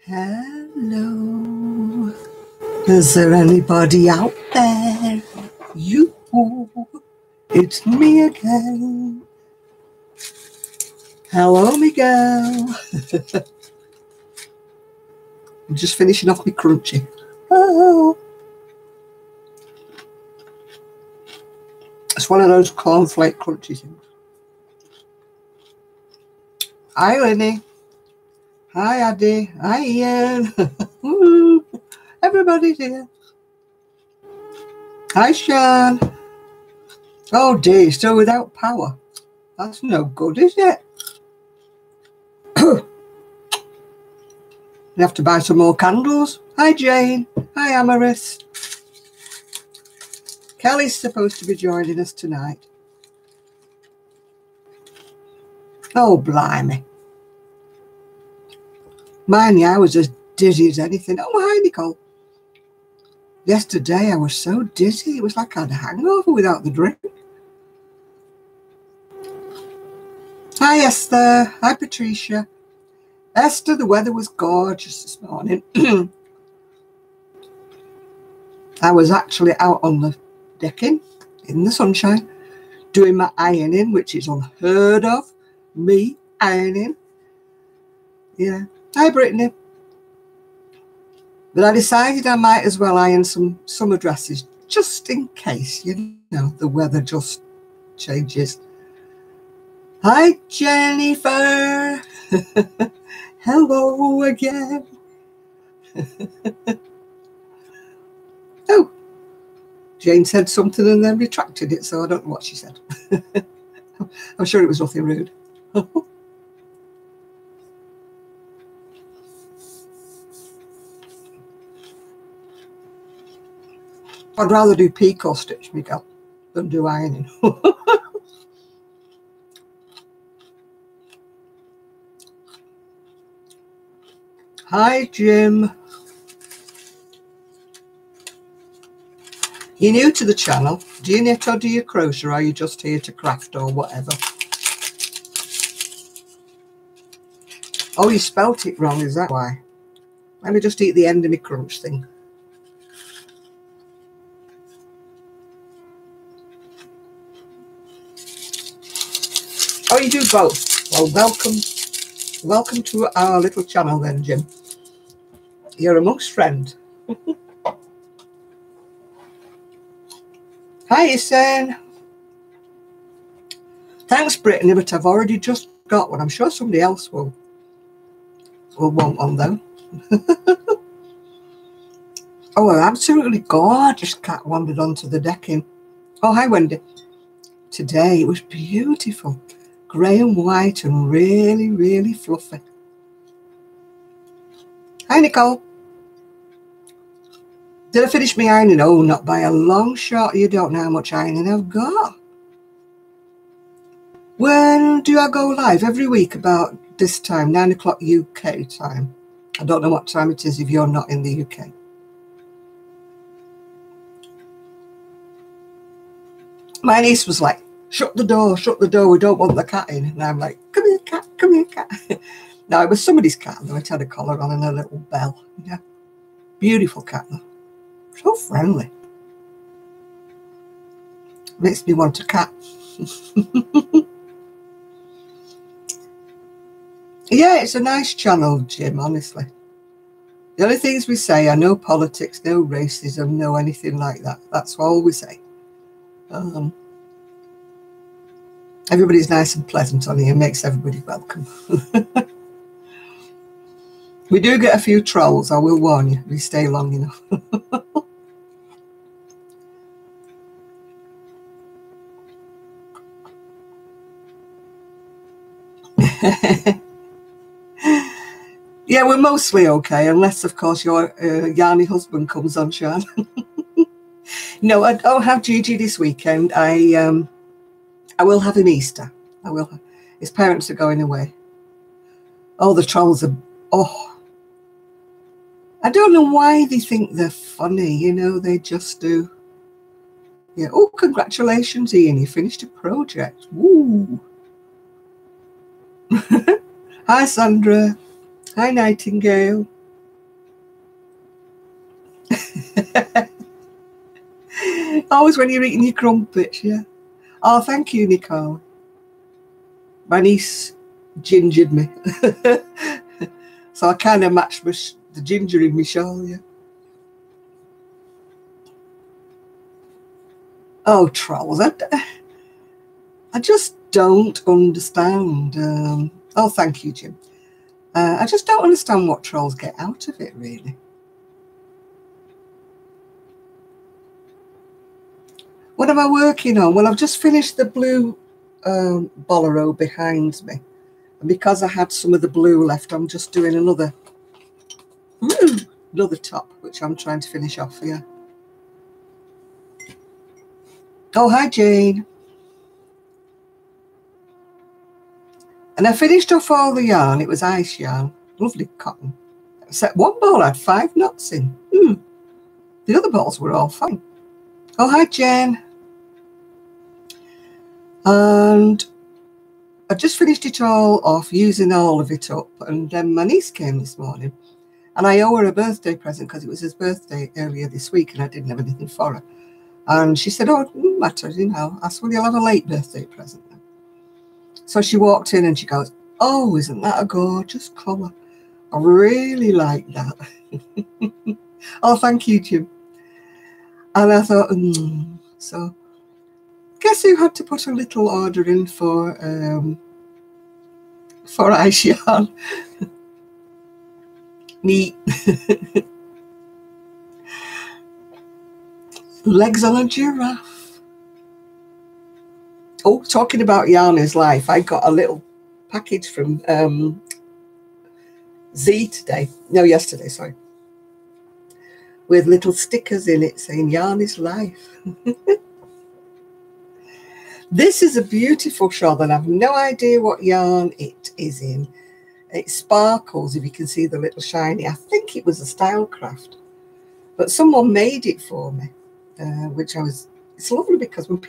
Hello, is there anybody out there? You, it's me again. Hello, Miguel. I'm just finishing off my crunchy. Oh, it's one of those cornflake crunchy things. Hi, Lenny. Hi, Addy. Hi, Ian. Woo. Everybody's here. Hi, Sean. Oh dear, still without power. That's no good, is it? You have to buy some more candles. Hi, Jane. Hi, Amaris. Kelly's supposed to be joining us tonight. Oh, blimey. Mind you, I was as dizzy as anything. Oh, hi, Nicole. Yesterday, I was so dizzy. It was like I had a hangover without the drink. Hi, Esther. Hi, Patricia. Esther, the weather was gorgeous this morning. I was actually out on the decking in the sunshine doing my ironing, which is unheard of. Me ironing. Yeah. Hi, Brittany. But I decided I might as well iron some summer dresses just in case, you know, the weather just changes. Hi, Jennifer. Hello again. Oh, Jane said something and then retracted it, so I don't know what she said. I'm sure it was nothing rude. I'd rather do picot stitch, Miguel, than do ironing. Hi, Jim. You're new to the channel. Do you knit or do you crochet, or are you just here to craft or whatever? Oh, you spelt it wrong, is that why? Let me just eat the end of my crunch thing. Oh, you do both. Well, welcome to our little channel then, Jim. You're amongst friends. Hi, Isan. Thanks, Brittany, but I've already just got one. I'm sure somebody else will want one, though. Oh, an absolutely gorgeous cat wandered onto the decking. Oh, hi, Wendy. Today, it was beautiful. Grey and white and really, really fluffy. Hi, Nicole. Did I finish my ironing? Oh, not by a long shot. You don't know how much ironing I've got. When do I go live? Every week about this time, 9 o'clock UK time. I don't know what time it is if you're not in the UK. My niece was like, shut the door, we don't want the cat in. And I'm like, come here, cat, come here, cat. No, it was somebody's cat, though. It had a collar on and a little bell. Yeah. Beautiful cat, though. So friendly. Makes me want a cat. Yeah, it's a nice channel, Jim, honestly. The only things we say are no politics, no racism, no anything like that. That's all we say. Everybody's nice and pleasant on here, makes everybody welcome. We do get a few trolls, I will warn you, if we stay long enough. Yeah, we're mostly okay, unless, of course, your yarny husband comes on, Sean. No, I don't have Gigi this weekend. I will have him Easter. I will. His parents are going away. Oh, the trolls are... Oh. I don't know why they think they're funny, you know, they just do. Yeah. Oh, congratulations, Ian, you finished a project. Woo. Hi, Sandra. Hi, Nightingale. Always when you're eating your crumpets, yeah. Oh, thank you, Nicole. My niece gingered me. So I kind of matched the ginger in my shawl, yeah. Oh, trolls. I just don't understand. Oh, thank you, Jim. I just don't understand what trolls get out of it, really. What am I working on? Well, I've just finished the blue bolero behind me. And because I had some of the blue left, I'm just doing another top, which I'm trying to finish off here. Oh, hi, Jane. And I finished off all the yarn. It was ice yarn, lovely cotton. Except one ball had 5 knots in. The other balls were all fine. Oh, hi, Jen. And I just finished it all off, using all of it up. And then my niece came this morning. And I owe her a birthday present because it was his birthday earlier this week and I didn't have anything for her. And she said, oh, it doesn't matter, you know. I said, well, you'll have a late birthday present then. So she walked in and she goes, oh, isn't that a gorgeous colour? I really like that. Oh, thank you, Jim. And I thought, so guess who had to put a little order in for ice yarn? Me. Legs on a giraffe. Oh, talking about yarn is life. I got a little package from yesterday, sorry, with little stickers in it saying yarn is life. This is a beautiful shawl and I've no idea what yarn it is in. It sparkles, if you can see the little shiny. I think it was a Stylecraft, but someone made it for me, it's lovely because when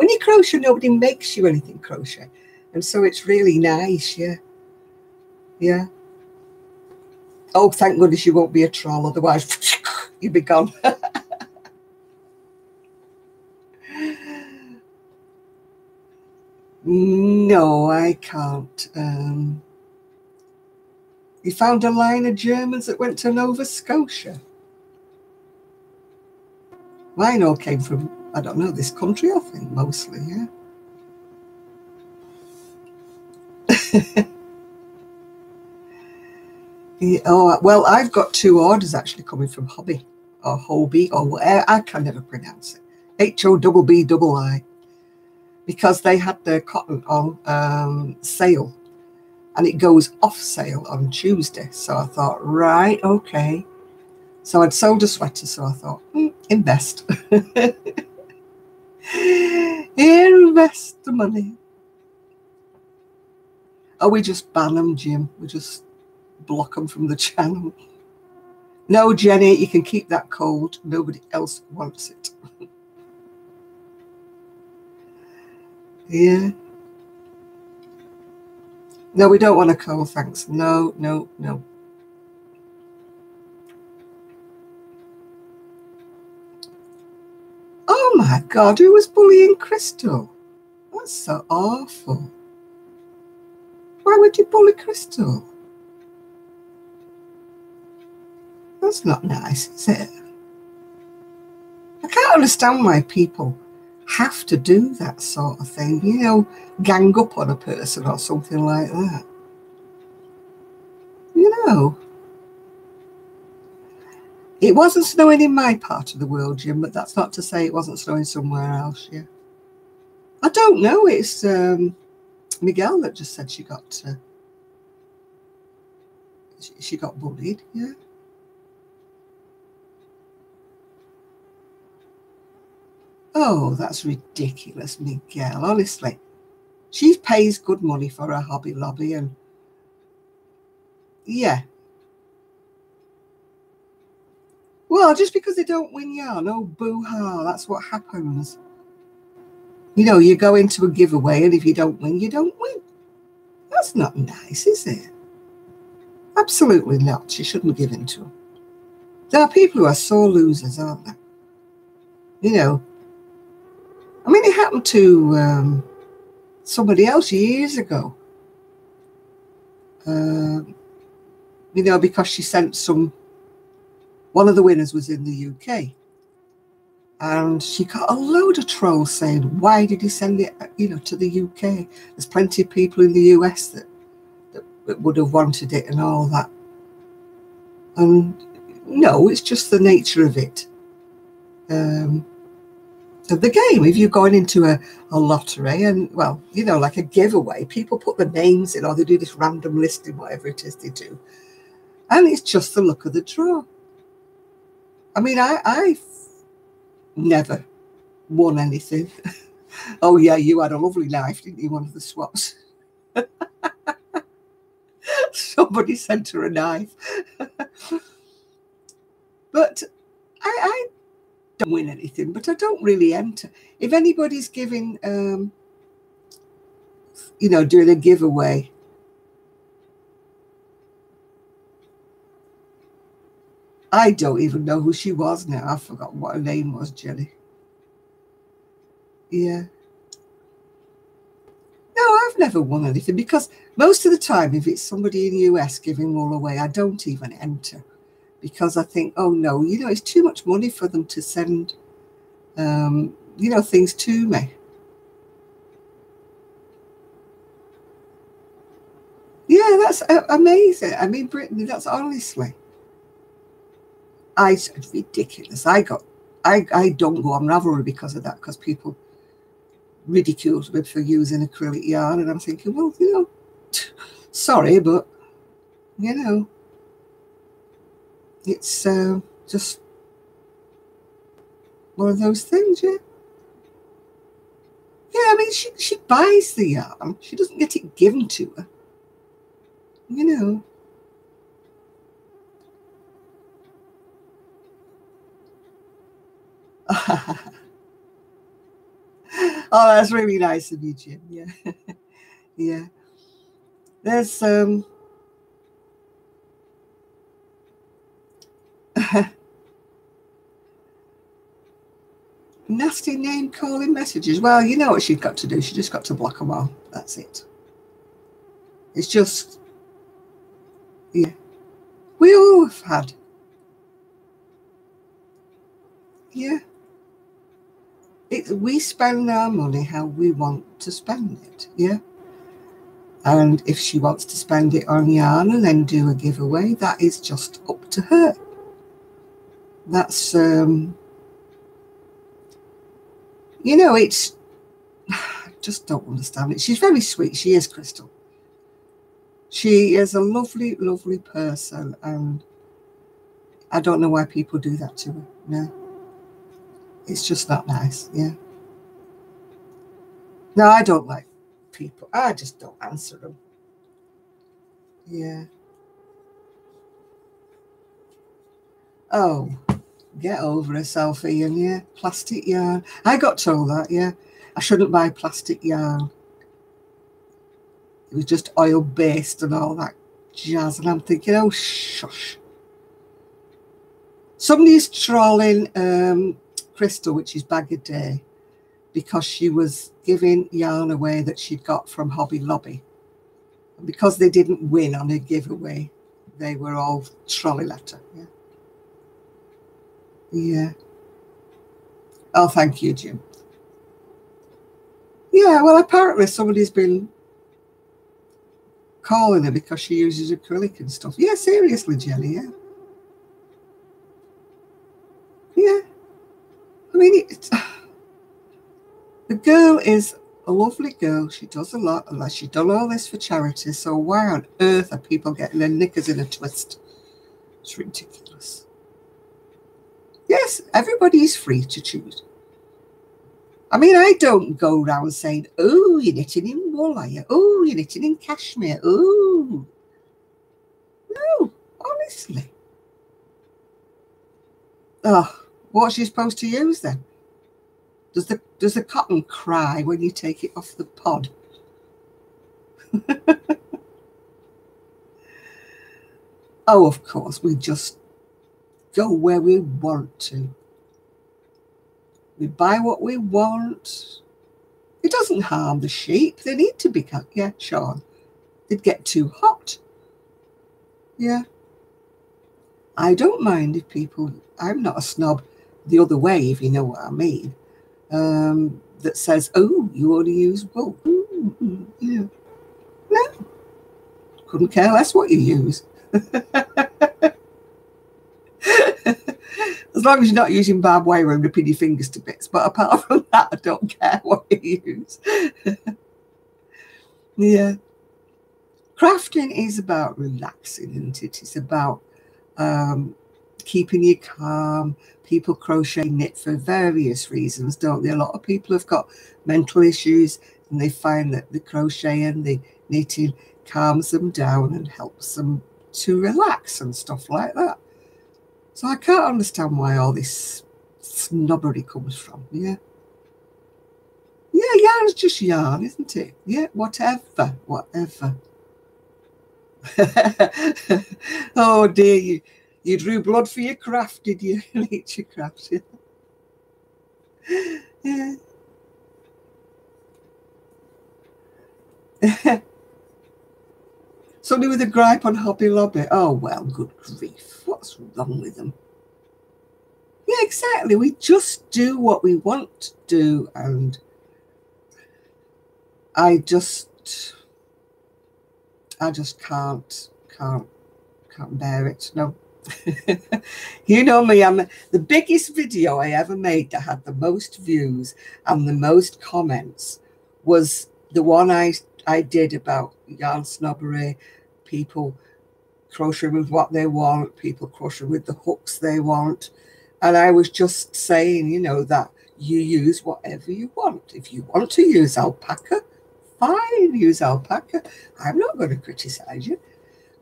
you crochet, nobody makes you anything crochet. And so it's really nice, yeah. Yeah. Oh, thank goodness you won't be a troll, otherwise you'd be gone. No, I can't. You found a line of Germans that went to Nova Scotia. Mine all came from, I don't know, this country, I think, mostly, yeah. Yeah, oh, well, I've got 2 orders actually coming from Hobby or Hobie or whatever. I can never pronounce it. HOBBI, because they had their cotton on sale and it goes off sale on Tuesday. So I thought, right, okay. So I'd sold a sweater, so I thought, invest. Invest the money. Oh, we just ban them, Jim. We just block them from the channel. No, Jenny, you can keep that cold. Nobody else wants it. Yeah. No, we don't want a cold, thanks. No, no, no. Oh my God, who was bullying Crystal? That's so awful. Why would you bully Crystal? That's not nice, is it? I can't understand why people have to do that sort of thing, you know, gang up on a person or something like that. You know, it wasn't snowing in my part of the world, Jim, but that's not to say it wasn't snowing somewhere else, yeah. I don't know, it's Miguel that just said she got bullied, yeah. Oh, that's ridiculous, Miguel, honestly. She pays good money for her Hobby Lobby and yeah. Well, just because they don't win yarn, oh boo-ha, that's what happens. You know, you go into a giveaway and if you don't win, you don't win. That's not nice, is it? Absolutely not. She shouldn't give in to them. There are people who are so losers, aren't there? You know, I mean, it happened to somebody else years ago. You know, because she sent one of the winners was in the UK. And she got a load of trolls saying, why did he send it, you know, to the UK? There's plenty of people in the US that would have wanted it and all that. And no, it's just the nature of it. Of the game. If you're going into a lottery and, well, you know, like a giveaway, people put the names in or they do this random listing, whatever it is they do. And it's just the luck of the draw. I mean, I've never won anything. Oh, yeah, you had a lovely knife, didn't you, one of the swaps? Somebody sent her a knife. But I don't win anything, but I don't really enter. If anybody's giving, you know, doing a giveaway, I don't even know who she was now. I've forgotten what her name was, Jenny. Yeah. No, I've never won anything because most of the time, if it's somebody in the US giving all away, I don't even enter because I think, oh no, you know, it's too much money for them to send, you know, things to me. Yeah, that's amazing. I mean, Brittany, that's honestly, it's ridiculous. I don't go on Ravelry because of that, because people ridiculed me for using acrylic yarn, and I'm thinking, well, you know, sorry, but you know, it's just one of those things. Yeah, I mean, she buys the yarn, she doesn't get it given to her, you know. Oh, that's really nice of you, Jim. Yeah. Yeah. There's nasty name calling messages. Well, you know what she's got to do. She just got to block them all. That's it. It's just, yeah. We all have had. Yeah. We spend our money how we want to spend it. Yeah. And if she wants to spend it on yarn and then do a giveaway, that is just up to her. That's, you know, it's, I just don't understand it. She's very sweet. She is, Crystal. She is a lovely, lovely person. And I don't know why people do that to her. No. It's just not nice. Yeah. No, I don't like people. I just don't answer them. Yeah. Oh, get over herself, Ian. Yeah. Plastic yarn. I got told that. Yeah. I shouldn't buy plastic yarn. It was just oil based and all that jazz. And I'm thinking, oh, shush. Somebody's trolling Crystal, which is Bag a Day, because she was giving yarn away that she'd got from Hobby Lobby. And because they didn't win on a giveaway, they were all trolley letter. Yeah. Yeah. Oh, thank you, Jim. Yeah, well, apparently somebody's been calling her because she uses acrylic and stuff. Yeah, seriously, Jenny, yeah. Yeah. I mean, the girl is a lovely girl. She does a lot, and she's done all this for charity. So why on earth are people getting their knickers in a twist? It's ridiculous. Yes, everybody's free to choose. I mean, I don't go around saying, oh, you're knitting in wool, are you? Oh, you're knitting in cashmere. Oh. No, honestly. Oh, what's she supposed to use then? Does the cotton cry when you take it off the pod? Oh, of course, we just go where we want to. We buy what we want. It doesn't harm the sheep. They need to be cut. Yeah, Sean. They'd get too hot. Yeah. I don't mind if people, I'm not a snob the other way, if you know what I mean, that says, oh, you only use wool. Yeah. No. Couldn't care less what you use. As long as you're not using barbed wire and ripping your fingers to bits. But apart from that, I don't care what you use. Yeah. Crafting is about relaxing, isn't it? It's about keeping you calm. People crochet, knit for various reasons, don't they? A lot of people have got mental issues, and they find that the crochet and the knitting calms them down and helps them to relax and stuff like that. So I can't understand why all this snobbery comes from. Yeah. Yeah, yarn's just yarn, isn't it? Yeah, whatever. Oh dear, you drew blood for your craft, did you? Nature craft. Yeah. Somebody with a gripe on Hobby Lobby. Oh well, good grief. What's wrong with them? Yeah, exactly. We just do what we want to do, and I just can't bear it. No. You know me, I'm the biggest video I ever made that had the most views and the most comments was the one I did about yarn snobbery, people crocheting with what they want, people crocheting with the hooks they want. And I was just saying, you know, that you use whatever you want. If you want to use alpaca, fine, use alpaca. I'm not going to criticize you.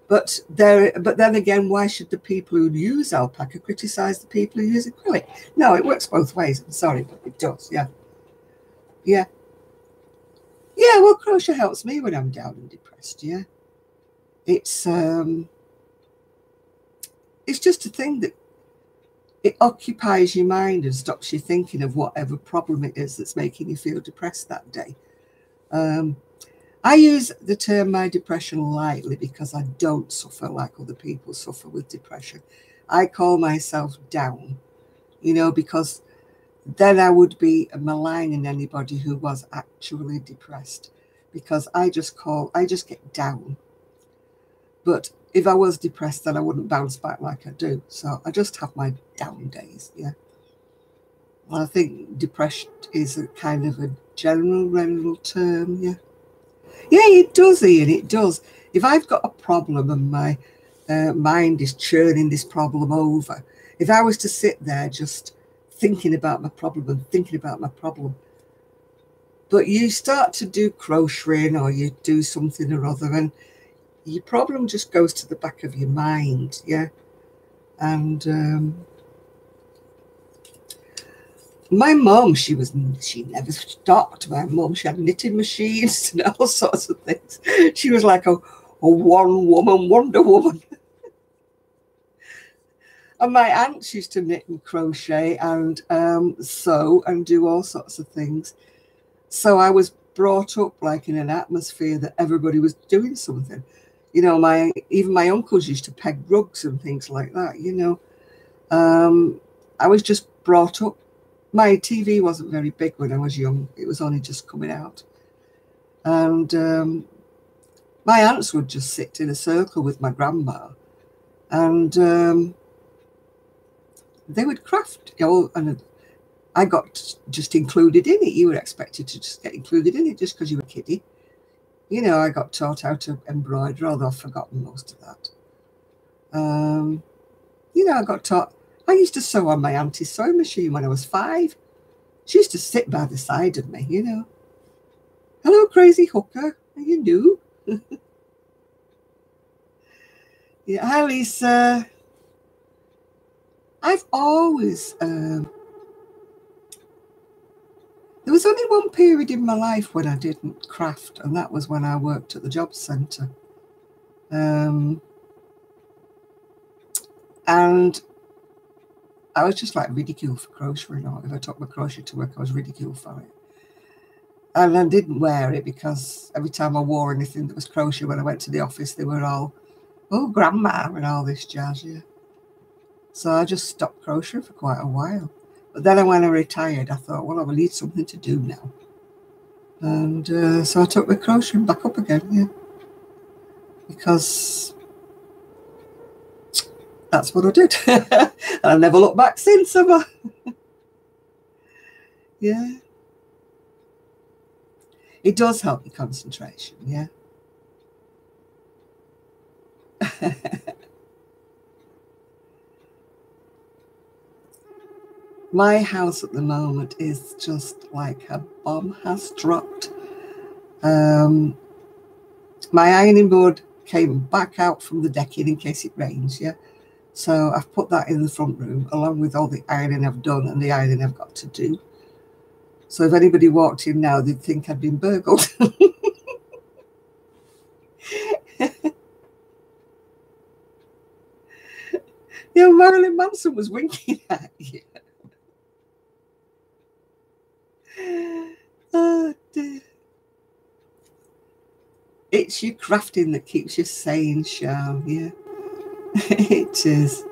But then again, why should the people who use alpaca criticize the people who use acrylic? No, it works both ways. I'm sorry, but it does. Yeah. Yeah. Yeah, well, crochet helps me when I'm down and depressed. Yeah. It's just a thing that it occupies your mind and stops you thinking of whatever problem it is that's making you feel depressed that day. I use the term my depression lightly because I don't suffer like other people suffer with depression. I call myself down, you know, because then I would be maligning anybody who was actually depressed, because I just get down. But if I was depressed, then I wouldn't bounce back like I do. So I just have my down days, yeah. I think depression is a kind of a general term, yeah. Yeah, it does, Ian, it does. If I've got a problem and my mind is churning this problem over, if I was to sit there just thinking about my problem, but you start to do crocheting or you do something or other and your problem just goes to the back of your mind, yeah. And my mum, she never stopped. My mum, she had knitting machines and all sorts of things. She was like a one-woman Wonder Woman. And my aunts used to knit and crochet and sew and do all sorts of things. So I was brought up like in an atmosphere that everybody was doing something. You know, even my uncles used to peg rugs and things like that, you know. I was just brought up. My TV wasn't very big when I was young. It was only just coming out. And my aunts would just sit in a circle with my grandma and they would craft. You know, and I got just included in it. You were expected to just get included in it just because you were a kiddie. You know, I got taught how to embroider, although I've forgotten most of that. You know, I got taught. I used to sew on my auntie's sewing machine when I was 5. She used to sit by the side of me, you know. Hello, crazy hooker. Are you new? Yeah, hi, Lisa. I've always... there was only one period in my life when I didn't craft, and that was when I worked at the job centre. And I was just like ridiculed for crocheting. If I took my crochet to work, I was ridiculed for it. And I didn't wear it because every time I wore anything that was crochet when I went to the office, they were all, oh, grandma, and all this jazz, yeah. So I just stopped crocheting for quite a while. But then when I retired, I thought, well, I will need something to do now. And so I took my crocheting back up again, yeah. Because that's what I did. And I've never looked back since, have I? Yeah. It does help your concentration, yeah. My house at the moment is just like a bomb has dropped. My ironing board came back out from the decking in case it rains, yeah. So I've put that in the front room along with all the ironing I've done and the ironing I've got to do. So if anybody walked in now, they'd think I'd been burgled. Yeah, Marilyn Manson was winking at you. Oh dear. It's your crafting that keeps you sane, Charm, yeah. It is.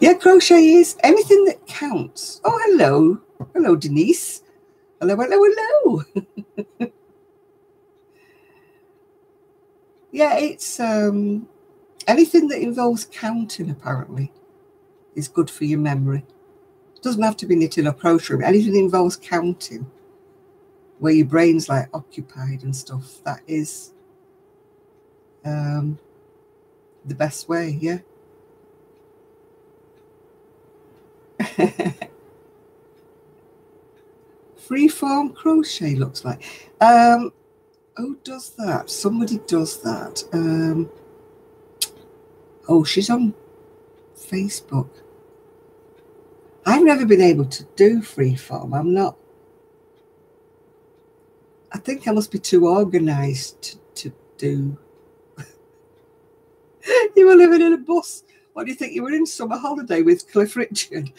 Yeah, crochet is anything that counts. Oh, hello. Hello, Denise. Hello, hello, hello. Yeah, it's anything that involves counting, apparently, is good for your memory. It doesn't have to be knitting or crocheting. Anything that involves counting, where your brain's like occupied and stuff, that is the best way, yeah. Freeform crochet looks like. Who does that? Somebody does that. Oh, she's on Facebook. I've never been able to do freeform. I'm not. I think I must be too organised to do. You were living in a bus. What do you think? You were in summer holiday with Cliff Richard.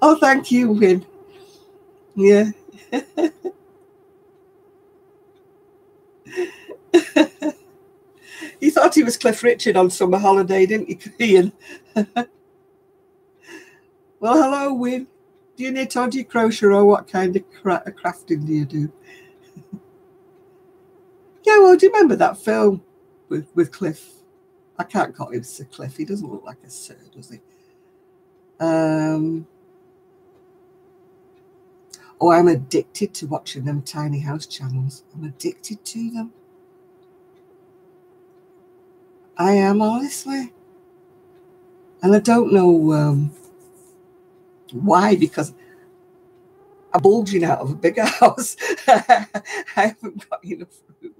Oh, thank you, Win. Yeah. You thought he was Cliff Richard on summer holiday, didn't you, Ian? Well, hello, Win. Do you knit or do you crochet, or what kind of crafting do you do? Yeah, well, do you remember that film with Cliff? I can't call him Sir Cliff. He doesn't look like a sir, does he? Oh, I'm addicted to watching them tiny house channels. I'm addicted to them. I am, honestly. And I don't know why, because I'm bulging out of a bigger house. I haven't got enough room.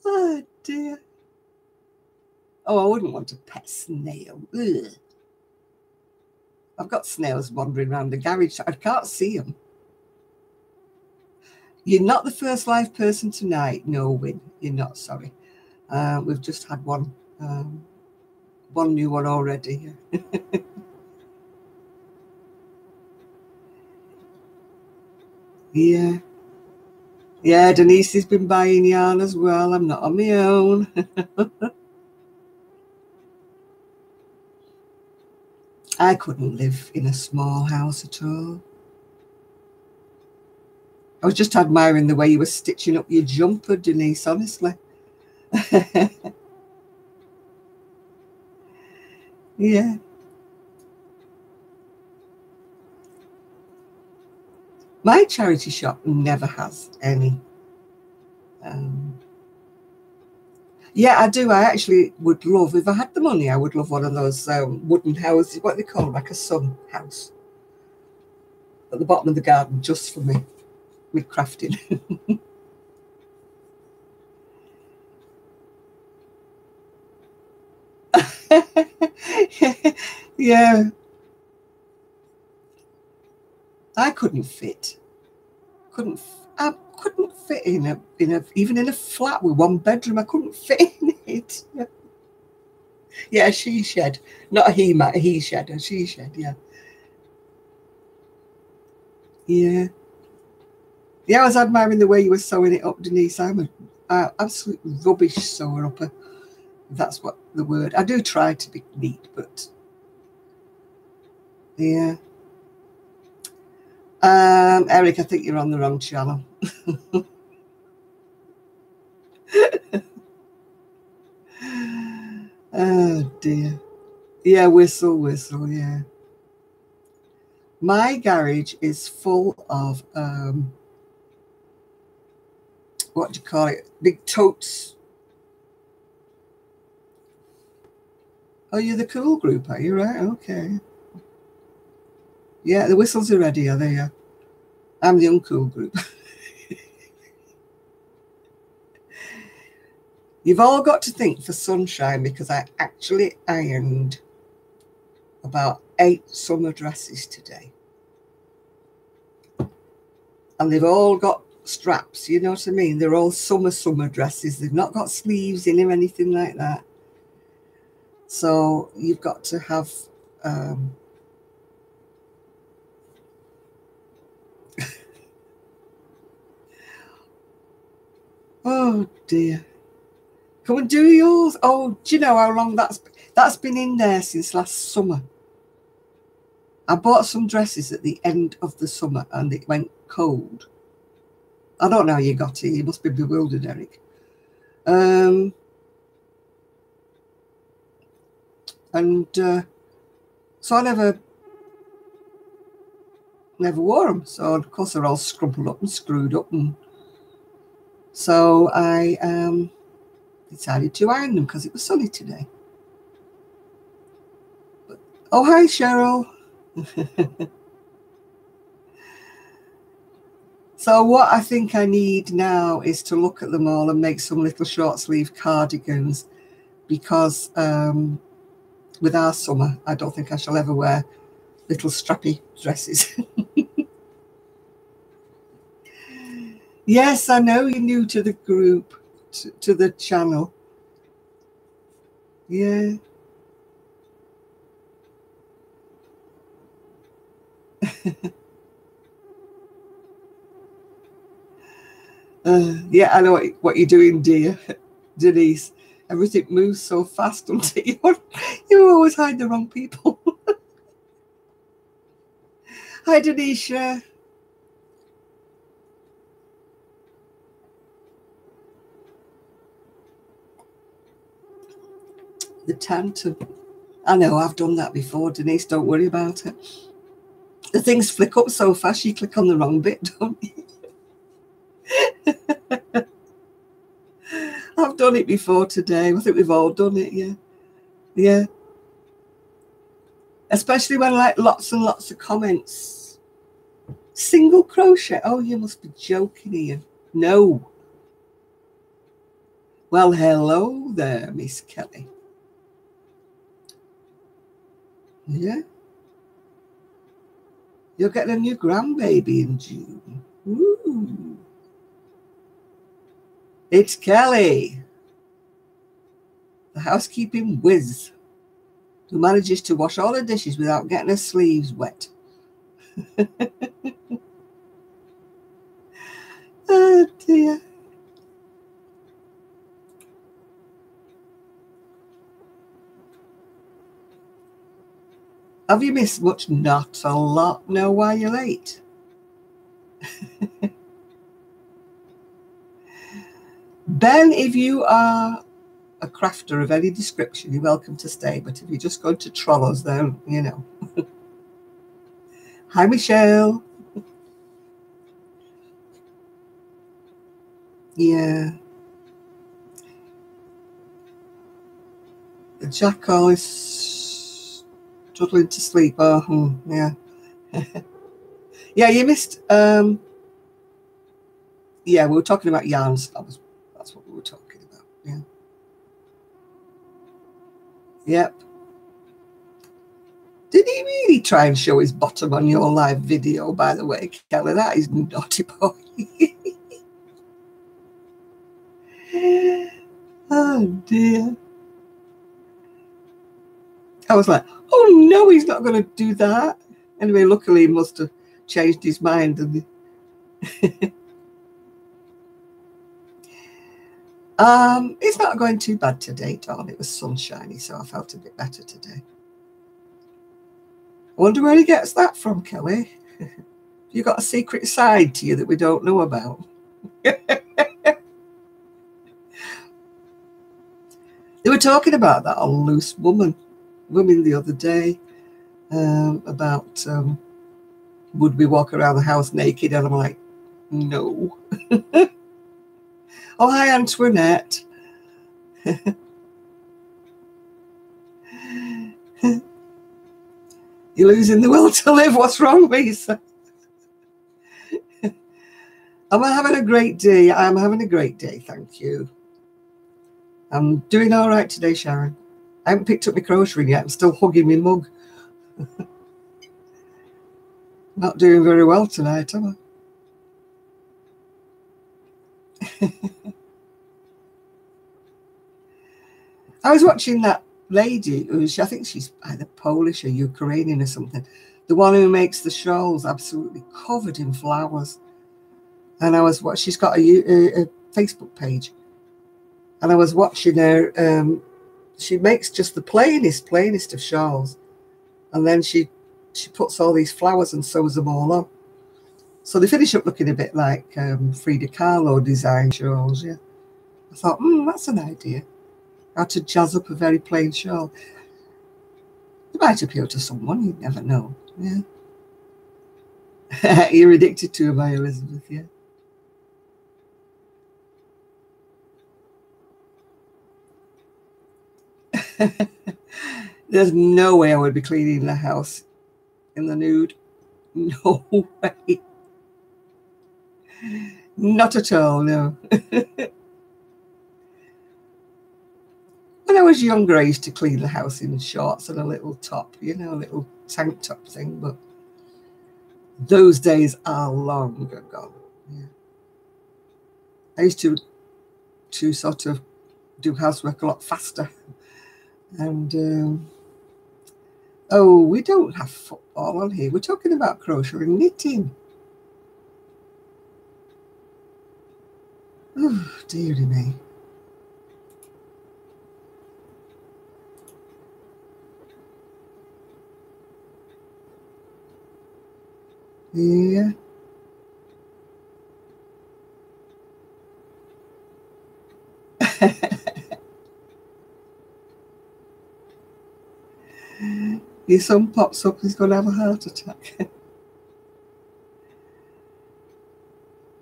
Oh, dear. Oh, I wouldn't want a pet snail. Ugh. I've got snails wandering around the garage. I can't see them. You're not the first live person tonight. No, Win. You're not, sorry. We've just had one new one already. Yeah. Yeah, Denise has been buying yarn as well. I'm not on my own. I couldn't live in a small house at all. I was just admiring the way you were stitching up your jumper, Denise, honestly. Yeah. My charity shop never has any. Yeah, I do. I actually would love, if I had the money, I would love one of those wooden houses, what they call them, like a sun house, at the bottom of the garden, just for me, with crafting. Yeah. I couldn't fit. I couldn't fit in a even in a flat with one bedroom. I couldn't fit in right. Yeah, she shed. Not a he shed, a she shed, yeah. Yeah. Yeah, I was admiring the way you were sewing it up, Denise. I'm an absolute rubbish sewer upper. That's what the word. I do try to be neat, but yeah. Eric, I think you're on the wrong channel. Oh dear. Yeah, whistle, yeah. My garage is full of what do you call it? Big totes. Oh, you're the cool group, are you? Right, okay. Yeah, the whistles are ready, are they? Yeah. I'm the uncool group. You've all got to think for sunshine, because I actually ironed about 8 summer dresses today. And they've all got straps, you know what I mean? They're all summer dresses. They've not got sleeves in or anything like that. So you've got to have oh dear. Come and do yours. Oh, do you know how long that's been in there since last summer? I bought some dresses at the end of the summer and it went cold. I don't know how you got it. You must be bewildered, Eric. So I never wore them. So of course they're all scrumpled up and screwed up, and so I decided to iron them because it was sunny today. But, oh, hi, Cheryl. So what I think I need now is to look at them all and make some little short sleeve cardigans, because with our summer, I don't think I shall ever wear little strappy dresses. Yes, I know you're new to the group, to the channel. Yeah. Yeah, I know what you're doing, dear Denise. Everything moves so fast until you always hide the wrong people. Hi, Denisha. The tantrum. I know, I've done that before, Denise. Don't worry about it. The things flick up so fast, you click on the wrong bit, don't you? I've done it before today. I think we've all done it, yeah. Yeah. Especially when like lots and lots of comments. Single crochet. Oh, you must be joking, Ian. No. Well, hello there, Miss Kelly. Yeah. You're getting a new grandbaby in June. Ooh. It's Kelly, the housekeeping whiz, who manages to wash all the dishes without getting her sleeves wet. Oh, dear. Have you missed much? Not a lot. No, why you're late. Ben, if you are a crafter of any description, you're welcome to stay. But if you're just going to troll us, then, you know. Hi, Michelle. Yeah. The jackal is struggling to sleep. Oh, yeah. Yeah, you missed. Yeah, we were talking about yarns. That's what we were talking about. Yeah. Yep. Did he really try and show his bottom on your live video, by the way, Kelly? That is naughty boy. Oh dear. I was like, oh no, he's not going to do that. Anyway, luckily he must have changed his mind. And it's not going too bad today, Dawn. It was sunshiny, so I felt a bit better today. I wonder where he gets that from, Kelly. You got a secret side to you that we don't know about. They were talking about that on Loose Woman the other day, about would we walk around the house naked? And I'm like, no. Oh, hi, Antoinette. You're losing the will to live. What's wrong, Lisa? I'm having a great day. I'm having a great day, thank you. I'm doing all right today, Sharon. I haven't picked up my crochet yet. I'm still hugging my mug. Not doing very well tonight, am I? I was watching that lady who's, I think she's either Polish or Ukrainian or something, the one who makes the shawls absolutely covered in flowers. And I was she's got a Facebook page, and I was watching her. She makes just the plainest of shawls, and then she puts all these flowers and sews them all on. So they finish up looking a bit like Frida Kahlo design shawls. Yeah, I thought, that's an idea. How to jazz up a very plain shawl. It might appeal to someone, you'd never know. Yeah. You're addicted to her, by Elizabeth, yeah. There's no way I would be cleaning the house in the nude. No way. Not at all, no. When I was younger, I used to clean the house in shorts and a little top, a little tank top thing, but those days are long gone. Yeah. I used to sort of do housework a lot faster. And we don't have football on here. We're talking about crochet and knitting. Oh, dearie me. Yeah. Your son pops up, he's going to have a heart attack.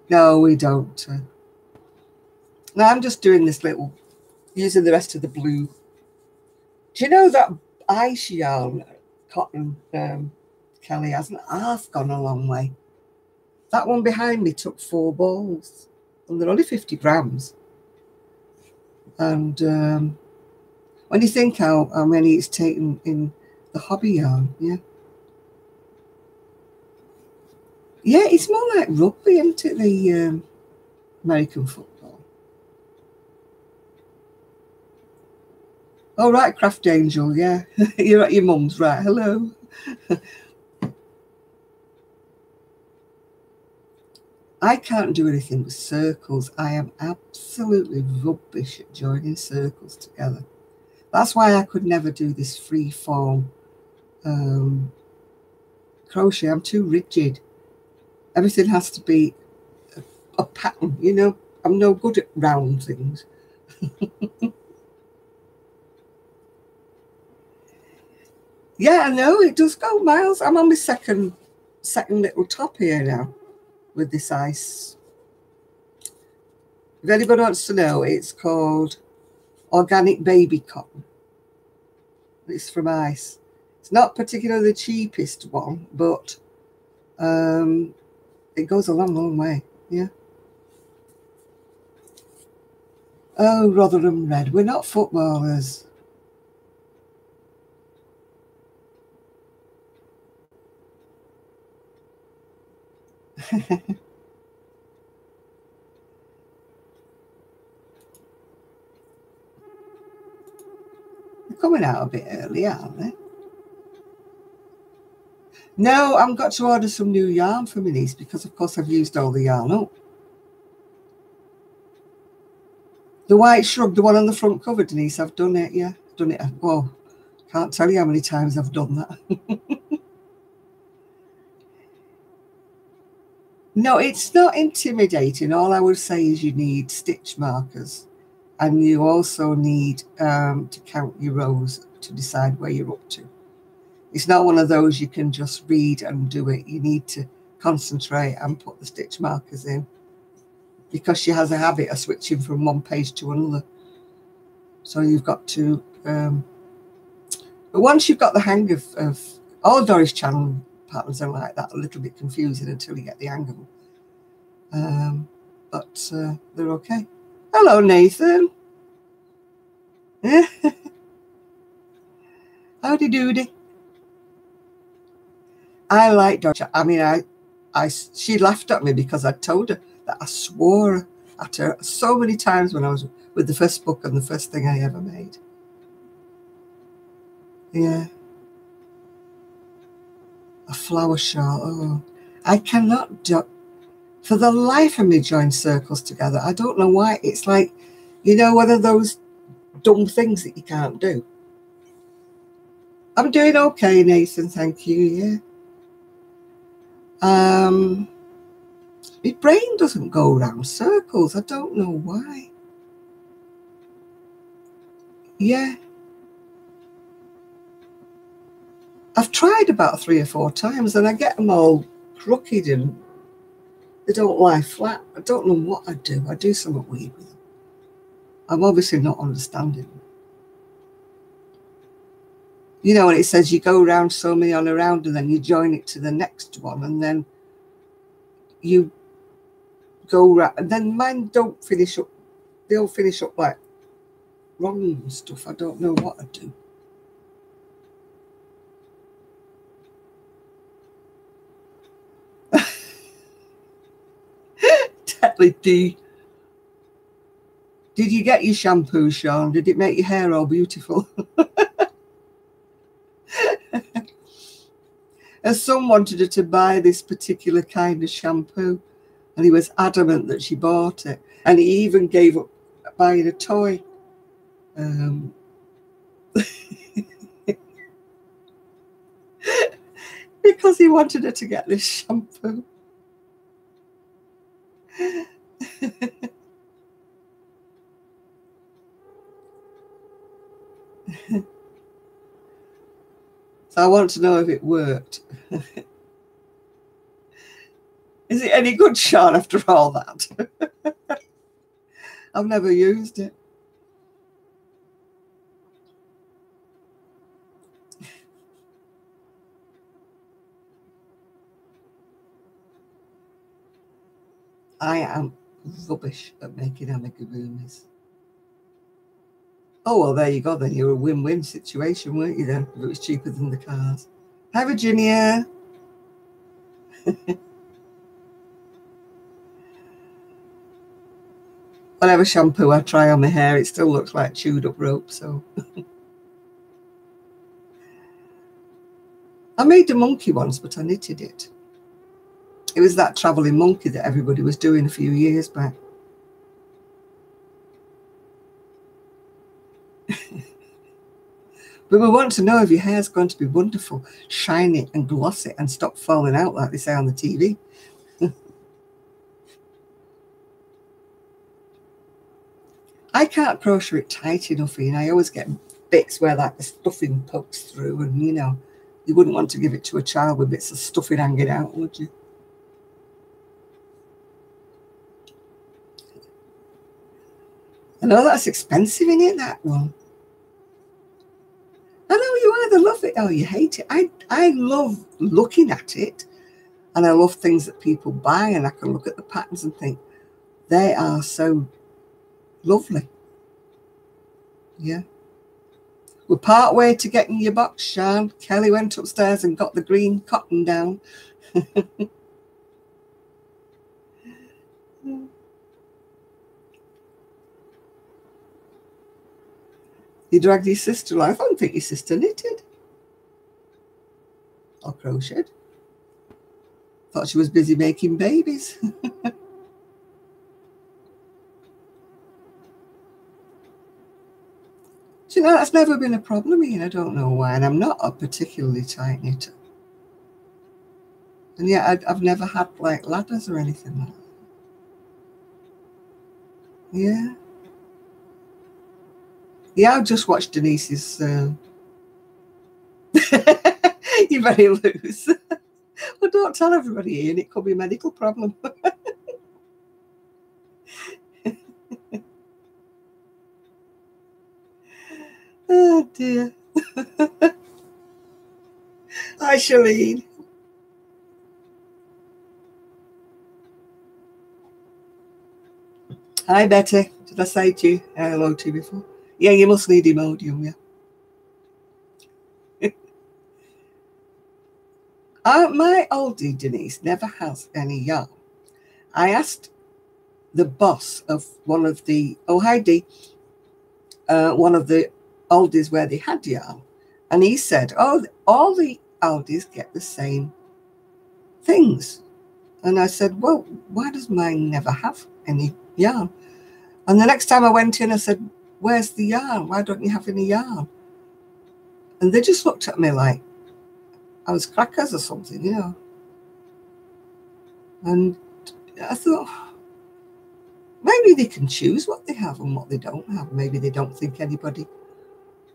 No, we don't. No, I'm just doing this little, using the rest of the blue. Do you know that ice yarn cotton Kelly hasn't half gone a long way? That one behind me took 4 balls, and they're only 50 grams. And when you think how many it's taken in the hobby yarn, yeah. Yeah, it's more like rugby, isn't it, the American football? Oh, right, Craft Angel, yeah. You're at your mum's, right, hello. I can't do anything with circles. I am absolutely rubbish at joining circles together. That's why I could never do this free form crochet. I'm too rigid. Everything has to be a pattern, I'm no good at round things. Yeah, I know, it does go miles. I'm on my second little top here now with this ice. If anybody wants to know, it's called Organic Baby Cotton. It's from Ice. It's not particularly the cheapest one, but it goes a long, long way. Yeah. Oh, Rotherham Red. We're not footballers. coming out a bit early, aren't they? No, I've got to order some new yarn for my niece because, of course, I've used all the yarn up. The White Shrub, the one on the front cover, Denise, I've done it, yeah. I've done it. Oh, can't tell you how many times I've done that. No, it's not intimidating. All I would say is you need stitch markers, and you also need to count your rows to decide where you're up to. It's not one of those you can just read and do it. You need to concentrate and put the stitch markers in, because she has a habit of switching from one page to another. So you've got to, but once you've got the hang of all Doris Channel patterns are like that, a little bit confusing until you get the hang of them. But they're okay. Hello, Nathan. Howdy doody. I like Doris. I mean, she laughed at me because I told her that I swore at her so many times when I was with the first book and the first thing I ever made. Yeah. A flower shawl. Oh, I cannot do, for the life of me, join circles together. I don't know why. It's like, you know, one of those dumb things that you can't do. I'm doing okay, Nathan. Thank you. Yeah. My brain doesn't go around circles. I don't know why. Yeah. I've tried about 3 or 4 times and I get them all crooked and they don't lie flat. I don't know what I do. I do something weird with them. I'm obviously not understanding them. You know, when it says you go around so many on a round and then you join it to the next one and then you go round, and then mine don't finish up. They all finish up like wrong and stuff. I don't know what I do. Tetley D. Did you get your shampoo, Sean? Did it make your hair all beautiful? Her son wanted her to buy this particular kind of shampoo, and he was adamant that she bought it. And he even gave up buying a toy. Because he wanted her to get this shampoo. So I want to know if it worked. Is it any good, Sean, after all that? I've never used it. I am rubbish at making amigurumis. Oh, well, there you go then. You're a win-win situation, weren't you then? If it was cheaper than the cars. Hi, Virginia. Whatever shampoo I try on my hair, it still looks like chewed up rope, so. I made a monkey once, but I knitted it. It was that travelling monkey that everybody was doing a few years back. But we want to know if your hair's going to be wonderful, shiny and glossy and stop falling out like they say on the TV. I can't crochet it tight enough, and I always get bits where like the stuffing pokes through, and you know, you wouldn't want to give it to a child with bits of stuffing hanging out, would you? I know that's expensive, isn't it, that one? I know you either love it or you hate it. I love looking at it, and I love things that people buy, and I can look at the patterns and think, they are so lovely. Yeah. We're part way to getting your box, Sean. Kelly went upstairs and got the green cotton down. You dragged your sister along. I don't think your sister knitted or crocheted. Thought she was busy making babies. Do you know, that's never been a problem, Ian. I don't know why. And I'm not a particularly tight knitter. And yet I've never had like ladders or anything like that. Yeah. Yeah, I've just watched Denise's... You're very loose. Well, don't tell everybody, Ian. It could be a medical problem. Oh, dear. Hi, Shalene. Hi, Betty. Did I say to you hello to you before? Yeah, you must need Imodium, yeah. My oldie Denise never has any yarn. I asked the boss of one of the, Heidi, one of the oldies where they had yarn, and he said, oh, all the oldies get the same things. And I said, well, why does mine never have any yarn? And the next time I went in, I said, where's the yarn? Why don't you have any yarn? And they just looked at me like I was crackers or something, you know. And I thought, maybe they can choose what they have and what they don't have. Maybe they don't think anybody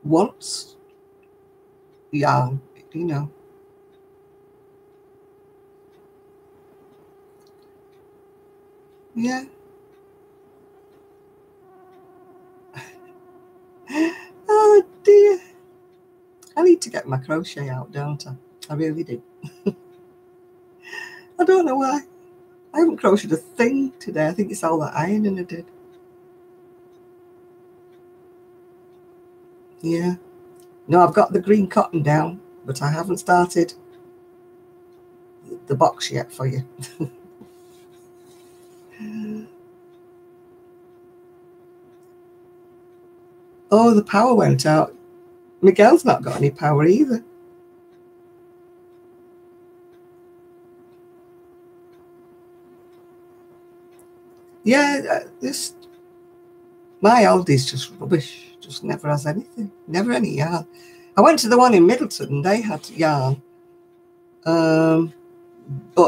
wants yarn, you know. Yeah. Oh, dear. I need to get my crochet out, don't I? I really do. I don't know why. I haven't crocheted a thing today. I think it's all that ironing I did. Yeah. No, I've got the green cotton down, but I haven't started the box yet for you. Oh, the power went out. Miguel's not got any power either. Yeah, my oldie's just rubbish. Just never has anything. Never any yarn. I went to the one in Middleton and they had yarn. But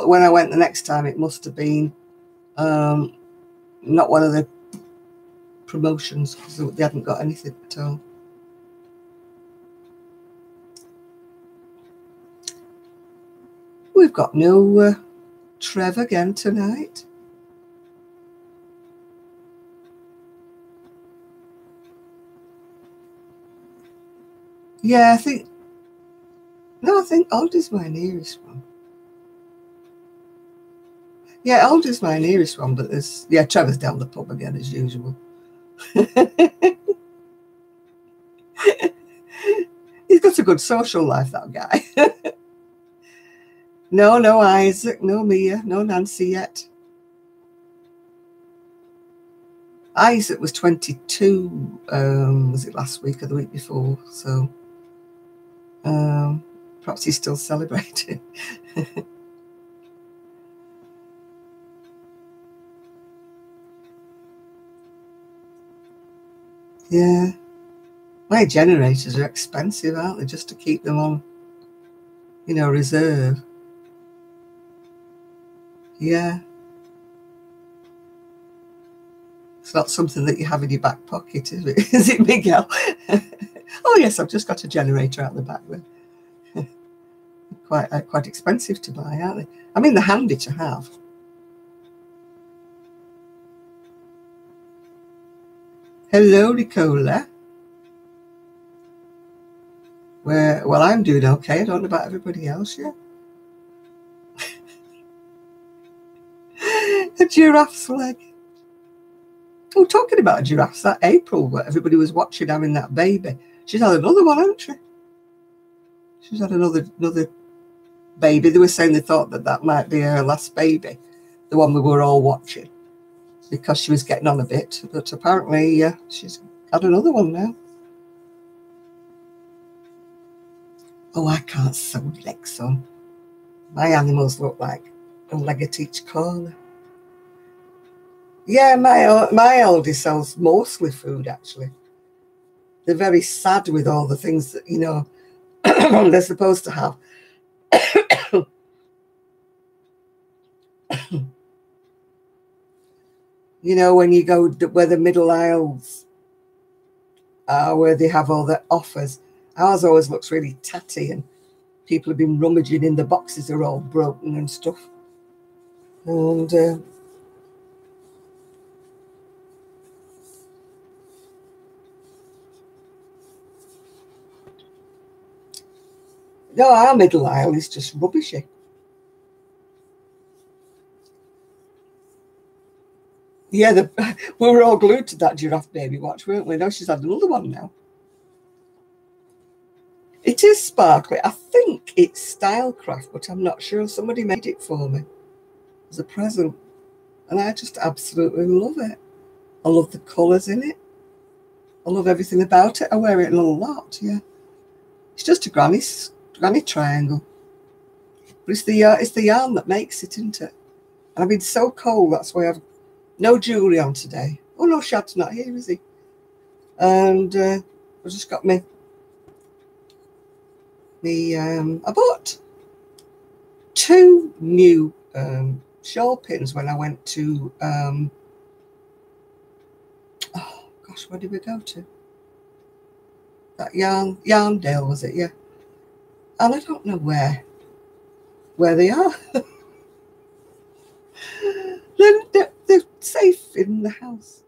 when I went the next time, it must have been not one of the promotions because they hadn't got anything at all. We've got no Trev again tonight. Yeah, I think Aldi's my nearest one. Yeah, Aldi's my nearest one, but there's, yeah, Trevor's down the pub again as usual. He's got a good social life, that guy. No Isaac, no Mia, no Nancy yet. Isaac was 22, was it last week or the week before? So perhaps he's still celebrating. Yeah. My generators are expensive, aren't they? Just to keep them on, you know, reserve. Yeah. It's not something that you have in your back pocket, is it? Is it, Miguel? Oh, yes, I've just got a generator out the back there. Quite expensive to buy, aren't they? I mean, they're handy to have. Hello, Nicola. Well, I'm doing okay. I don't know about everybody else yet. A giraffe's leg. Oh, talking about giraffes, that April where everybody was watching having that baby. She's had another one, hasn't she? She's had another baby. They were saying they thought that might be her last baby, the one we were all watching, because she was getting on a bit. But apparently, she's had another one now. Oh, I can't sew legs on. My animals look like a leg at each corner. Yeah, my oldest sells mostly food, actually. They're very sad with all the things that, you know, they're supposed to have. You know, when you go where the middle aisles are, where they have all the offers, ours always looks really tatty and people have been rummaging in the boxes, are all broken and stuff. And no, our middle aisle is just rubbishy. Yeah, we were all glued to that giraffe baby watch, weren't we? Now she's had another one now. It is sparkly. I think it's Stylecraft, but I'm not sure. Somebody made it for me as a present. And I just absolutely love it. I love the colours in it. I love everything about it. I wear it in a lot, yeah. It's just a granny triangle. But it's the yarn that makes it, isn't it? And I've been so cold, that's why I've no jewellery on today. Oh no, Shad's not here, is he? And I just got me. I bought 2 new shawl pins when I went to oh gosh, where did we go to? That Yarndale, was it? Yeah. And I don't know where they are. They're safe in the house.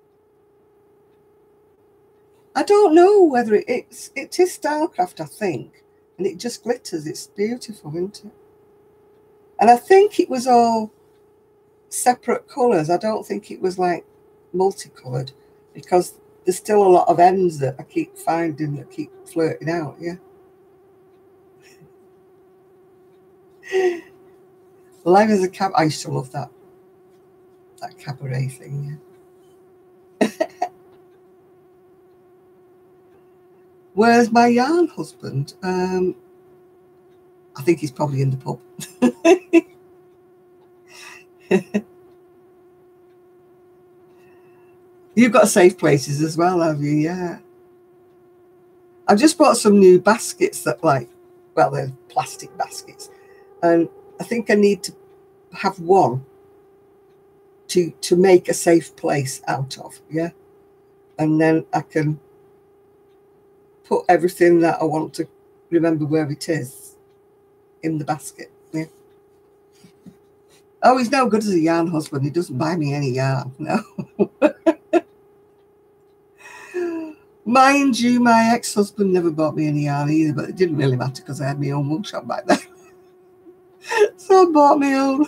I don't know whether it is Stylecraft, I think, and it just glitters. It's beautiful, isn't it? And I think it was all separate colours. I don't think it was like multicoloured, because there's still a lot of ends that I keep finding that keep flirting out, yeah. Live as a cab. I used to love that cabaret thing, yeah. Where's my yarn husband? I think he's probably in the pub. You've got safe places as well, have you? Yeah. I've just bought some new baskets that they're plastic baskets. And I think I need to have one to make a safe place out of, yeah. And then I can put everything that I want to remember where it is in the basket, yeah. Oh, he's no good as a yarn husband. He doesn't buy me any yarn, no. Mind you, my ex-husband never bought me any yarn either, but it didn't really matter because I had my own wool shop back then. So I bought my own.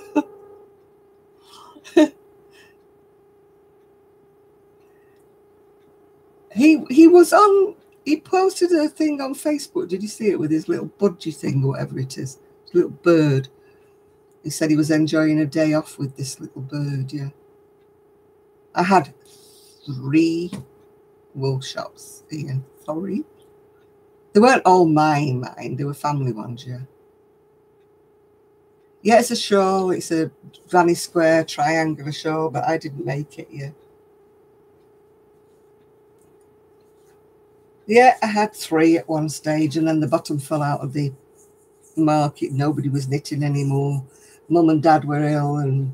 He posted a thing on Facebook. Did you see it, with his little budgie thing or whatever it is? His little bird. He said he was enjoying a day off with this little bird, yeah. I had 3 wool shops, Ian. 3. They weren't all mine. They were family ones, yeah. Yeah, it's a shawl. It's a granny square triangular shawl, but I didn't make it, yeah. Yeah, I had 3 at one stage, and then the bottom fell out of the market. Nobody was knitting anymore. Mum and Dad were ill, and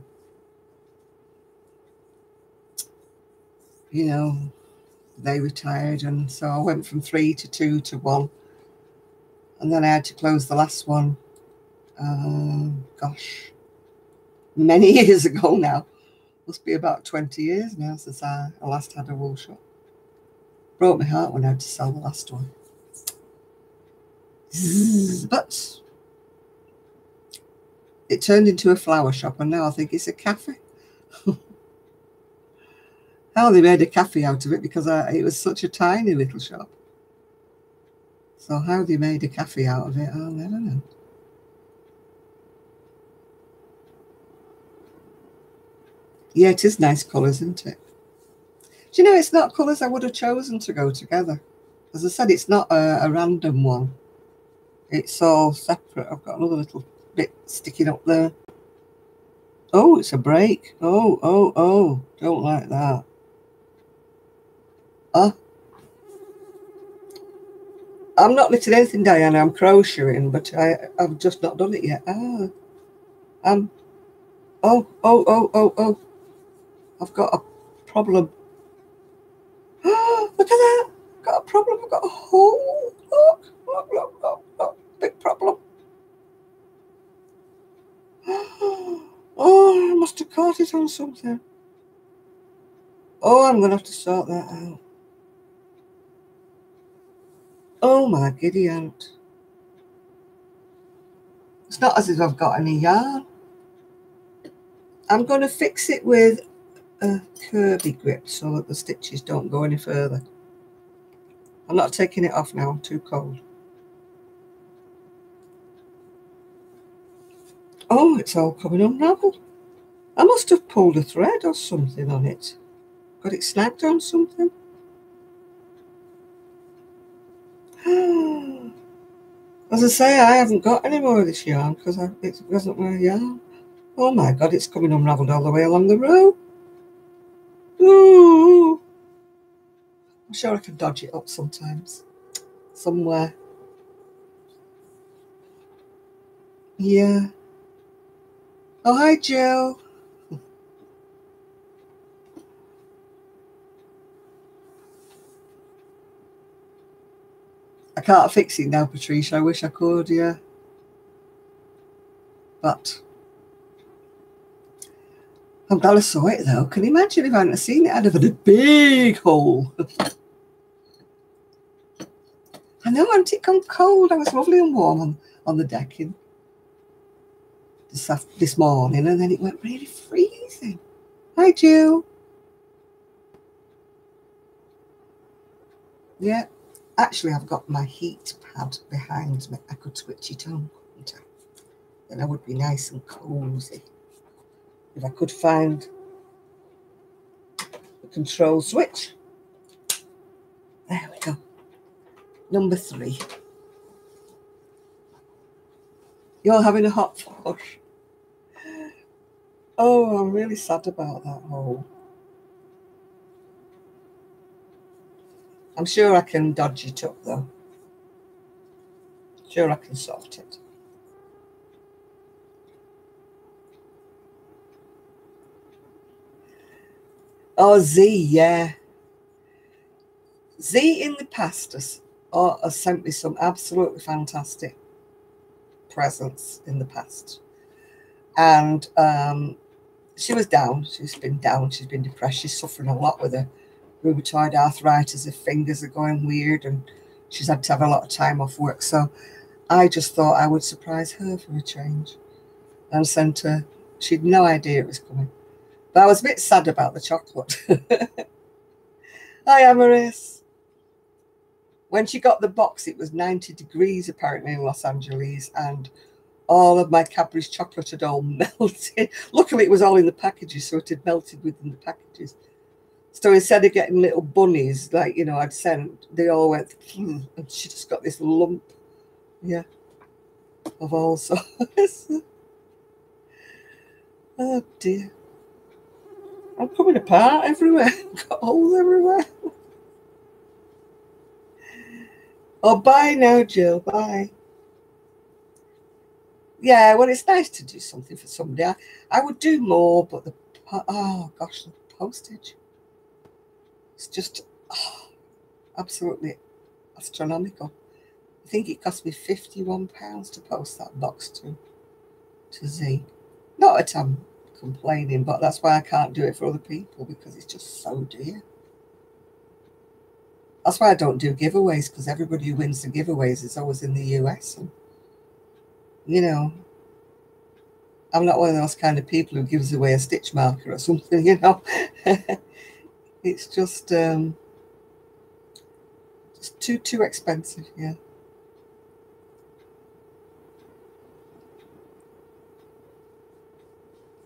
you know, they retired, and so I went from 3 to 2 to 1, and then I had to close the last one. Gosh, many years ago now. Must be about 20 years now since I last had a wool shop. Broke my heart when I had to sell the last one. But it turned into a flower shop, and now I think it's a cafe. How they made a cafe out of it, because it was such a tiny little shop. So how they made a cafe out of it, I'll never know. Yeah, it is nice colours, isn't it? Do you know, it's not colours I would have chosen to go together. As I said, it's not a random one. It's all separate. I've got another little bit sticking up there. Oh, it's a break. Oh. Don't like that. I'm not knitting anything, Diana. I'm crocheting, but I've just not done it yet. Oh. I've got a problem. Look at that. I've got a problem. I've got a hole. Look. Big problem. Oh, I must have caught it on something. Oh, I'm going to have to sort that out. Oh, my giddy aunt. It's not as if I've got any yarn. I'm going to fix it with a Kirby grip so that the stitches don't go any further. I'm not taking it off now. I'm too cold. Oh, it's all coming unraveled. I must have pulled a thread or something on it. Got it snagged on something. As I say, I haven't got any more of this yarn because it wasn't my yarn. Oh my God, it's coming unraveled all the way along the row. Ooh. I'm sure I can dodge it up sometimes. Somewhere. Yeah. Oh, hi, Jill. I can't fix it now, Patricia. I wish I could, yeah. But I'm glad I saw it, though. Can you imagine if I hadn't seen it? I'd have had a big hole. I know, hadn't it gone cold? I was lovely and warm on the decking this morning, and then it went really freezing. Hi, Jill. Yeah. Actually, I've got my heat pad behind me. I could switch it on, couldn't I? Then I would be nice and cozy. If I could find the control switch. There we go. Number 3. You're having a hot flush. Oh, I'm really sad about that hole. I'm sure I can dodge it up, though. Sure I can sort it. Oh, Z, yeah. Z in the past has sent me some absolutely fantastic presents in the past. And she was down. She's been down. She's been depressed. She's suffering a lot with her rheumatoid arthritis. Her fingers are going weird and she's had to have a lot of time off work. So I just thought I would surprise her for a change and sent her. She'd no idea it was coming. But I was a bit sad about the chocolate. Hi, Amaris. When she got the box, it was 90 degrees apparently in Los Angeles, and all of my Cadbury's chocolate had all melted. Luckily, it was all in the packages, so it had melted within the packages. So instead of getting little bunnies, like, I'd sent, they all went, and she just got this lump, yeah, of all sorts. Oh, dear. I'm coming apart everywhere. Got holes everywhere. Oh, bye now, Jill. Bye. Yeah, well, it's nice to do something for somebody. I would do more, but oh gosh, the postage. It's just absolutely astronomical. I think it cost me £51 to post that box to Z. Not that I'm complaining, but that's why I can't do it for other people, because it's just so dear. That's why I don't do giveaways, because everybody who wins the giveaways is always in the US. And, I'm not one of those kind of people who gives away a stitch marker or something, It's just too expensive, yeah.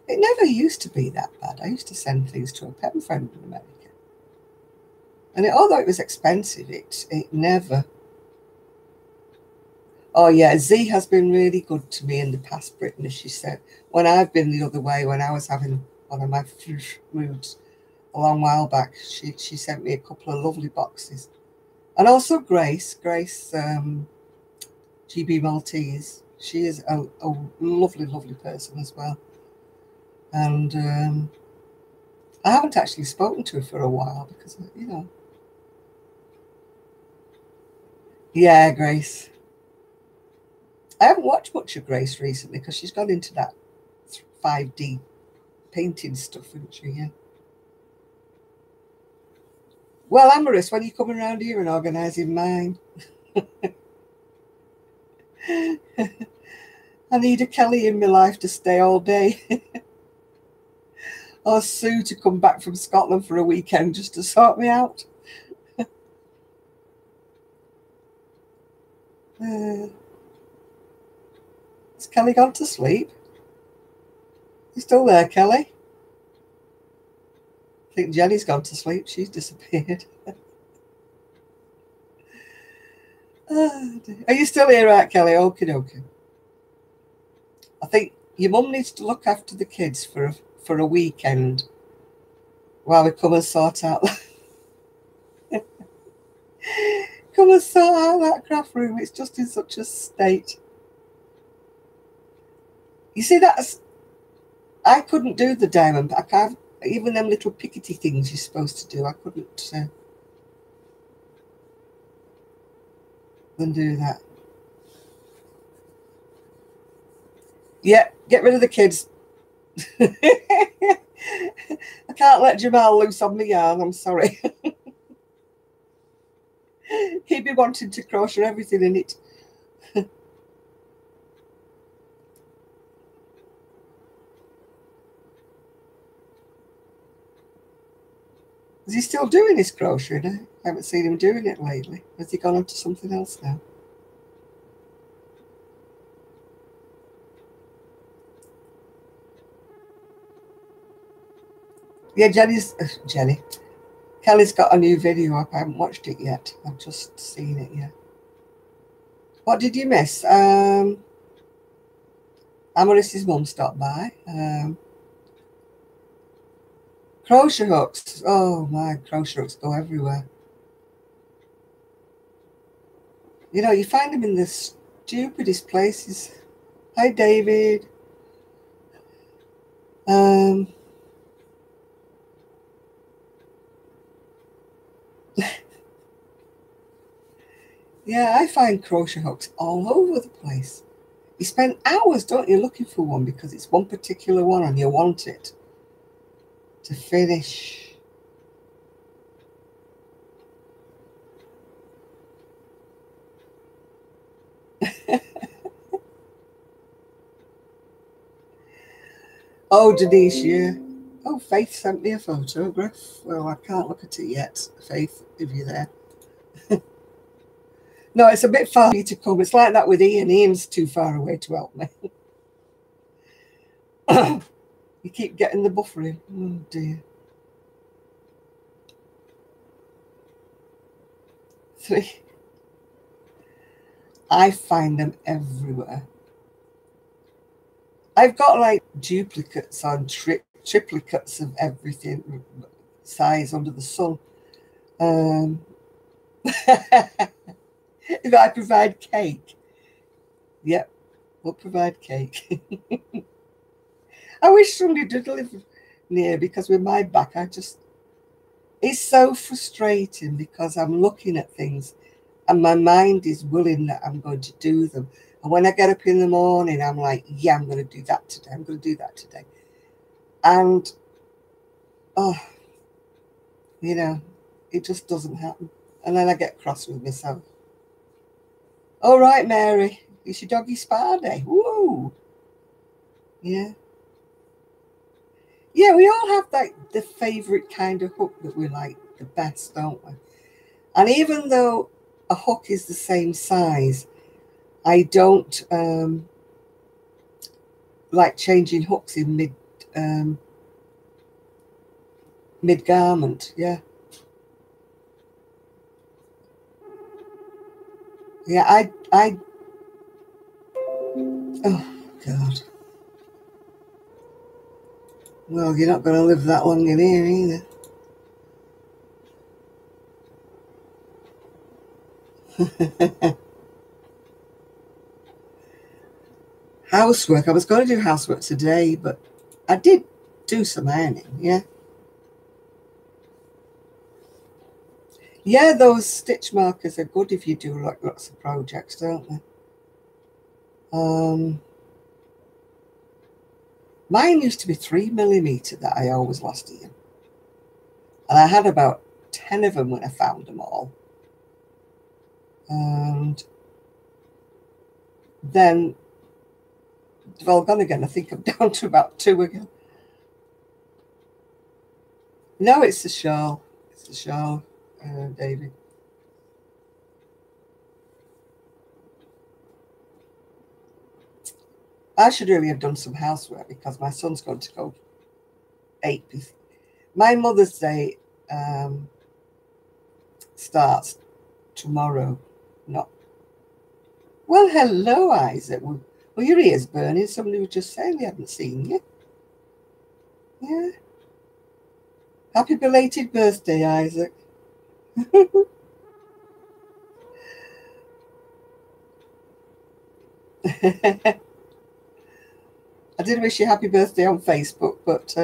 It never used to be that bad. I used to send things to a pen friend in America. And although it was expensive, it never Oh yeah, Z has been really good to me in the past, Brittany, she said. When I've been the other way, when I was having one of my moods a long while back, she sent me a couple of lovely boxes. And also Grace, GB Maltese. She is a lovely, lovely person as well. And I haven't actually spoken to her for a while because, you know. Yeah, Grace. I haven't watched much of Grace recently because she's gone into that 5D painting stuff, isn't she? Yeah. Well, Amaris, when are you coming around here and organising mine? I need a Kelly in my life to stay all day. Or Sue to come back from Scotland for a weekend just to sort me out. Has Kelly gone to sleep? You still there, Kelly? I think Jenny's gone to sleep. She's disappeared. Are you still here, right, Kelly? Okie dokie. I think your mum needs to look after the kids for a weekend while we come and sort out. Come and sort out that craft room. It's just in such a state. You see, I couldn't do the diamond. I can't, even them little pickety things you're supposed to do. I couldn't do that. Yeah, get rid of the kids. I can't let Jamal loose on my yarn. I'm sorry. He'd be wanting to crochet everything in it. Is he still doing his crochet? I haven't seen him doing it lately. Has he gone on to something else now? Yeah, Kelly's got a new video up. I haven't watched it yet. I've just seen it, yeah. What did you miss? Amaris's mum stopped by. Crochet hooks. Oh my, crochet hooks go everywhere. You know, you find them in the stupidest places. Hi, David. Yeah, I find crochet hooks all over the place. You spend hours, don't you, looking for one because it's one particular one and you want it to finish. Oh, Denise, yeah. Oh, Faith sent me a photograph. Well, I can't look at it yet. Faith, if you're there. No, it's a bit far for me to come. It's like that with Ian. Ian's too far away to help me. You keep getting the buffering. Oh, dear. 3. I find them everywhere. I've got like duplicates on triplicates of everything, size under the sun. If I provide cake, yep, we'll provide cake. I wish somebody did live near because with my back, it's so frustrating because I'm looking at things and my mind is willing that I'm going to do them. And when I get up in the morning, I'm like, yeah, I'm going to do that today. I'm going to do that today. And, oh, you know, it just doesn't happen. And then I get cross with myself. All right, Mary, it's your doggy spa day. Woo! Yeah. Yeah, we all have like the favourite kind of hook that we like the best, don't we? And even though a hook is the same size, I don't like changing hooks in mid garment. Yeah. Yeah, I Oh, God. Well, you're not going to live that long in here either. Housework. I was going to do housework today, but I did do some ironing, yeah. Yeah, those stitch markers are good if you do like lots of projects, don't they? Mine used to be 3mm that I always lost in. And I had about 10 of them when I found them all. And then they've all gone again. I think I'm down to about 2 again. No, it's the shawl. It's the shawl, David. I should really have done some housework because my son's going to go 8. My Mother's Day starts tomorrow. Not. Well, hello, Isaac. Well, your ear's burning. Somebody was just saying they hadn't seen you. Yeah. Happy belated birthday, Isaac. I did wish you happy birthday on Facebook, but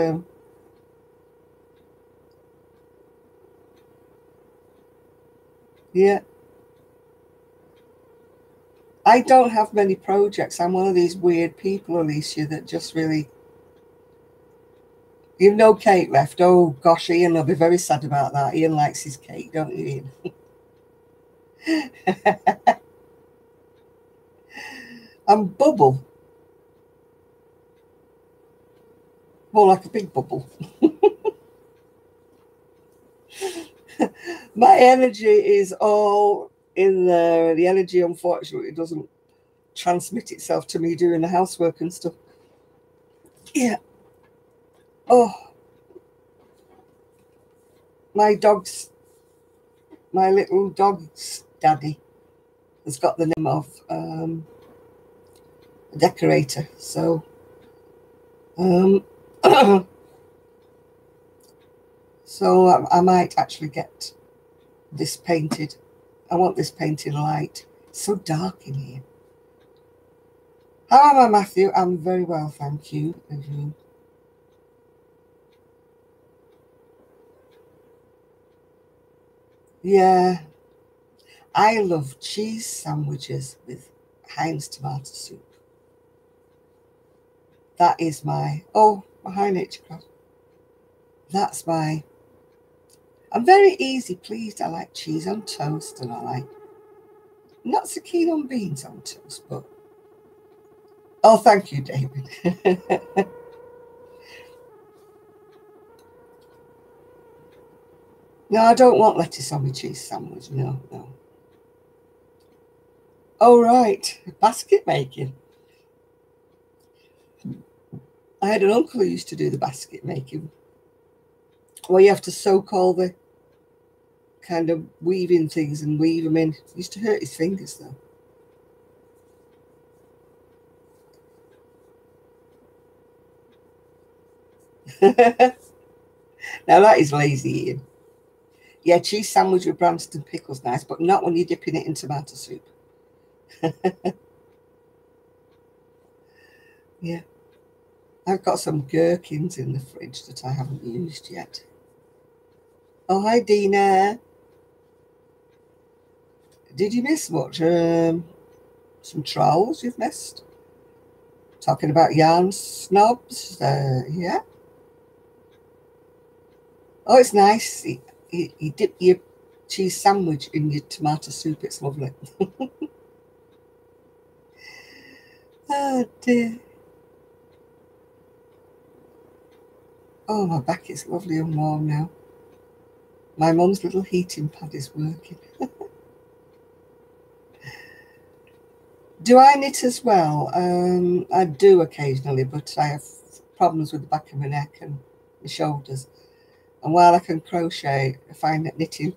yeah. I don't have many projects. I'm one of these weird people, Alicia, that just really... You've no cake left. Oh, gosh, Ian will be very sad about that. Ian likes his cake, don't you, Ian? I'm bubble. More like a big bubble. My energy is all in there. The energy, unfortunately, doesn't transmit itself to me doing the housework and stuff. Yeah. Oh. My little dog's daddy has got the name of a decorator. So, so I might actually get this painted. I want this painted light. It's so dark in here. How am I, Matthew? I'm very well, thank you. Yeah. I love cheese sandwiches with Heinz tomato soup. That is my... Oh, hi, Nature Crab. That's my... I'm very easy pleased. I like cheese on toast, and I like... Not so keen on beans on toast, but... Oh, thank you, David. No, I don't want lettuce on my cheese sandwich. No. Oh, right. Basket making. I had an uncle who used to do the basket making, where you have to soak all the kind of weaving things and weave them in. It used to hurt his fingers, though. Now that is lazy, Ian. Yeah, cheese sandwich with Branston pickles, nice, but not when you're dipping it in tomato soup. Yeah. I've got some gherkins in the fridge that I haven't used yet. Oh, hi, Dina. Did you miss much? Some trolls you've missed? Talking about yarn snobs? Yeah. Oh, it's nice. You dip your cheese sandwich in your tomato soup. It's lovely. Oh, dear. Oh, my back is lovely and warm now. My mum's little heating pad is working. Do I knit as well? I do occasionally, but I have problems with the back of my neck and my shoulders. And while I can crochet, I find that knitting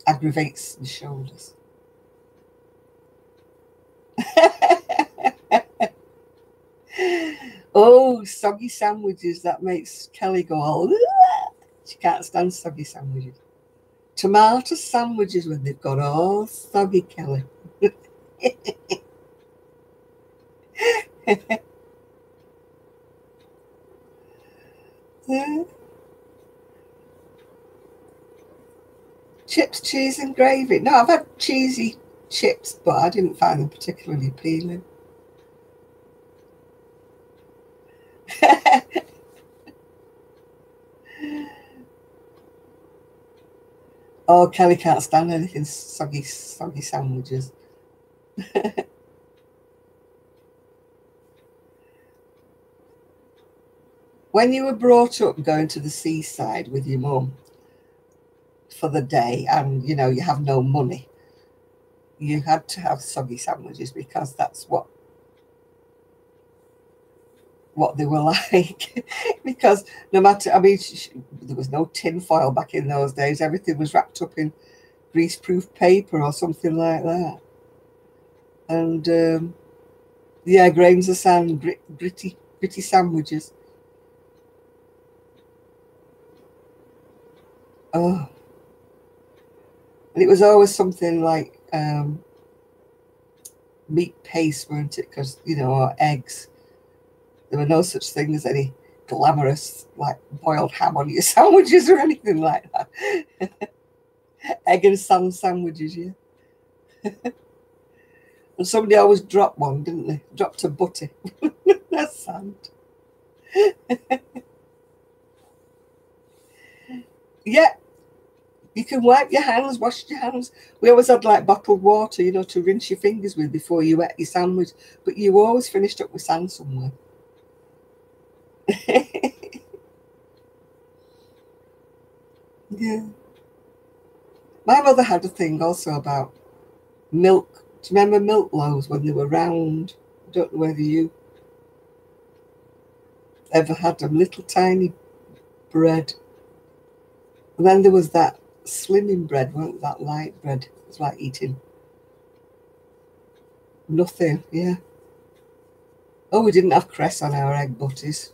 aggravates my shoulders. Oh, soggy sandwiches. That makes Kelly go all, she can't stand soggy sandwiches. Tomato sandwiches when they've got all soggy, Kelly. Yeah. Chips, cheese and gravy. No, I've had cheesy chips, but I didn't find them particularly appealing. Oh, Kelly can't stand anything soggy sandwiches. When you were brought up going to the seaside with your mum for the day and, you know, you have no money, you had to have soggy sandwiches because that's what they were like. Because no matter, I mean, there was no tin foil back in those days. Everything was wrapped up in greaseproof paper or something like that. And yeah, grains of sand, gritty sandwiches. Oh, and it was always something like meat paste, weren't it? Because, you know, or eggs. There were no such thing as any glamorous, like boiled ham on your sandwiches or anything like that. Egg and sand sandwiches, yeah. And somebody always dropped one, didn't they? Dropped a butty. That's sand. Yeah, you can wipe your hands, wash your hands. We always had like bottled water, you know, to rinse your fingers with before you ate your sandwich. But you always finished up with sand somewhere. Yeah. My mother had a thing also about milk. Do you remember milk loaves when they were round? I don't know whether you ever had them, little tiny bread. And then there was that slimming bread, wasn't that light bread? It was like eating nothing, yeah. Oh, we didn't have cress on our egg butties.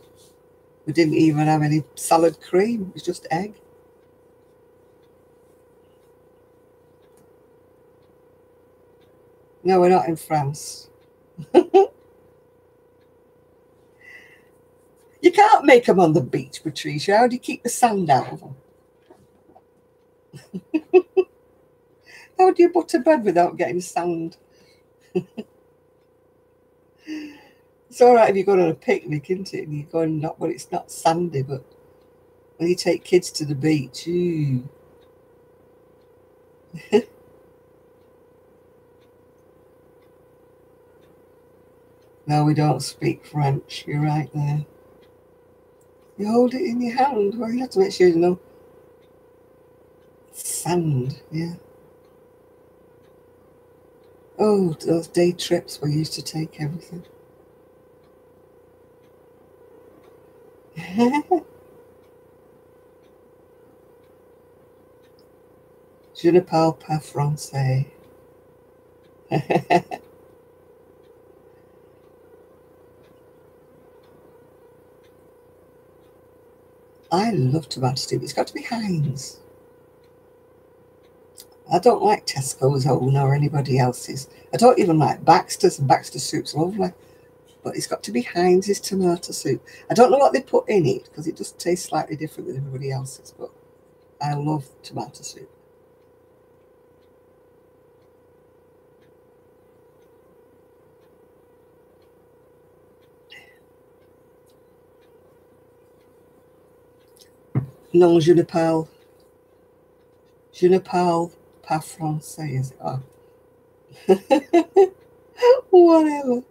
We didn't even have any salad cream. It was just egg. No, we're not in France. You can't make them on the beach, Patricia. How do you keep the sand out of them? How do you butter bread without getting sand? It's all right if you're going on a picnic, isn't it? And you're going not when it's not sandy, but when you take kids to the beach, ooh. No, we don't speak French. You're right there. You hold it in your hand. Well, you have to make sure you know. Sand, yeah. Oh, those day trips we used to take everything. Je ne parle pas français. I love tomato soup. It's got to be Heinz. I don't like Tesco's own or anybody else's. I don't even like Baxter's, and Baxter soup's lovely. But it's got to be Heinz's tomato soup. I don't know what they put in it because it does taste slightly different than everybody else's, but I love tomato soup. Non, je ne parle pas français, is it? Oh. Whatever.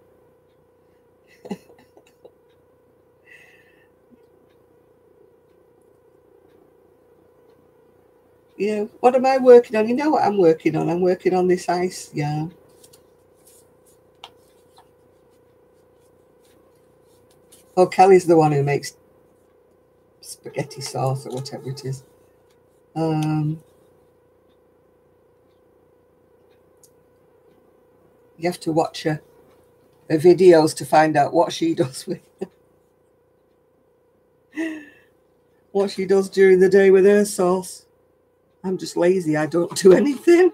Yeah, what am I working on? You know what I'm working on? I'm working on this ice yarn. Oh, Kelly's the one who makes spaghetti sauce or whatever it is. You have to watch her videos to find out what she does with. what she does during the day with her sauce. I'm just lazy. I don't do anything.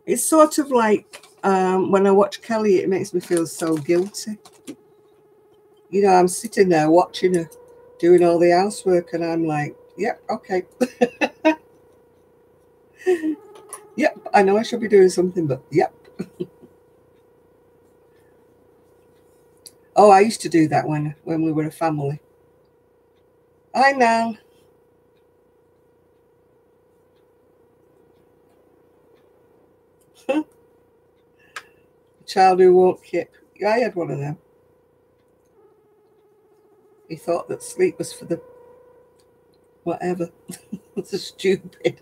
It's sort of like when I watch Kelly, it makes me feel so guilty. You know, I'm sitting there watching her doing all the housework and I'm like, yep, okay. Yep, I know I should be doing something, but yep. Oh, I used to do that when we were a family. I know. Child who won't kip. I had one of them. He thought that sleep was for the whatever. It's stupid.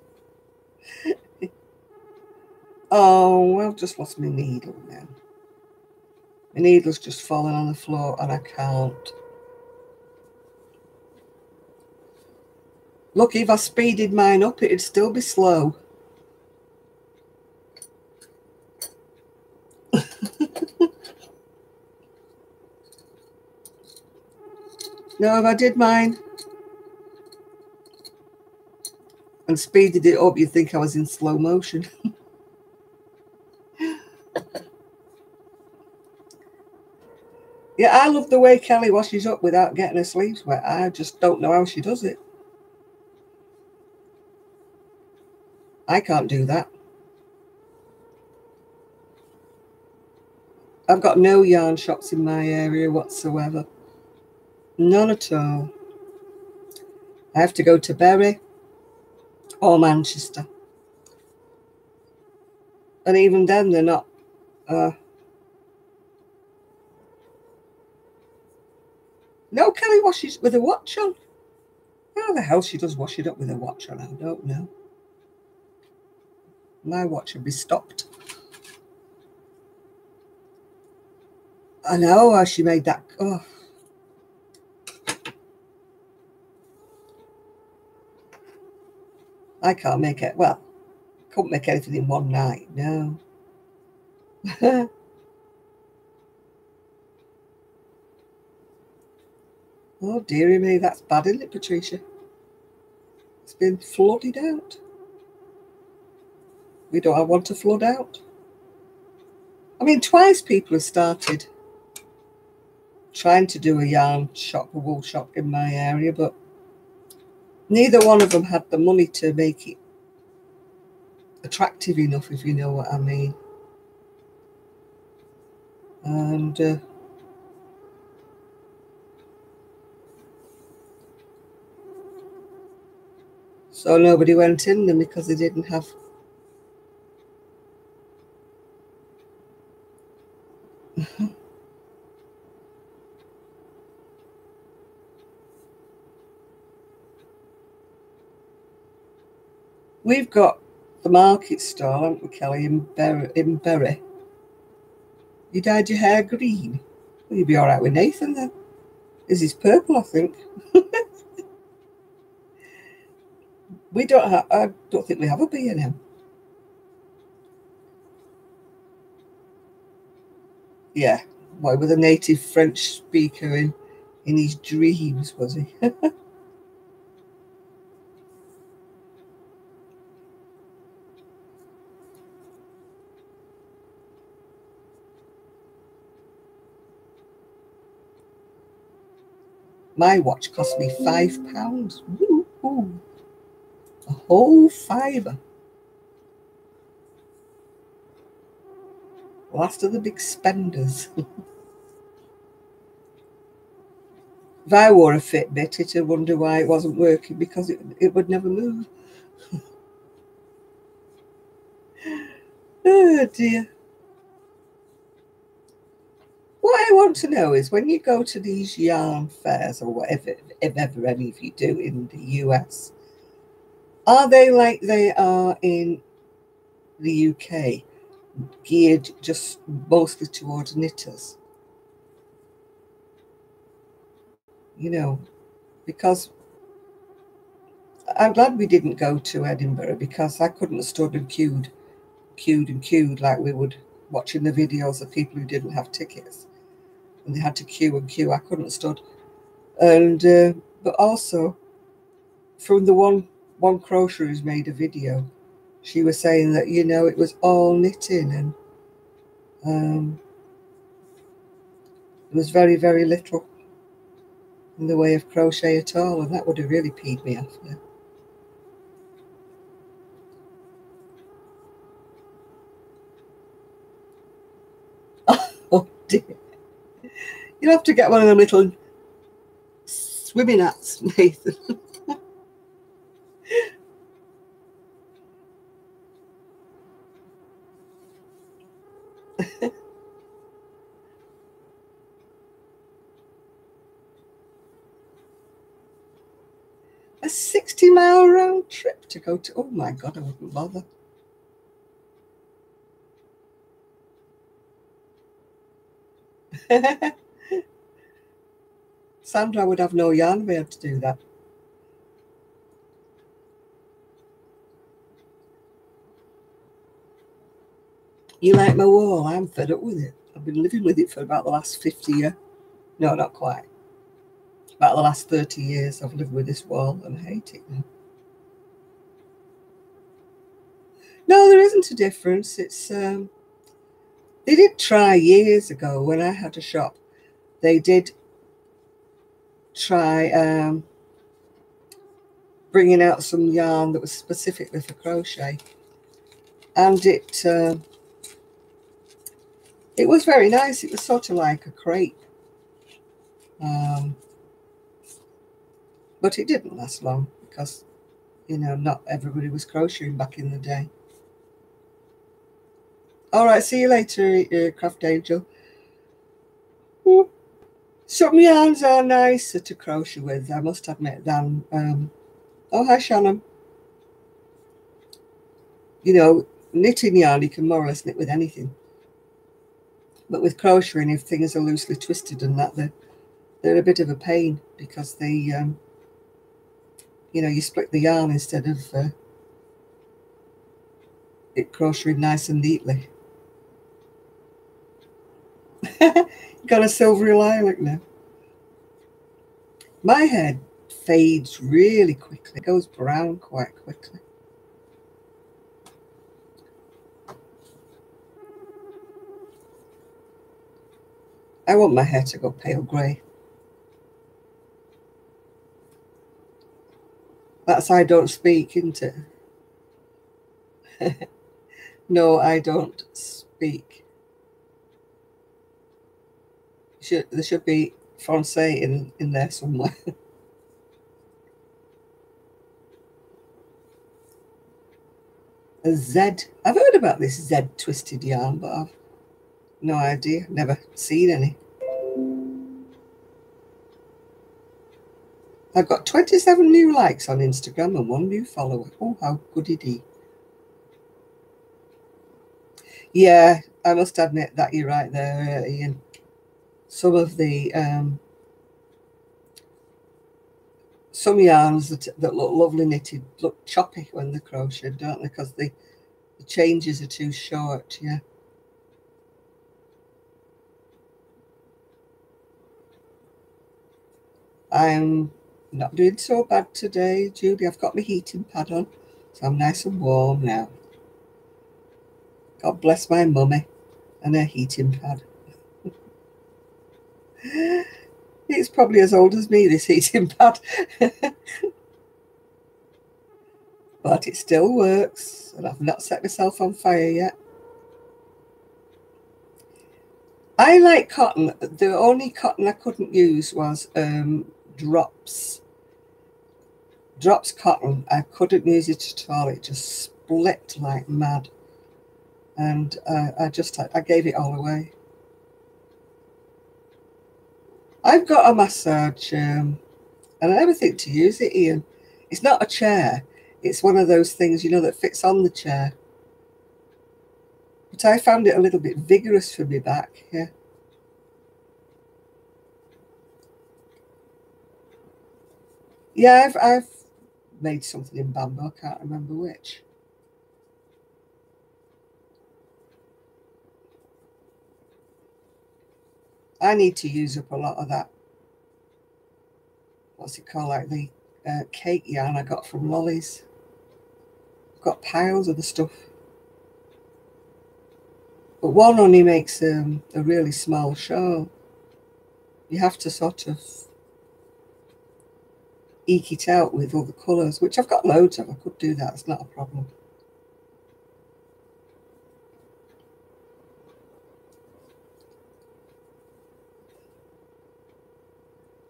Oh, I've just lost my needle now. My needle's just fallen on the floor and I can't. Look, if I speeded mine up, it'd still be slow. No, if I did mine and speeded it up, you'd think I was in slow motion. Yeah, I love the way Kelly washes up without getting her sleeves wet. I just don't know how she does it. I can't do that. I've got no yarn shops in my area whatsoever. None at all. I have to go to Bury or Manchester. And even then, they're not... No, Kelly washes with a watch on. How the hell she does wash it up with a watch on, I don't know. My watch would be stopped. I know how she made that. Oh. I can't make it. Well, couldn't make anything in one night, no. Oh, dearie me, that's bad, isn't it, Patricia? It's been flooded out. We don't want to flood out. I mean, twice people have started trying to do a yarn shop, a wool shop in my area, but neither one of them had the money to make it attractive enough, if you know what I mean. And so nobody went in them because they didn't have... We've got the market stall, haven't we, Kelly, in Bury. You dyed your hair green? Well, you'd be all right with Nathan then. This is purple, I think. We don't have... I don't think we have a B&M. Yeah, boy, with a native French speaker in his dreams, was he? My watch cost me £5. Ooh. A whole £5. Last of the big spenders. If I wore a Fitbit, it'd wonder why it wasn't working, because it would never move. Oh dear. What I want to know is, when you go to these yarn fairs or whatever, if ever any of you do in the US, are they like they are in the UK, geared just mostly towards knitters? You know, because I'm glad we didn't go to Edinburgh, because I couldn't have stood and queued like we would watching the videos of people who didn't have tickets and they had to queue and queue. I couldn't have stood And but also from the one crocher who's made a video, she was saying that, you know, it was all knitting, and there was very, very little in the way of crochet at all, and that would have really peed me off. Yeah. Oh dear. You'll have to get one of them little swimming hats, Nathan. A 60-mile round trip to go to. Oh my God, I wouldn't bother. Sandra would have no yarn to be able to do that. You like my wool? I'm fed up with it. I've been living with it for about the last 50 years. No, not quite. About the last 30 years I've lived with this wool, and I hate it now. No, there isn't a difference. It's they did try years ago when I had a shop. They did try bringing out some yarn that was specifically for crochet, and it was very nice. It was sort of like a crepe, but it didn't last long because, you know, not everybody was crocheting back in the day. All right, see you later, Craft Angel. Ooh. Some yarns are nicer to crochet with, I must admit, than oh, hi Shannon. You know, knitting yarn, you can more or less knit with anything. But with crocheting, if things are loosely twisted and that, they're a bit of a pain because they, you know, you split the yarn instead of it crocheting nice and neatly. Got a silvery lilac now. My hair fades really quickly. It goes brown quite quickly. I want my hair to go pale grey. That's I don't speak, isn't it? No, I don't speak. There should be Francais in there somewhere. A Z. I've heard about this Z twisted yarn, but I've no idea. Never seen any. I've got 27 new likes on Instagram and 1 new follower. Oh, how goody-dee. Yeah, I must admit that you're right there, Ian. Some of the some yarns that look lovely knitted look choppy when they're crocheted, don't they? Because the changes are too short. Yeah. I'm not doing so bad today, Julie. I've got my heating pad on, so I'm nice and warm now. God bless my mummy and her heating pad. It's probably as old as me, this heating pad. But it still works, and I've not set myself on fire yet. I like cotton. The only cotton I couldn't use was Drops. Drops cotton. I couldn't use it at all. It just split like mad. And I gave it all away. I've got a massage, and I never think to use it, Ian. It's not a chair. It's one of those things, you know, that fits on the chair. But I found it a little bit vigorous for me back, yeah. Yeah, I've made something in bamboo. I can't remember which. I need to use up a lot of that. what's it called, like the cake yarn I got from Lolly's. I've got piles of the stuff. But one only makes a really small shawl. You have to sort of eke it out with all the colours, which I've got loads of. I could do that, it's not a problem.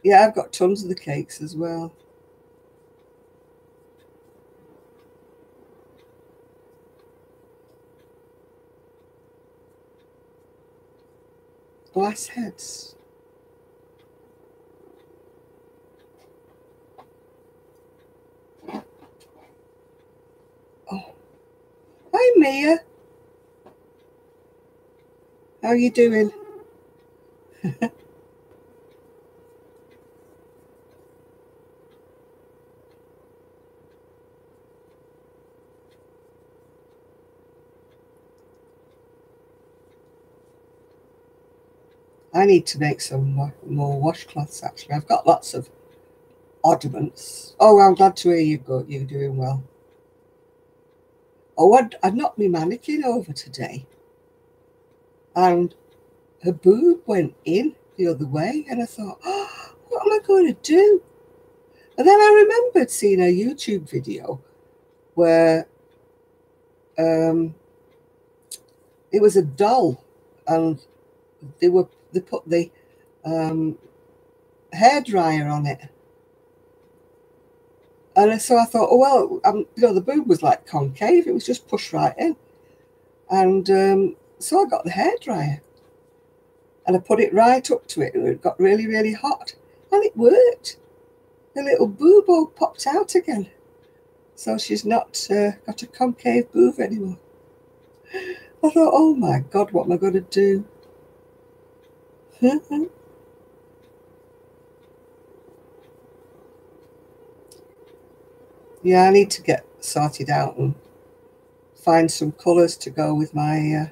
Yeah, I've got tons of the cakes as well. Glass heads. Oh, hi Mia. How are you doing? I need to make some more washcloths, actually. I've got lots of oddments. Oh, I'm glad to hear you're doing well. Oh, I'd knocked my mannequin over today, and her boob went in the other way, and I thought, oh, what am I going to do? And then I remembered seeing a YouTube video where it was a doll, and they put the hairdryer on it. And so I thought, oh, well, the boob was like concave. It was just pushed right in. And so I got the hairdryer. And I put it right up to it. And it got really, really hot. And it worked. The little boob all popped out again. So she's not got a concave boob anymore. I thought, oh, my God, what am I going to do? Yeah, I need to get sorted out and find some colours to go with my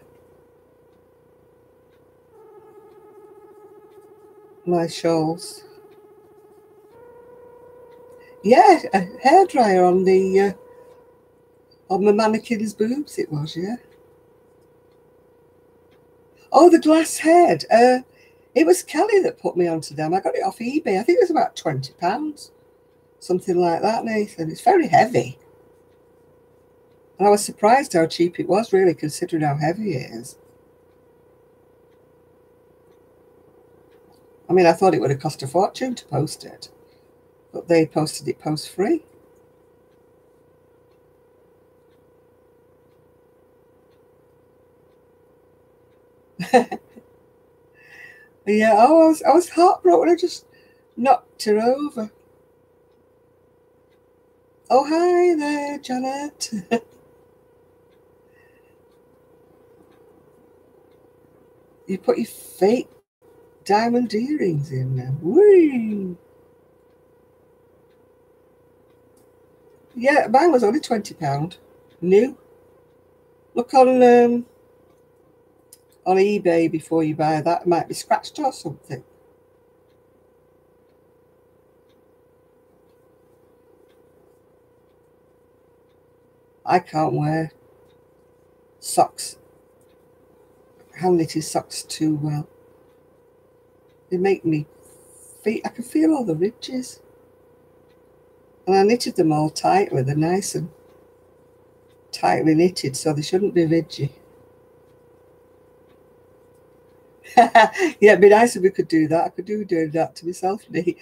my shawls. Yeah, a hairdryer on my mannequin's boobs it was, yeah. Oh, the glass head. It was Kelly that put me onto them. I got it off eBay. I think it was about £20. Something like that, Nathan. It's very heavy. And I was surprised how cheap it was, really, considering how heavy it is. I mean, I thought it would have cost a fortune to post it. But they posted it post-free. Yeah, I was heartbroken. I just knocked her over. Oh, hi there, Janet. You put your fake diamond earrings in now. Whee! Yeah, mine was only £20. New. Look on eBay before you buy that. It might be scratched or something. I can't wear socks, hand-knitted socks too well. They make me feel, I can feel all the ridges. And I knitted them all tightly. They're nice and tightly knitted, so they shouldn't be ridgy. Yeah, it'd be nice if we could do that. I could do that to myself, Lee.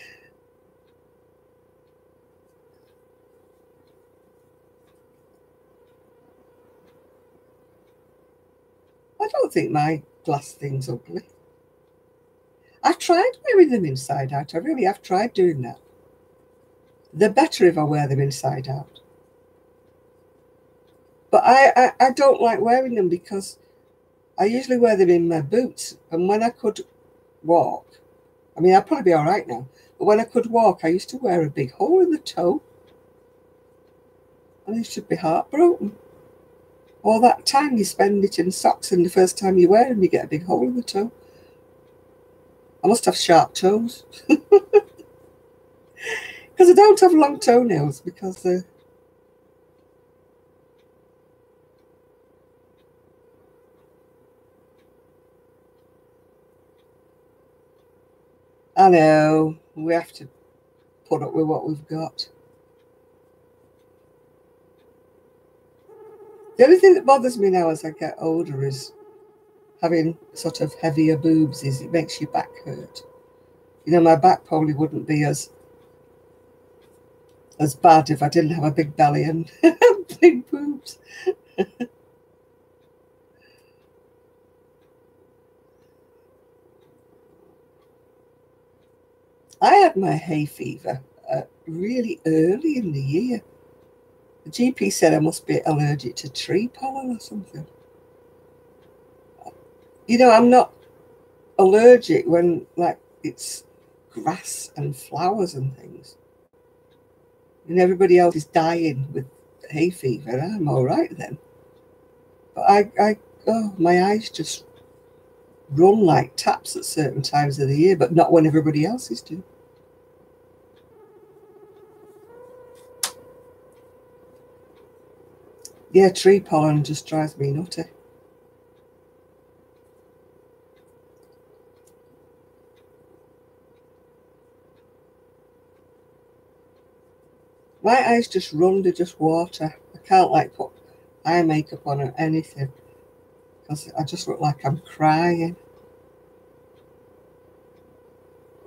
I don't think my glass thing's ugly. I've tried wearing them inside out. I really have tried doing that. They're better if I wear them inside out. But I don't like wearing them because I usually wear them in my boots. And when I could walk, I mean, I'd probably be all right now. But when I could walk, I used to wear a big hole in the toe. And I should be heartbroken. All that time you spend knitting socks, and the first time you wear them, you get a big hole in the toe. I must have sharp toes. Because I don't have long toenails because I know we have to put up with what we've got. The only thing that bothers me now as I get older is having sort of heavier boobs. Is it makes your back hurt. You know, my back probably wouldn't be as bad if I didn't have a big belly and big boobs. I had my hay fever really early in the year. The GP said I must be allergic to tree pollen or something. You know, I'm not allergic when, like, it's grass and flowers and things. And everybody else is dying with hay fever. I'm all right then. But my eyes just run like taps at certain times of the year, but not when everybody else is doing. Yeah, tree pollen just drives me nutty. My eyes just run to just water. I can't like put eye makeup on or anything because I just look like I'm crying.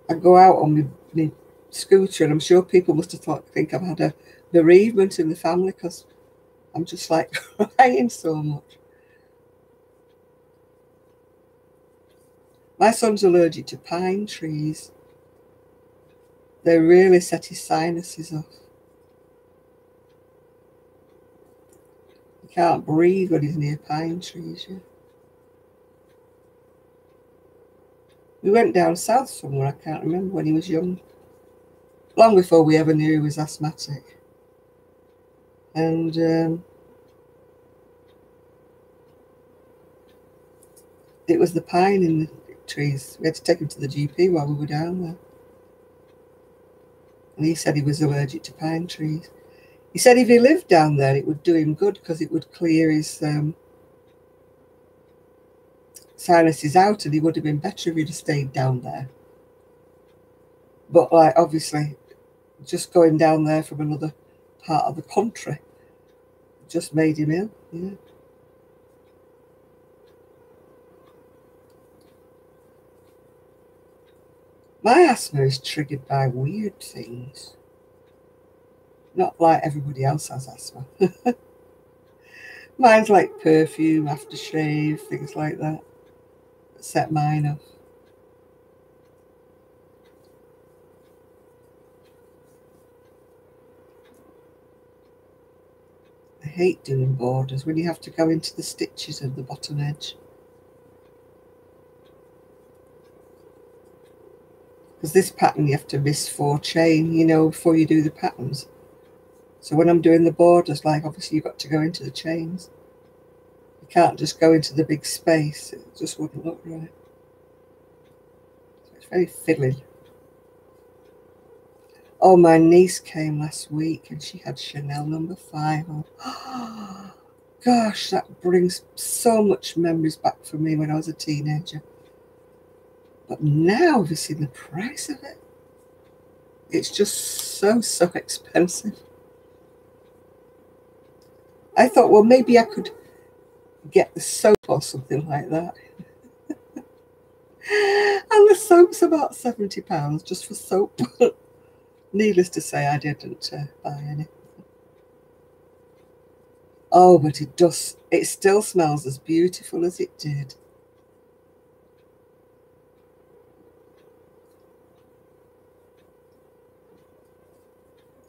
I go out on my scooter and I'm sure people must have think I've had a bereavement in the family because I'm just like crying so much. My son's allergic to pine trees. They really set his sinuses off. He can't breathe when he's near pine trees. Yeah. We went down south somewhere, I can't remember, when he was young. Long before we ever knew he was asthmatic. And it was the pine in the trees. We had to take him to the GP while we were down there. And he said he was allergic to pine trees. He said if he lived down there, it would do him good because it would clear his sinuses out and he would have been better if he'd have stayed down there. But like obviously just going down there from another part of the country just made him ill. Yeah. My asthma is triggered by weird things. Not like everybody else has asthma. Mine's like perfume, aftershave, things like that set mine off. I hate doing borders when you have to go into the stitches of the bottom edge. Because this pattern you have to miss 4 chain, you know, before you do the patterns. So when I'm doing the borders, like obviously you've got to go into the chains. You can't just go into the big space. It just wouldn't look right. So it's very fiddly. Oh, my niece came last week and she had Chanel No. 5 on. Oh, gosh, that brings so much memories back for me when I was a teenager. But now, have you seen the price of it? It's just so expensive. I thought, well, maybe I could get the soap or something like that. And the soap's about £70 just for soap. Needless to say, I didn't buy any. Oh, but it does. It still smells as beautiful as it did.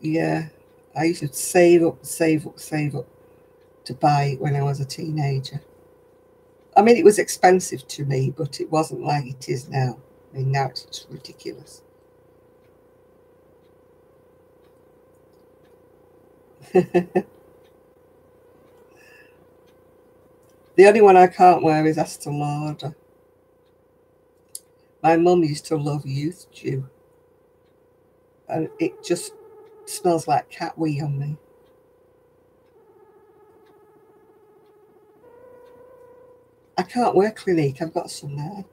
Yeah, I used to save up to buy it when I was a teenager. I mean, it was expensive to me, but it wasn't like it is now. I mean, now it's just ridiculous. The only one I can't wear is Estee Lauder. My mum used to love Youth Dew. And it just smells like cat wee on me. I can't wear Clinique. I've got some there.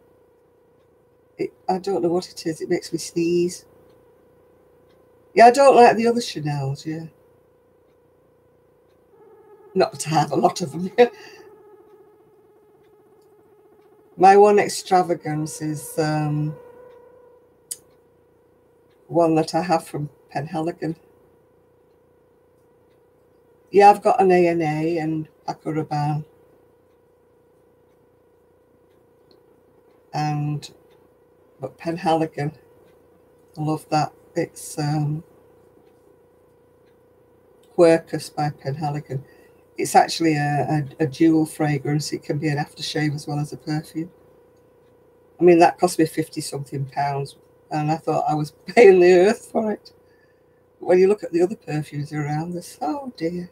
I don't know what it is. It makes me sneeze. Yeah, I don't like the other Chanels, yeah. Not that I have a lot of them. My one extravagance is one that I have from Penhaligon. Yeah, I've got an A&A and Paco Rabanne. But Penhaligon, I love that. It's Quercus by Penhaligon. It's actually a dual fragrance. It can be an aftershave as well as a perfume. I mean, that cost me 50-something pounds, and I thought I was paying the earth for it. But when you look at the other perfumes around, this, oh dear.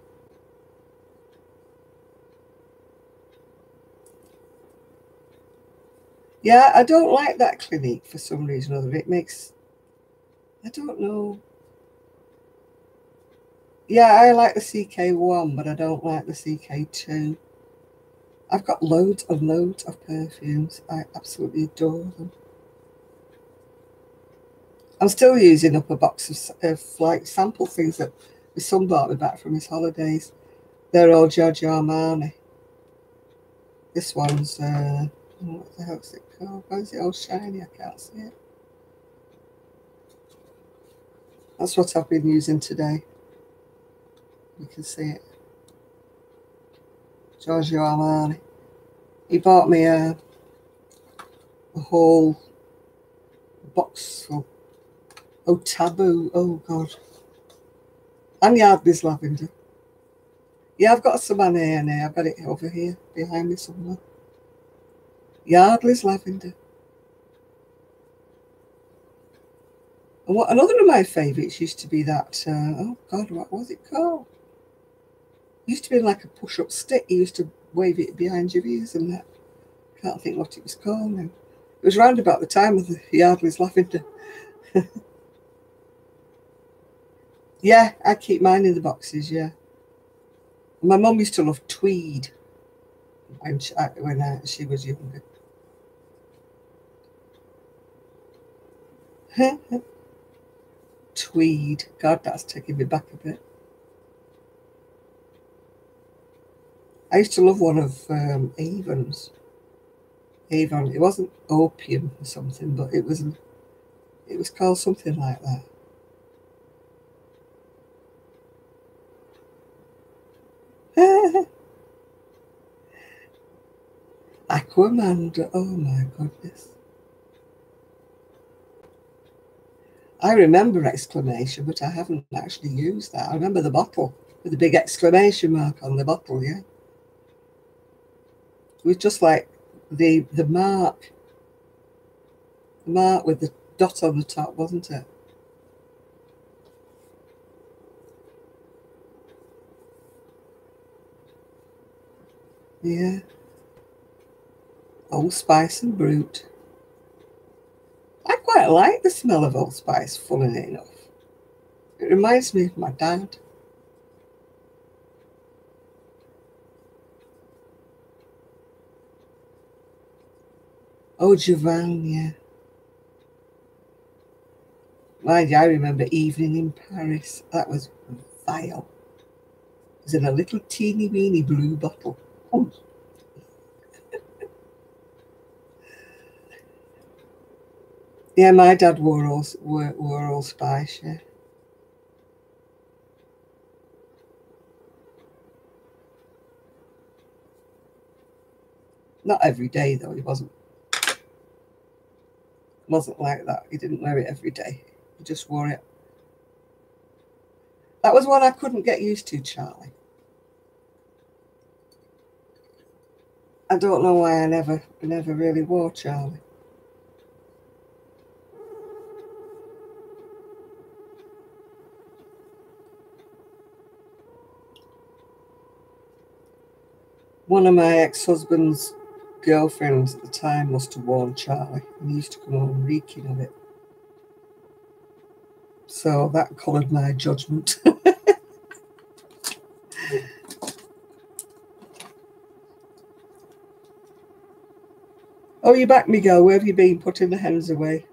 Yeah, I don't like that Clinique for some reason or other. It makes, I don't know. Yeah, I like the CK1, but I don't like the CK2. I've got loads and loads of perfumes. I absolutely adore them. I'm still using up a box of like sample things that my son bought me back from his holidays. They're all Giorgio Armani. This one's, what the hell's it called? Why is it all shiny? I can't see it. That's what I've been using today. You can see it. Giorgio Armani. He bought me a whole box full. Oh, Taboo. Oh, God. And Yardley's Lavender. Yeah, I've got some on A&A. I've got it over here behind me somewhere. Yardley's Lavender. And what another of my favourites used to be that, oh God, what was it called? It used to be like a push-up stick. You used to wave it behind your ears and that. Can't think what it was called now. It was round about the time of the Yardley's Lavender. Yeah, I keep mine in the boxes, yeah. My mum used to love Tweed when she was younger. Tweed. God, that's taking me back a bit. I used to love one of Avon's. Avon. It wasn't opium or something, but it was called something like that. Aquaman. Oh my goodness. I remember exclamation, but I haven't actually used that. I remember the bottle with the big exclamation mark on the bottle, yeah. It was just like the mark with the dot on the top, wasn't it? Yeah. Old Spice and Brut. I quite like the smell of Old Spice, funnily enough. It reminds me of my dad. Oh, Jovan, yeah. I remember Evening in Paris. That was vile. It was in a little teeny weeny blue bottle. Oh. Yeah, my dad wore Old Spice, yeah. Not every day though. He wasn't like that. He didn't wear it every day. He just wore it. That was what I couldn't get used to, Charlie. I don't know why I never really wore Charlie. One of my ex-husband's girlfriends at the time must have worn Charlie, and he used to come home reeking of it. So that coloured my judgment. Oh, you back me, girl. Where have you been putting the hens away?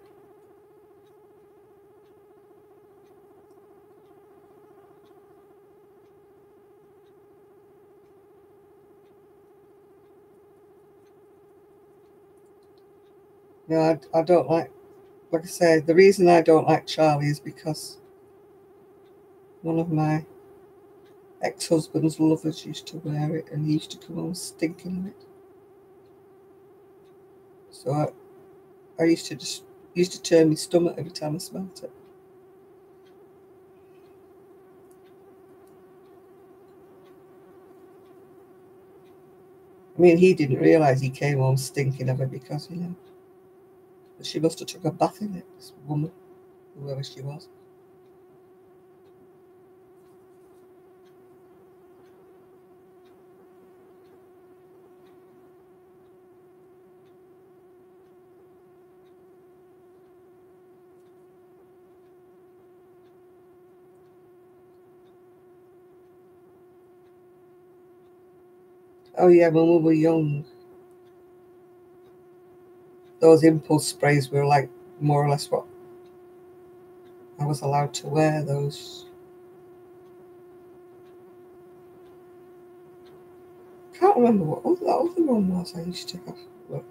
No, I don't like I say, the reason I don't like Charlie is because one of my ex-husband's lovers used to wear it and he used to come home stinking of it. So I used to turn my stomach every time I smelt it. I mean, he didn't realise he came home stinking of it because, she must have took a bath in it, this woman, whoever she was. Oh yeah, when we were young, those impulse sprays were like more or less what I was allowed to wear. Those, can't remember what that other one was. I used to have,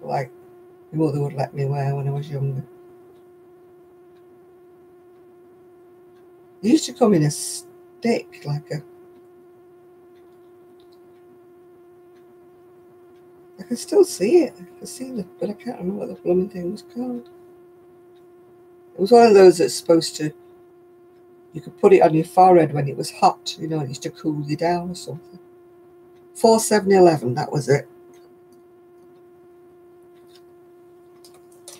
like, my mother would let me wear when I was younger. It used to come in a stick, I can still see it. I can see it, but I can't remember what the blooming thing was called. It was one of those that's supposed to, you could put it on your forehead when it was hot, it used to cool you down or something. 4711, that was it.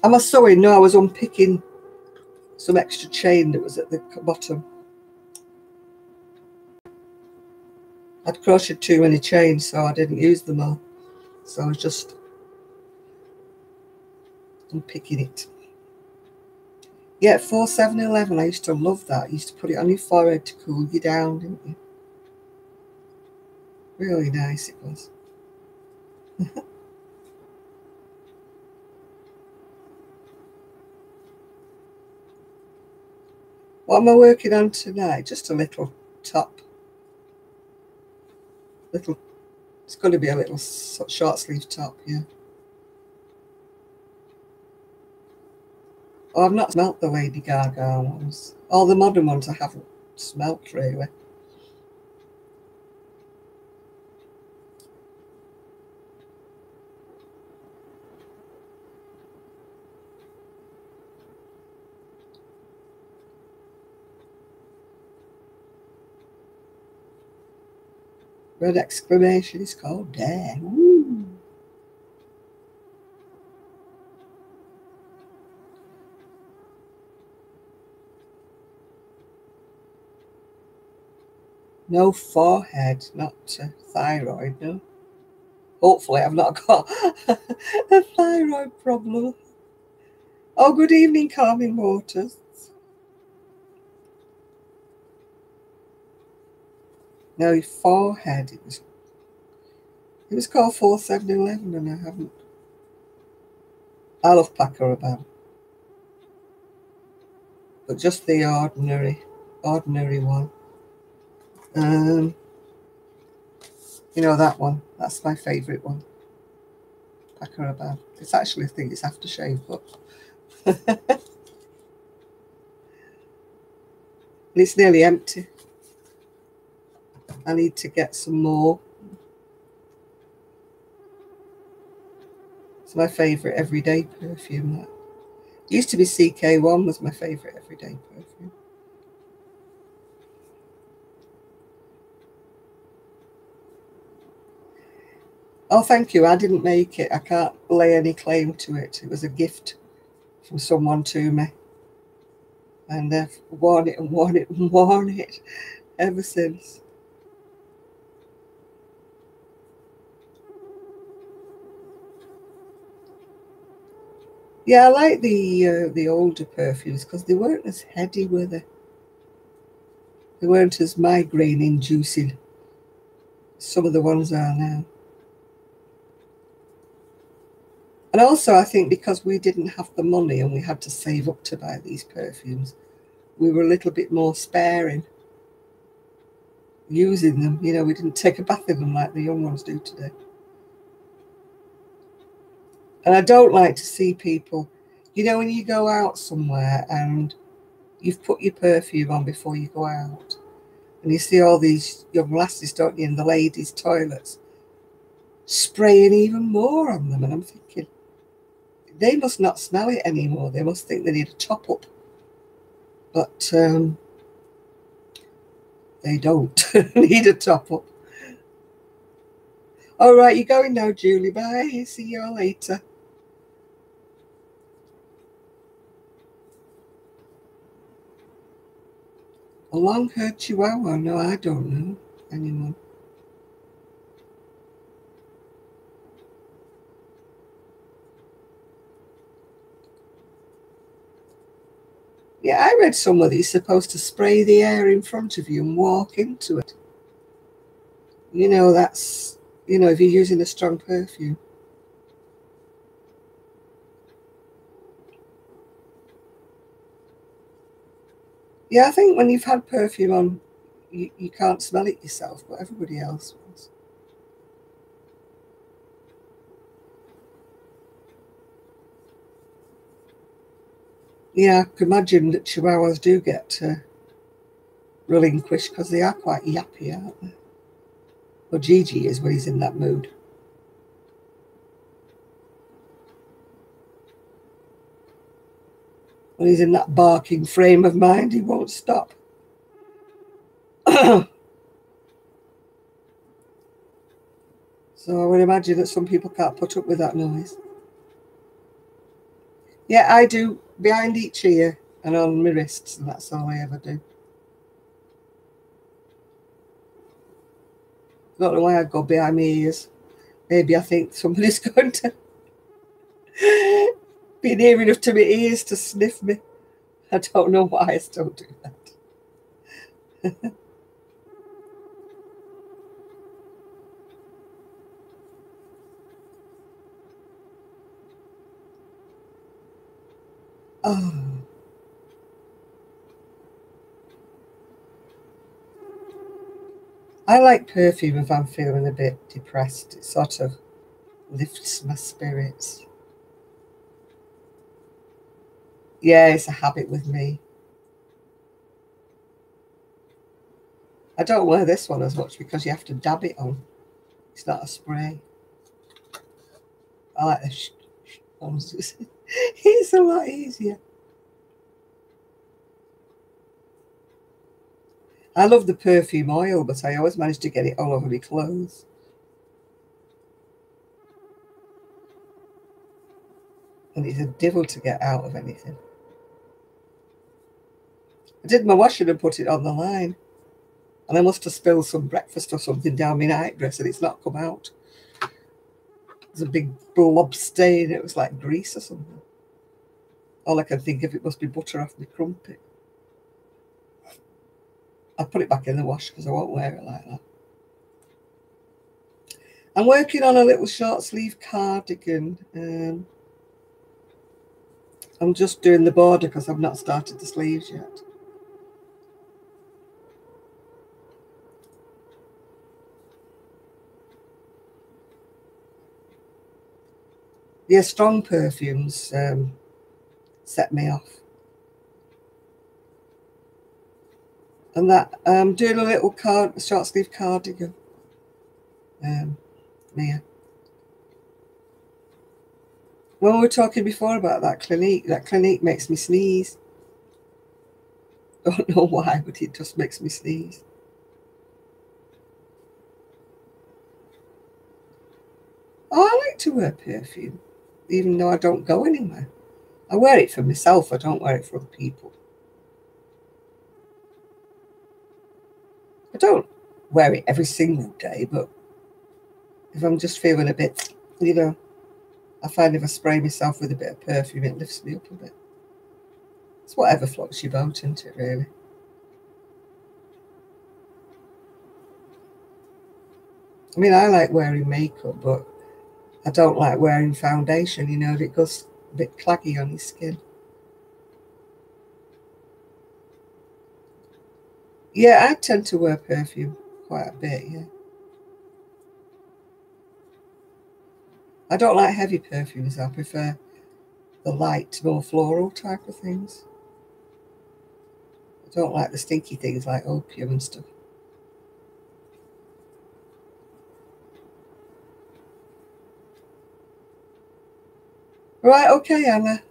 Am I sorry? No, I was unpicking some extra chain that was at the bottom. I'd crocheted too many chains, so I didn't use them all. So I was just unpicking it. Yeah, 4711, I used to love that. You used to put it on your forehead to cool you down, didn't you? Really nice it was. What am I working on tonight? Just a little top. It's going to be a little short sleeve top, yeah. Oh, I've not smelt the Lady Gaga ones. All the modern ones I haven't smelt, really. Red exclamation is called Dare. Woo. No forehead, not thyroid, no. Hopefully I've not got a thyroid problem. Oh, good evening, Calming Waters. No, your forehead. It was called 4711 and I haven't. I love Paco Rabanne. But just the ordinary one. That one. That's my favourite one. Paco Rabanne. It's actually, I think it's aftershave, but it's nearly empty. I need to get some more. It's my favourite everyday perfume. That used to be CK1 was my favourite everyday perfume. Oh, thank you. I didn't make it. I can't lay any claim to it. It was a gift from someone to me. And I've worn it and worn it and worn it ever since. Yeah, I like the older perfumes because they weren't as heady, were they? They weren't as migraine inducing. Some of the ones are now. And also, I think because we didn't have the money and we had to save up to buy these perfumes, we were a little bit more sparing using them. You know, we didn't take a bath in them like the young ones do today. And I don't like to see people, you know, when you go out somewhere and you've put your perfume on before you go out, and you see all these young lasses, don't you, in the ladies' toilets, spraying even more on them. And I'm thinking, they must not smell it anymore. They must think they need a top-up. But they don't need a top-up. All right, you're going now, Julie. Bye. See you all later. A long-haired Chihuahua? No, I don't know anyone. Yeah, I read somebody's supposed to spray the air in front of you and walk into it. You know, that's, you know, if you're using a strong perfume. Yeah, I think when you've had perfume on, you can't smell it yourself, but everybody else was. Yeah, I can imagine that Chihuahuas do get relinquished because they are quite yappy, aren't they? Well, Gigi is when he's in that mood. When he's in that barking frame of mind, he won't stop. So I would imagine that some people can't put up with that noise. Yeah, I do behind each ear and on my wrists, and that's all I ever do. I don't know why I go behind my ears. Maybe I think somebody's going to be near enough to my ears to sniff me. I don't know why I still do that. Oh. I like perfume if I'm feeling a bit depressed. It sort of lifts my spirits. Yeah, it's a habit with me. I don't wear this one as much because you have to dab it on. It's not a spray. I like the ones. It's a lot easier. I love the perfume oil, but I always manage to get it all over my clothes. And it's a devil to get out of anything. I did my washing and put it on the line. And I must have spilled some breakfast or something down my nightdress and it's not come out. There's a big blob stain. It was like grease or something. All I can think of, it must be butter off my crumpet. I'll put it back in the wash because I won't wear it like that. I'm working on a little short sleeve cardigan. I'm just doing the border because I've not started the sleeves yet. Yeah, strong perfumes set me off. And that I'm doing a little short sleeve cardigan. Yeah. When we were talking before about that Clinique makes me sneeze. Don't know why, but it just makes me sneeze. Oh, I like to wear perfume, even though I don't go anywhere. I wear it for myself. I don't wear it for other people. I don't wear it every single day, but if I'm just feeling a bit, you know, I find if I spray myself with a bit of perfume, it lifts me up a bit. It's whatever floats your boat, isn't it, really? I mean, I like wearing makeup, but I don't like wearing foundation, you know, it goes a bit claggy on your skin. Yeah, I tend to wear perfume quite a bit, yeah. I don't like heavy perfumes, I prefer the light, more floral type of things. I don't like the stinky things like opium and stuff. Right, okay, Anna.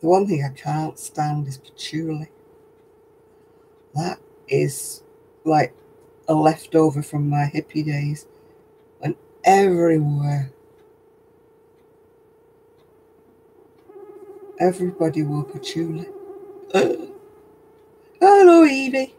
The one thing I can't stand is patchouli. That is like a leftover from my hippie days when everywhere, everybody wore patchouli. Hello, Evie.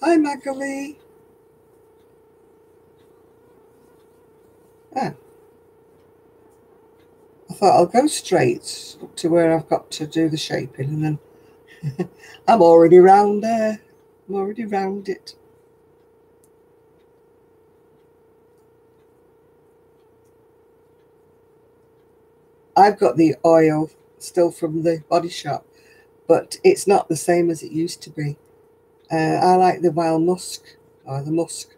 Hi, Magali. Ah, I thought I'll go straight to where I've got to do the shaping and then I'm already round there. I'm already round it. I've got the oil still from the Body Shop, but it's not the same as it used to be. I like the wild musk or the musk,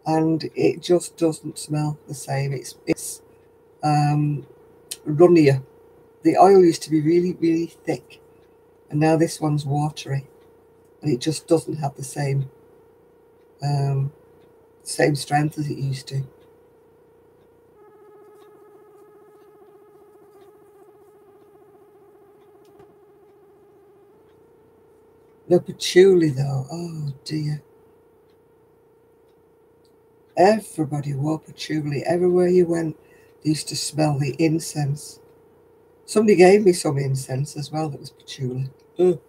and it just doesn't smell the same. It's um, runnier. The oil used to be really, really thick, and now this one's watery, and it just doesn't have the um, same strength as it used to. No patchouli though. Oh dear. Everybody wore patchouli. Everywhere you went, they used to smell the incense. Somebody gave me some incense as well that was patchouli. Ugh.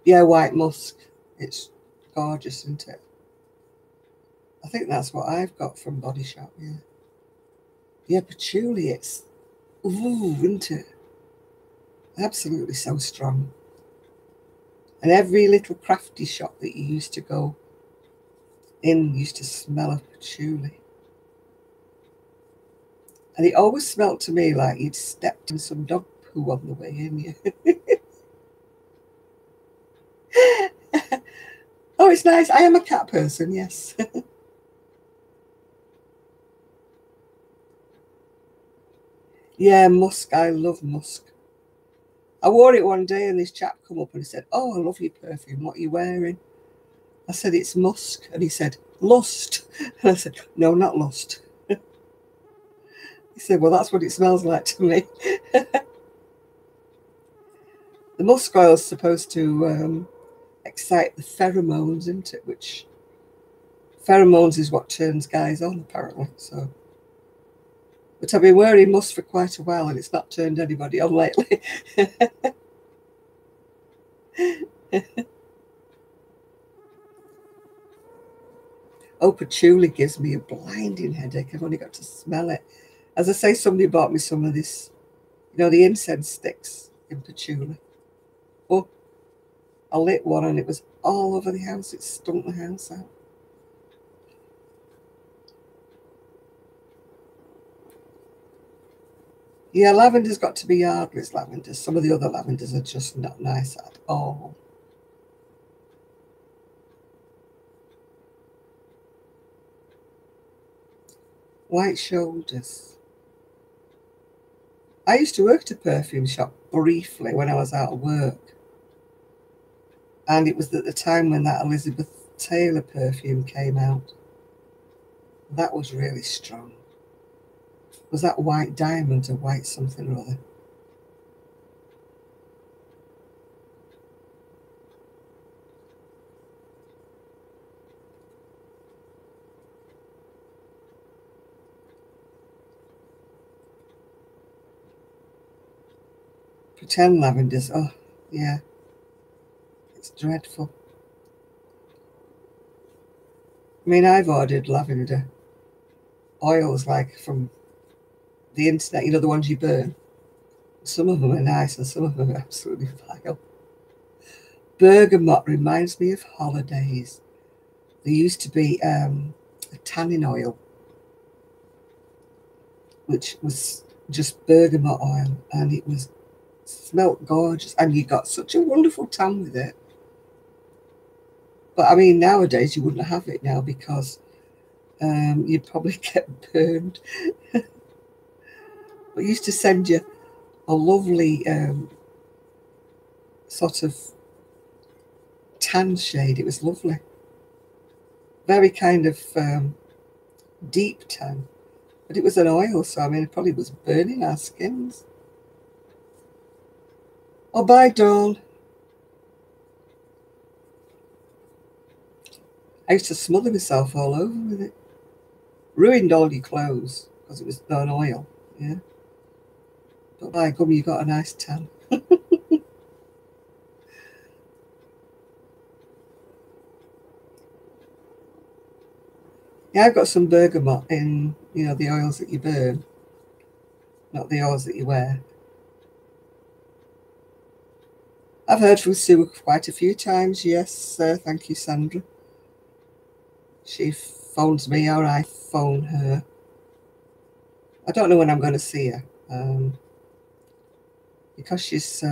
Yeah, white musk. It's gorgeous, isn't it? I think that's what I've got from Body Shop, yeah. Yeah, patchouli, it's ooh, isn't it? Absolutely so strong. And every little crafty shop that you used to go in used to smell of patchouli. And it always smelt to me like you'd stepped in some dog poo on the way in. Yeah. Oh, it's nice. I am a cat person, yes. Yeah, musk. I love musk. I wore it one day and this chap come up and he said, "Oh, I love your perfume. What are you wearing?" I said, "It's musk." And he said, "Lust." And I said, "No, not lust." He said, "Well, that's what it smells like to me." The musk oil is supposed to excite the pheromones, isn't it? Which pheromones is what turns guys on, apparently. So, but I've been wearing musk for quite a while and it's not turned anybody on lately. Oh, patchouli gives me a blinding headache. I've only got to smell it. As I say, somebody bought me some of this, the incense sticks in patchouli. Oh, I lit one and it was all over the house. It stunk the house out. Yeah, lavender's got to be Yardley's lavender. Some of the other lavenders are just not nice at all. White shoulders. I used to work at a perfume shop briefly when I was out of work. And it was at the time when that Elizabeth Taylor perfume came out. That was really strong. Was that white diamond or white something or other? Pretend lavenders. Oh, yeah. It's dreadful. I mean, I've ordered lavender oils like from the internet, you know, the ones you burn. Some of them are nice and some of them are absolutely vile. Bergamot reminds me of holidays. There used to be a tanning oil, which was just bergamot oil, and it was smelt gorgeous, and you got such a wonderful tan with it. But I mean, nowadays you wouldn't have it now because you'd probably get burned. But used to send you a lovely sort of tan shade. It was lovely. Very kind of deep tan. But it was an oil, so I mean, it probably was burning our skins. Oh, bye, Dawn. I used to smother myself all over with it. Ruined all your clothes because it was non oil, yeah. But by gum, you got a nice tan. Yeah, I've got some bergamot in, you know, the oils that you burn, not the oils that you wear. I've heard from Sue quite a few times. Yes, thank you, Sandra. She phones me or I phone her. I don't know when I'm going to see her because she's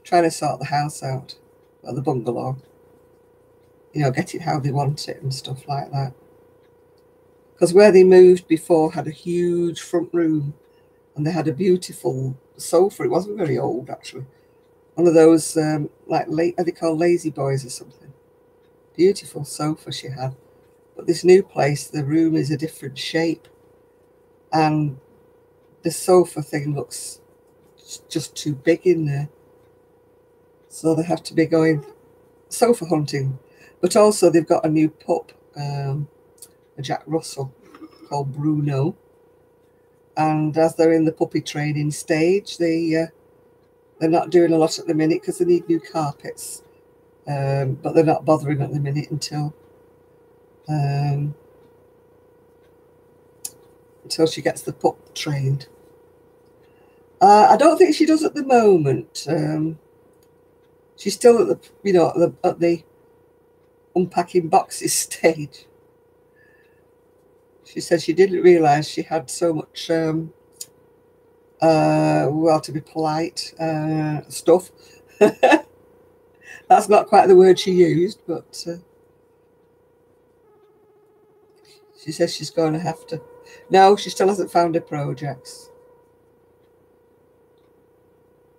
trying to sort the house out, or the bungalow. You know, get it how they want it and stuff like that. Because where they moved before had a huge front room and they had a beautiful sofa. It wasn't very old, actually. One of those, like, are they called lazy boys or something? Beautiful sofa she had. But this new place, the room is a different shape. And the sofa thing looks just too big in there. So they have to be going sofa hunting. But also they've got a new pup, a Jack Russell, called Bruno. And as they're in the puppy training stage, they're not doing a lot at the minute because they need new carpets. But they're not bothering at the minute until she gets the pup trained. I don't think she does at the moment. She's still at the, you know, at the unpacking boxes stage. She said she didn't realise she had so much, well, to be polite, stuff. That's not quite the word she used, but she says she's going to have to. No, she still hasn't found her projects.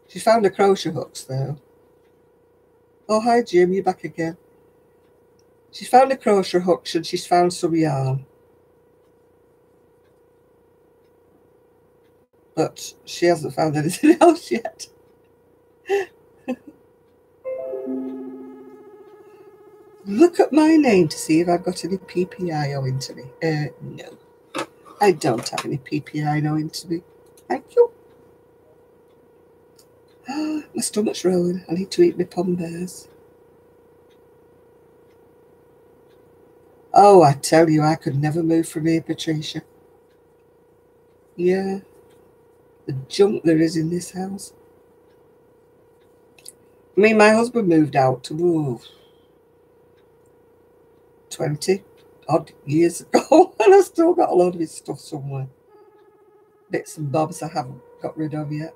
She found her crochet hooks, though. Oh, hi, Jim, you're back again. She's found her crochet hooks and she's found some yarn. But she hasn't found anything else yet. Look at my name to see if I've got any PPI owing to me. No. I don't have any PPI owing to me. Thank you. My stomach's rolling. I need to eat my pom bears. Oh, I tell you, I could never move from here, Patricia. Yeah. The junk there is in this house. I mean, my husband moved out to 20 odd years ago, and I've still got a lot of his stuff somewhere. Bits and bobs I haven't got rid of yet.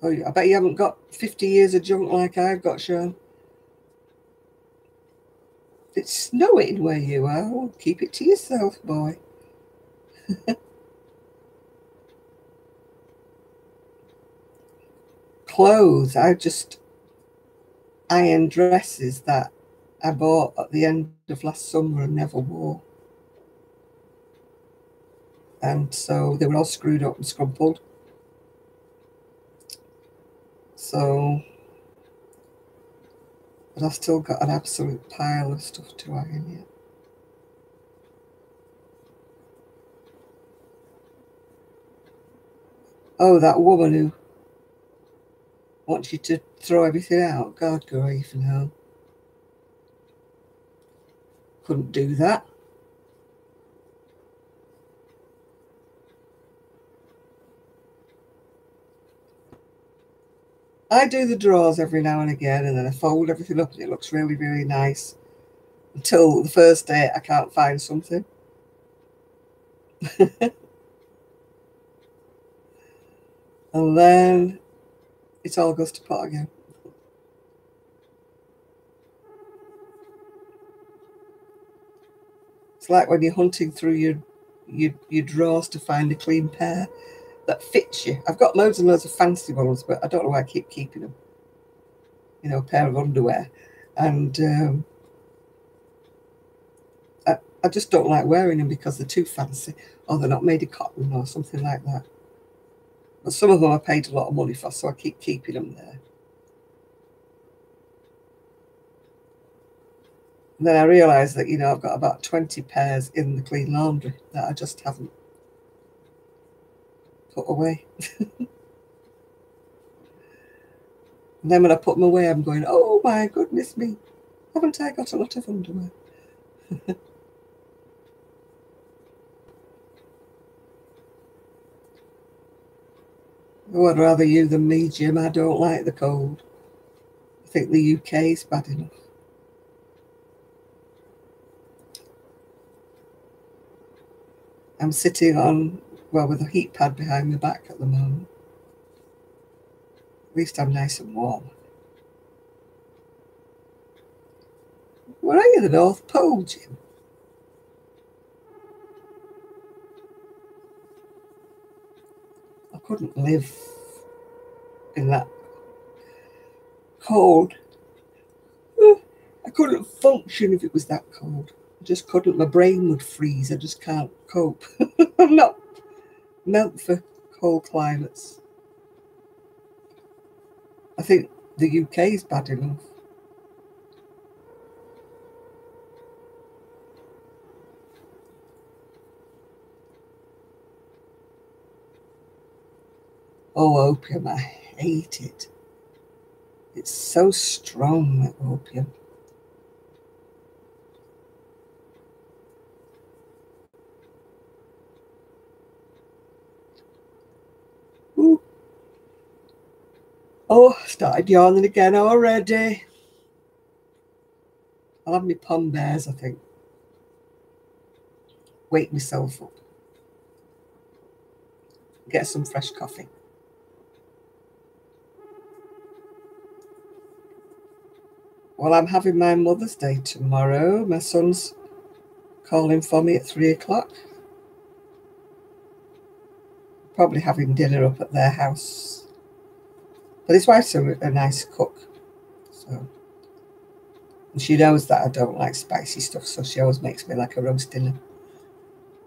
Oh, I bet you haven't got 50 years of junk like I've got, Sean. It's snowing where you are. Well, keep it to yourself, boy. Clothes. I just iron dresses that I bought at the end of last summer and never wore. And so they were all screwed up and scrumpled. So, but I've still got an absolute pile of stuff to iron yet. Oh, that woman who wants you to throw everything out. God grief, no. Couldn't do that. I do the drawers every now and again, and then I fold everything up and it looks really, really nice. Until the first day I can't find something. And then it all goes to pot again. It's like when you're hunting through your drawers to find a clean pair that fits you. I've got loads and loads of fancy ones, but I don't know why I keep keeping them. You know, a pair of underwear. And I just don't like wearing them because they're too fancy, or they're not made of cotton or something like that. But some of them I paid a lot of money for, so I keep keeping them there. And then I realised that, you know, I've got about 20 pairs in the clean laundry that I just haven't put away. And then when I put them away, I'm going, oh my goodness me, haven't I got a lot of underwear? Oh, I'd rather you than me, Jim. I don't like the cold. I think the UK is bad enough. I'm sitting on, well, with a heat pad behind my back at the moment. At least I'm nice and warm. Where are you, the North Pole, Jim? I couldn't live in that cold. I couldn't function if it was that cold. I just couldn't. My brain would freeze. I just can't cope. I'm not meant for cold climates. I think the UK is bad enough. Oh, opium, I hate it. It's so strong, that opium. Ooh. Oh, started yawning again already. I'll have my Pom Bears, I think. Wake myself up. Get some fresh coffee. Well, I'm having my Mother's Day tomorrow. My son's calling for me at 3 o'clock. Probably having dinner up at their house. But his wife's a nice cook. So, and she knows that I don't like spicy stuff, so she always makes me like a roast dinner.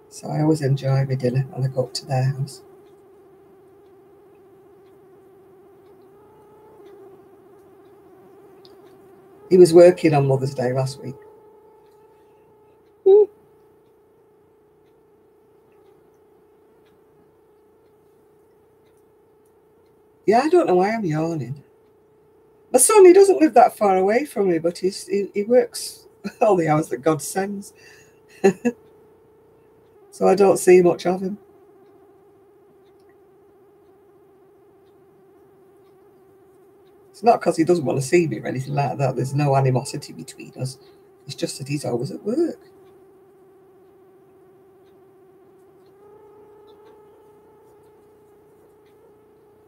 So I always enjoy my dinner when I go up to their house. He was working on Mother's Day last week. Yeah, I don't know why I'm yawning. My son, he doesn't live that far away from me, but he works all the hours that God sends. So I don't see much of him. It's not because he doesn't want to see me or anything like that. There's no animosity between us. It's just that he's always at work.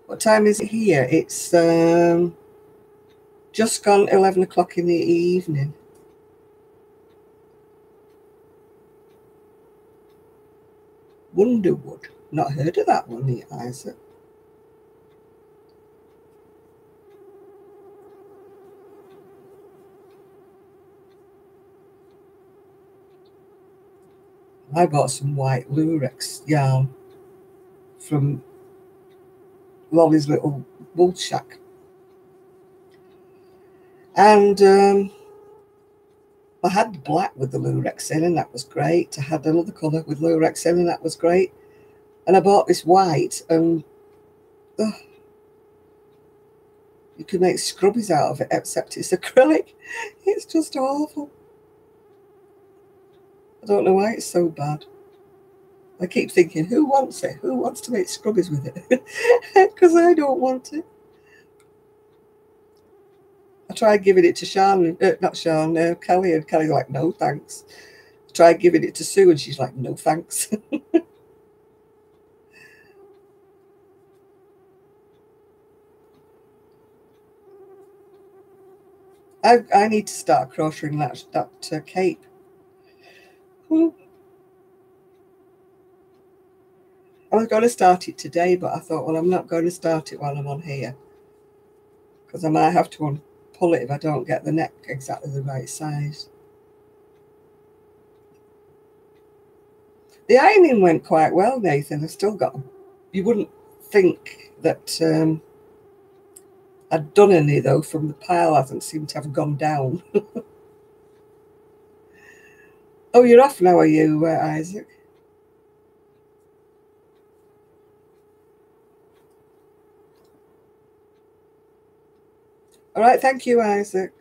What time is it here? It's just gone 11 o'clock in the evening. Wonderwood. Not heard of that one yet, Isaac. I bought some white lurex yarn from Lolly's little wool shack. And I had black with the lurex in, and that was great. I had another colour with lurex in, and that was great. And I bought this white, and Ugh. You can make scrubbies out of it, except it's acrylic. It's just awful. I don't know why it's so bad. I keep thinking, who wants it? Who wants to make scrubbies with it? Because I don't want it. I tried giving it to Kelly, and Kelly's like, no, thanks. I tried giving it to Sue, and she's like, no, thanks. I need to start crocheting that cape. I was going to start it today, but I thought, well, I'm not going to start it while I'm on here, because I might have to pull it if I don't get the neck exactly the right size. The ironing went quite well, Nathan. I've still got them. You wouldn't think that I'd done any, though, from the pile hasn't seemed to have gone down. Oh, you're off now, are you, Isaac? All right, thank you, Isaac.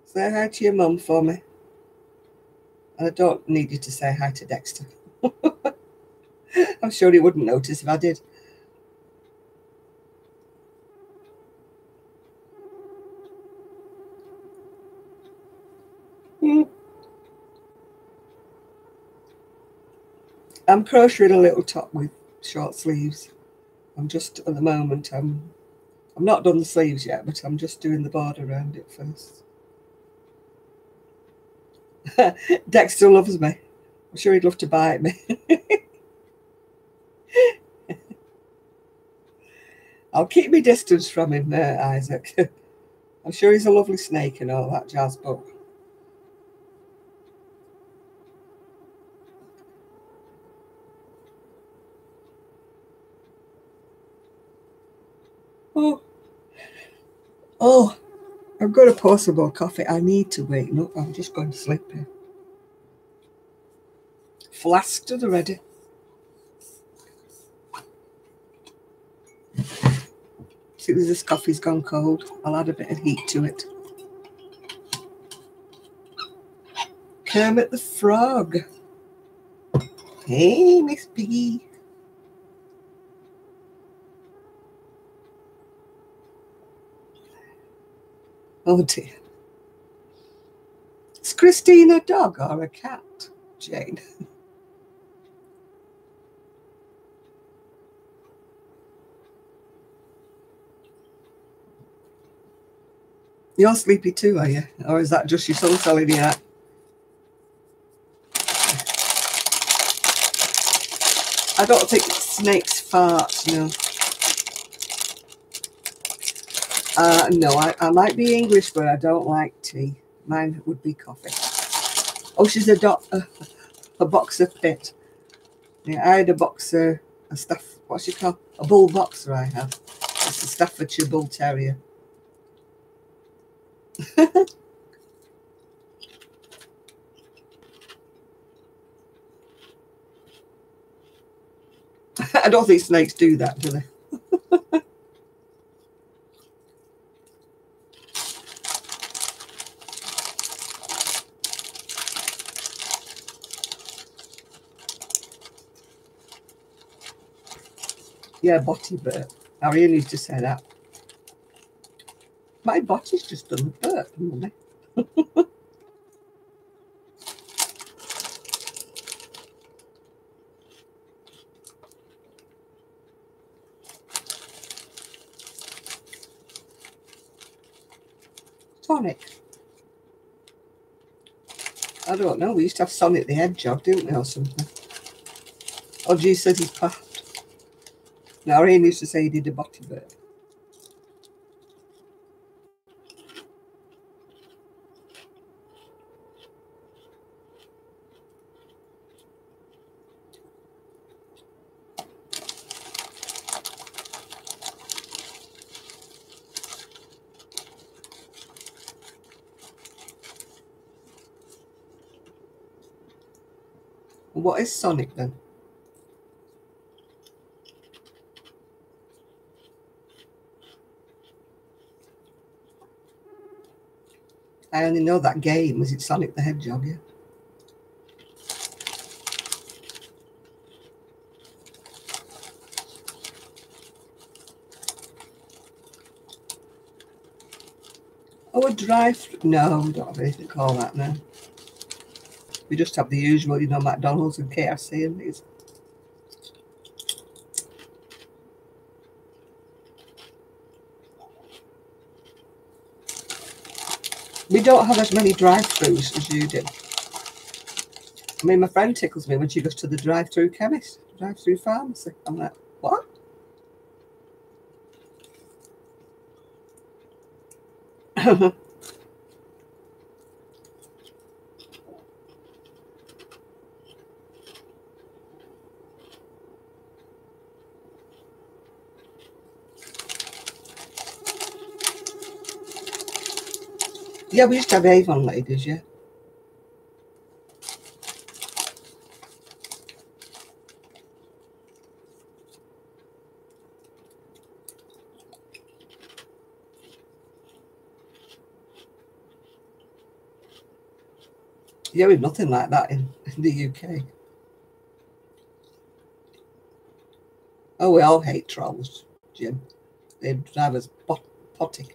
Say hi to your mum for me. And I don't need you to say hi to Dexter. I'm sure he wouldn't notice if I did. I'm crocheting a little top with short sleeves. I'm just, at the moment, I'm not done the sleeves yet, but I'm just doing the border around it first. Dexter loves me. I'm sure he'd love to bite me. I'll keep my distance from him, Isaac. I'm sure he's a lovely snake and all that jazz, but oh, I've got a pour some more coffee. I need to wake up. I'm just going to sleep here. Flask to the ready. See, this coffee's gone cold. I'll add a bit of heat to it. Kermit the Frog. Hey, Miss Piggy. Oh dear. Is Christine a dog or a cat, Jane? You're sleepy too, are you? Or is that just your son telling you that? I don't think snakes fart, no. No, I might be English, but I don't like tea. Mine would be coffee. Oh, she's a boxer pit. Yeah, I had a boxer, what's she called? A bull boxer I have. It's a Staffordshire Bull Terrier. I don't think snakes do that, do they? Yeah, botty burp. Arian used to say that. My botty's just done the burp, hasn't it? Tonic. I don't know. We used to have Sonic the Hedgehog, didn't we, or something? Oh, G says he's puffed. Now, Arian used to say he did a botty burp. What is Sonic then? I only know that game. Was it Sonic the Hedgehog? Yeah. Oh, a drive-through? No, we don't have anything called that now. We just have the usual, you know, McDonald's and KFC and these. We don't have as many drive-throughs as you do. I mean, my friend tickles me when she goes to the drive-through chemist, drive-through pharmacy. I'm like, what? Yeah, we used to have Avon ladies, yeah. Yeah, we've nothing like that in the UK. Oh, we all hate trolls, Jim. They drive us potty.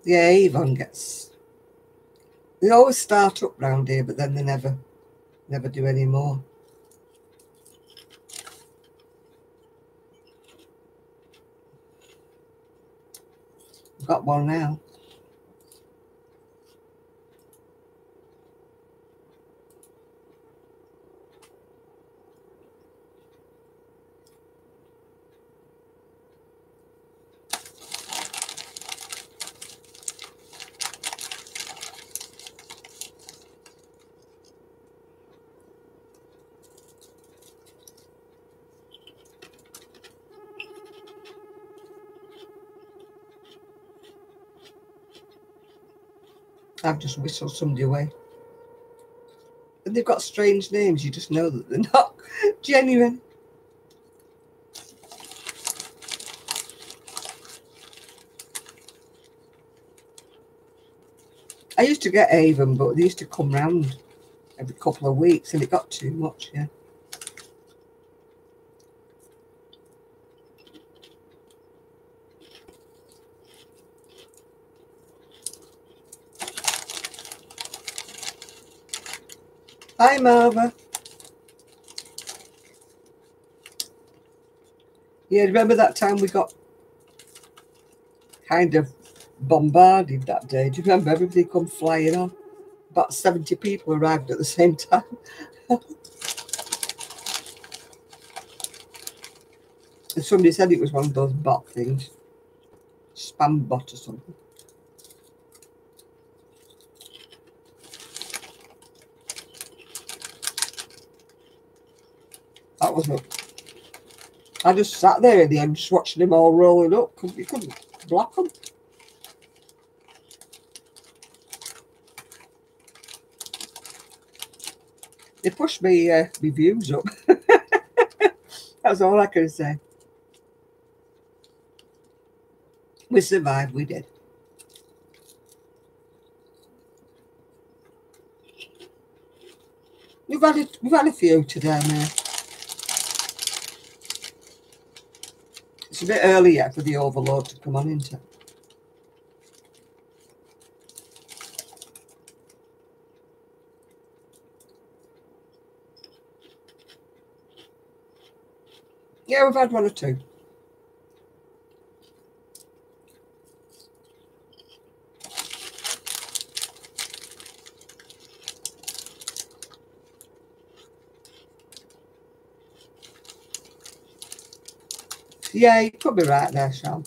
Yeah, Avon gets... They always start up round here, but then they never do any more. We've got one now. I've just whistled somebody away. And they've got strange names. You just know that they're not genuine. I used to get Avon, but they used to come round every couple of weeks and it got too much, yeah. Hi, Marva. Yeah, remember that time we got kind of bombarded that day? Do you remember everybody come flying on? About 70 people arrived at the same time. And somebody said it was one of those bot things. Spam bot or something. That was it. I just sat there at the end just watching them all rolling up. You couldn't block them. They pushed me views up. That's all I can say. We survived, we did. We've had a few today now. It's a bit early yet for the overload to come on, isn't it? Yeah, we've had one or two. Yeah, you could be right there, Sean.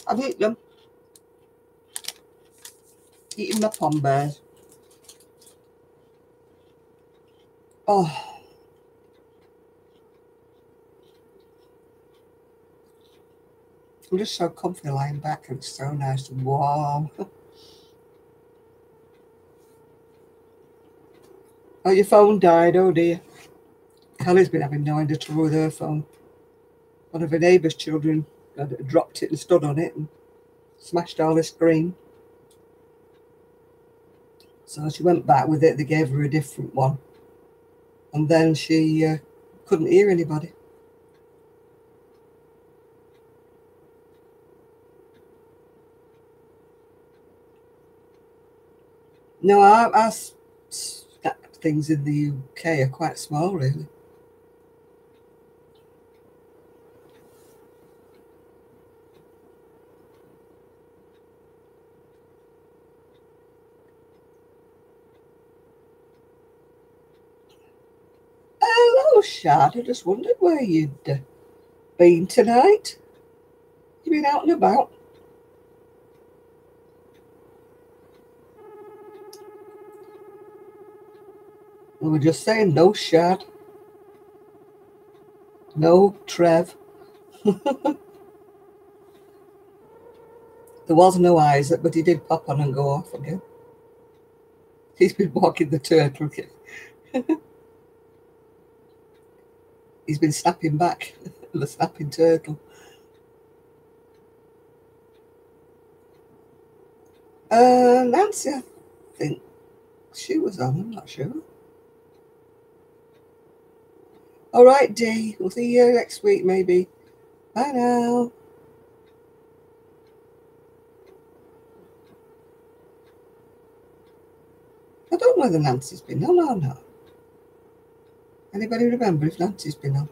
I've eaten them. Eating my pom bears. Oh. I'm just so comfy lying back and it's so nice and warm. Oh, your phone died, oh dear. Kelly's been having no end of trouble with her phone. One of her neighbour's children had dropped it and stood on it and smashed all the screen. So she went back with it, they gave her a different one. And then she couldn't hear anybody. No, our snap things in the UK are quite small, really. Hello, Shad. I just wondered where you'd been tonight. You been out and about? We were just saying no Shad. No Trev. There was no Isaac, but he did pop on and go off again. He's been walking the turtle. He's been snapping back, the snapping turtle. Nancy, I think she was on, I'm not sure. All right, Dee, we'll see you next week, maybe. Bye now. I don't know whether Nancy's been on or not. Anybody remember if Nancy's been on?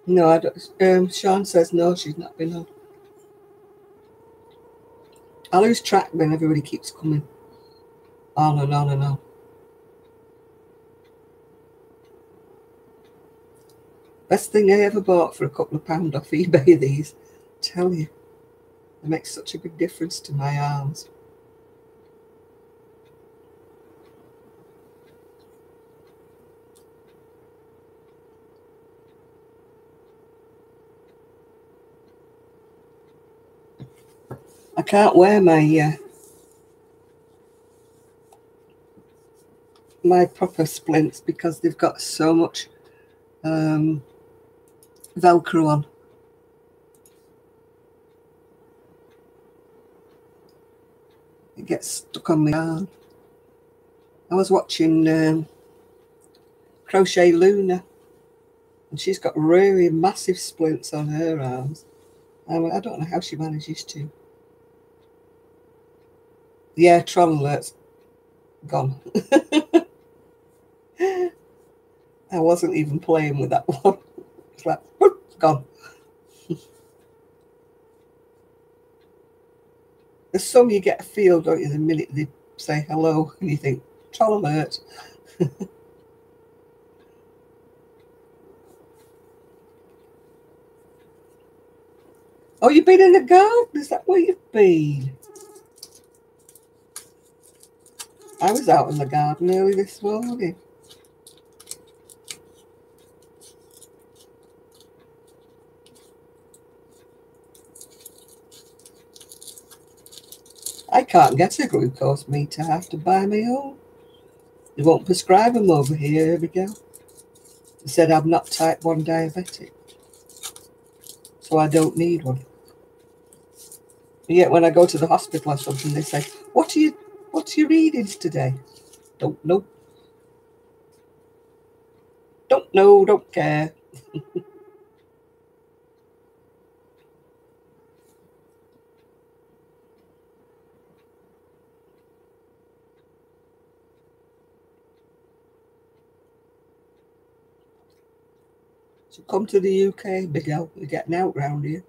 No, I don't. Sean says no, she's not been on. I lose track when everybody keeps coming on and on and on. Best thing I ever bought for a couple of pound off eBay, these. I tell you, they make such a big difference to my arms. I can't wear my my proper splints because they've got so much Velcro on. It gets stuck on my arm. I was watching Crochet Luna, and she's got really massive splints on her arms. I don't know how she manages to. Yeah, troll alert's gone. I wasn't even playing with that one. It's like, whoop, gone. There's some you get a feel, don't you, the minute they say hello, and you think, troll alert. Oh, you've been in the garden? Is that where you've been? I was out in the garden early this morning. I can't get a glucose meter. I have to buy my own. They won't prescribe them over here. Here we go. They said I'm not type 1 diabetic, so I don't need one. Yet when I go to the hospital or something, they say, what's your readings today? Don't know. Don't know, don't care. So come to the UK, Big L. You're getting out round here.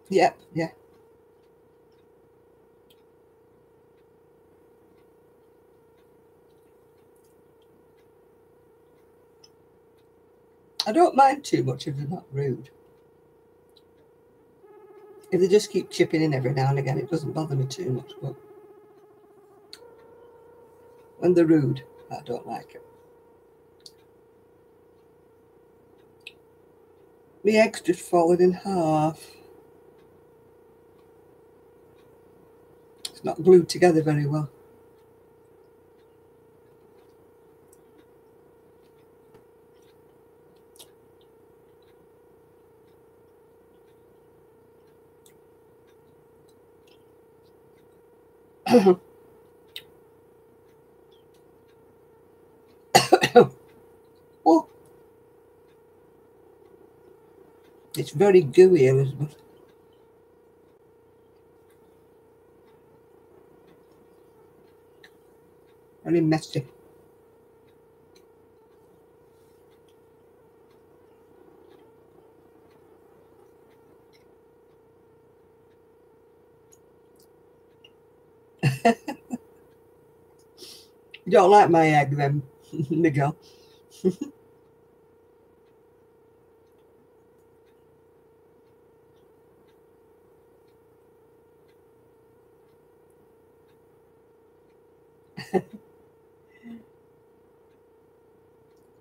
Yep, yeah. I don't mind too much if they're not rude. If they just keep chipping in every now and again, it doesn't bother me too much. But when they're rude, I don't like it. My egg's just fallen in half. It's not glued together very well. Oh, it's very gooey, Elizabeth. Very messy. You don't like my egg then, Miguel?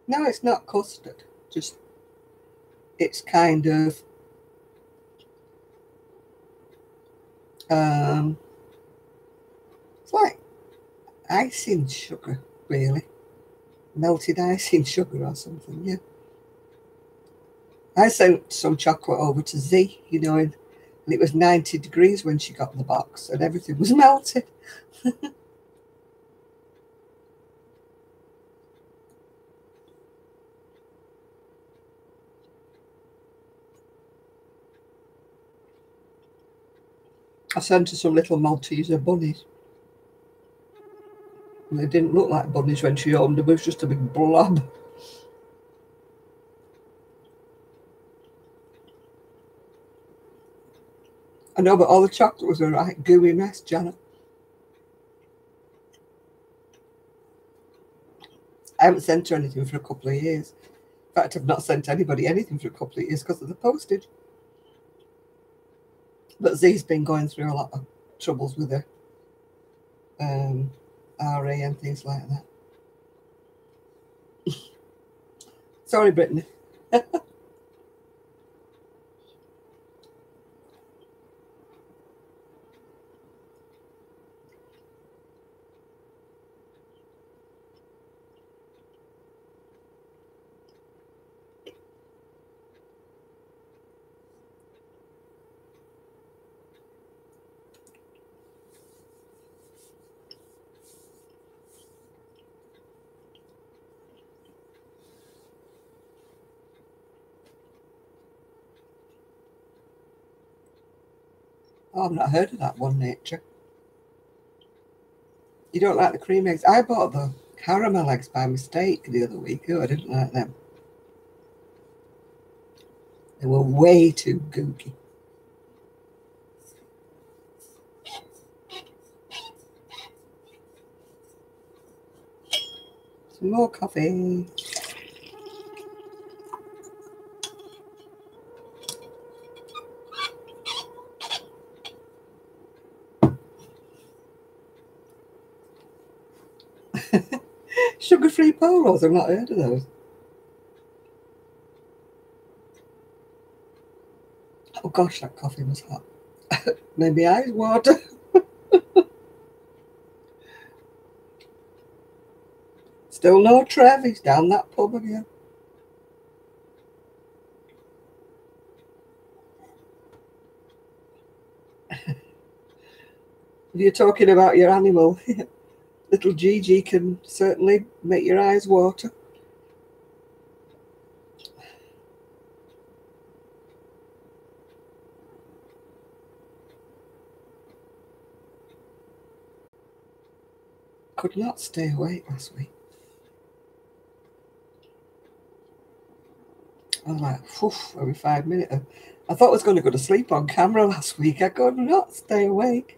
No, it's not custard. Just, it's kind of, it's like icing sugar, really. Melted icing sugar or something, yeah. I sent some chocolate over to Z, and it was 90 degrees when she got the box and everything was melted. I sent her some little Malteser bunnies. And they didn't look like bunnies when she opened them, it was just a big blob. I know, but all the chocolate was a right gooey mess, Janet. I haven't sent her anything for a couple of years. In fact, I've not sent anybody anything for a couple of years because of the postage. But Z's been going through a lot of troubles with her RA and things like that. Sorry, Brittany. Oh, I've not heard of that one, Nature. You don't like the cream eggs? I bought the caramel eggs by mistake the other week. Oh, I didn't like them. They were way too gooky. Some more coffee. Sugar-free polos, I've not heard of those. Oh gosh, that coffee was hot. Made my eyes water. Still no Trev, he's down that pub again. If you're talking about your animal, little Gigi can certainly make your eyes water. Could not stay awake last week. I was like, phew, every 5 minutes. I thought I was going to go to sleep on camera last week. I could not stay awake.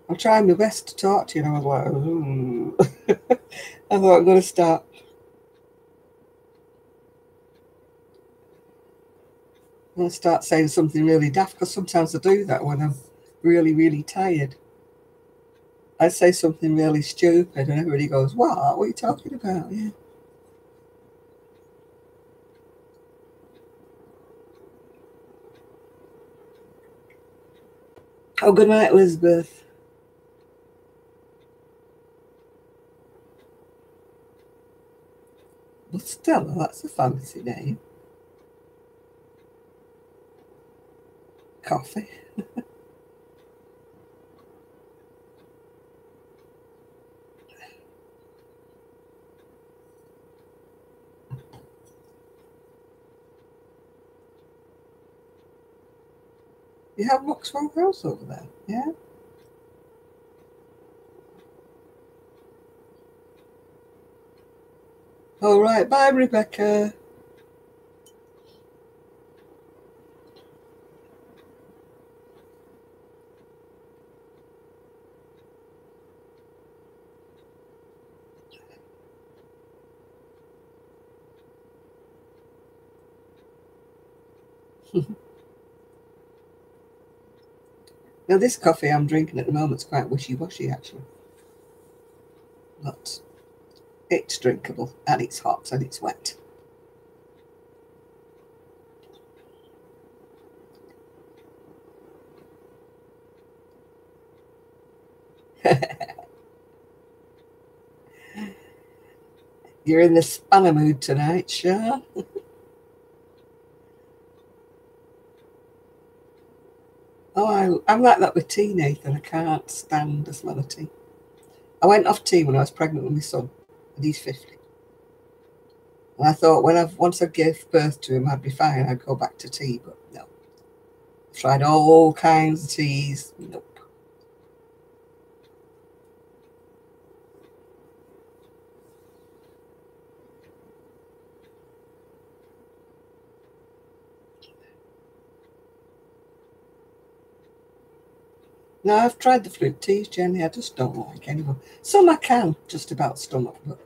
I'm trying my best to talk to you, and I was like, I thought I'm going to start. I'm going to start saying something really daft, because sometimes I do that when I'm really, really tired. I say something really stupid, and everybody goes, what are you talking about? Yeah. Oh, good night, Elizabeth. But Stella, that's a fancy name. Coffee. You have Vauxhall House over there, yeah? All right, bye, Rebecca. Now, this coffee I'm drinking at the moment is quite wishy-washy, actually. But it's drinkable, and it's hot, and it's wet. You're in the spanner mood tonight, Sean. Oh, I'm like that with tea, Nathan. I can't stand the smell of tea. I went off tea when I was pregnant with my son, and he's 50. And I thought once I gave birth to him, I'd be fine. I'd go back to tea, but no. I've tried all kinds of teas. Nope. No, I've tried the fruit teas, Jenny. I just don't like anyone. Some I can just about stomach, but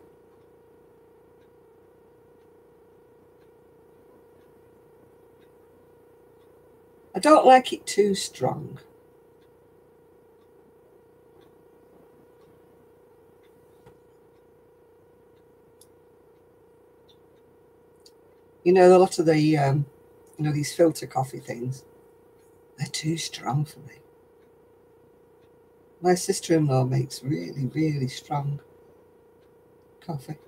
I don't like it too strong. You know, a lot of the, these filter coffee things, they're too strong for me. My sister-in-law makes really, really strong coffee.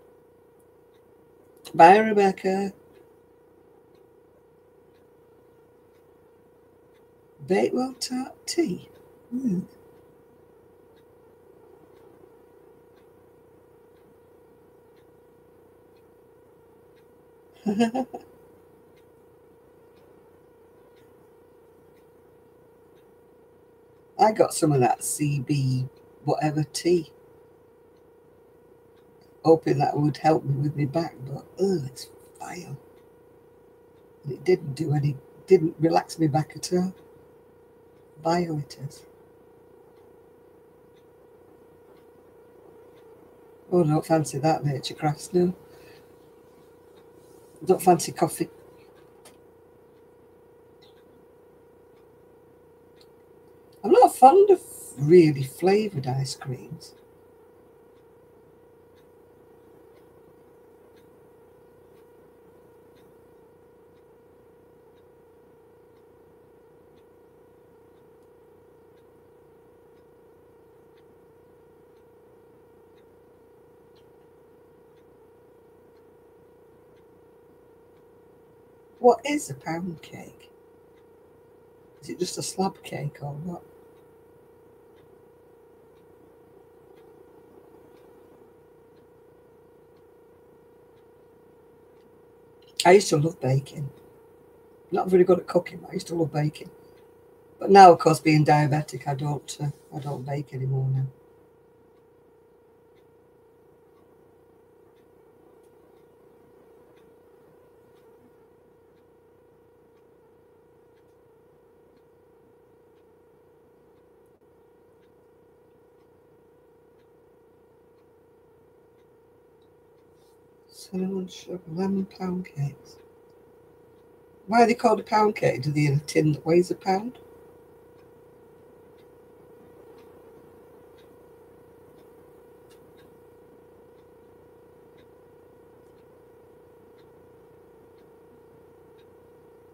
Bye, Rebecca. Bakewell tart tea. I got some of that CB whatever tea, hoping that would help me with my back, but it's vile. It didn't relax me back at all. Vile it is. Oh, I don't fancy that, Nature Crafts, no. I don't fancy coffee. I'm not fond of really flavoured ice creams. What is a pound cake? Is it just a slab cake or what? I used to love baking. Not very good at cooking, but I used to love baking. But now, of course, being diabetic, I don't bake anymore now. cinnamon sugar, lemon pound cakes. Why are they called a pound cake? Do they in a tin that weighs a pound?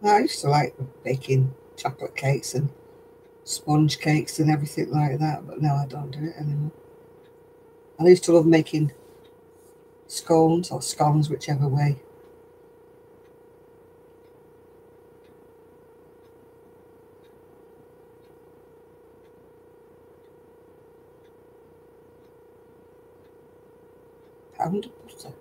I used to like baking chocolate cakes and sponge cakes and everything like that, but now I don't do it anymore. I used to love making scones or scones, whichever way. Pound of butter.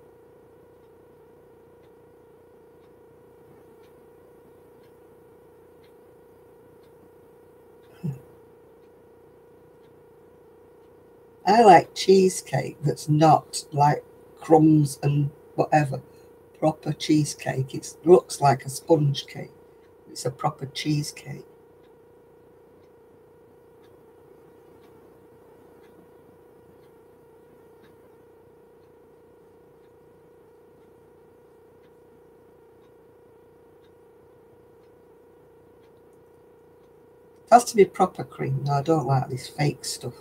I like cheesecake that's not like crumbs and whatever. Proper cheesecake. It looks like a sponge cake. It's a proper cheesecake. It has to be proper cream. No, I don't like this fake stuff.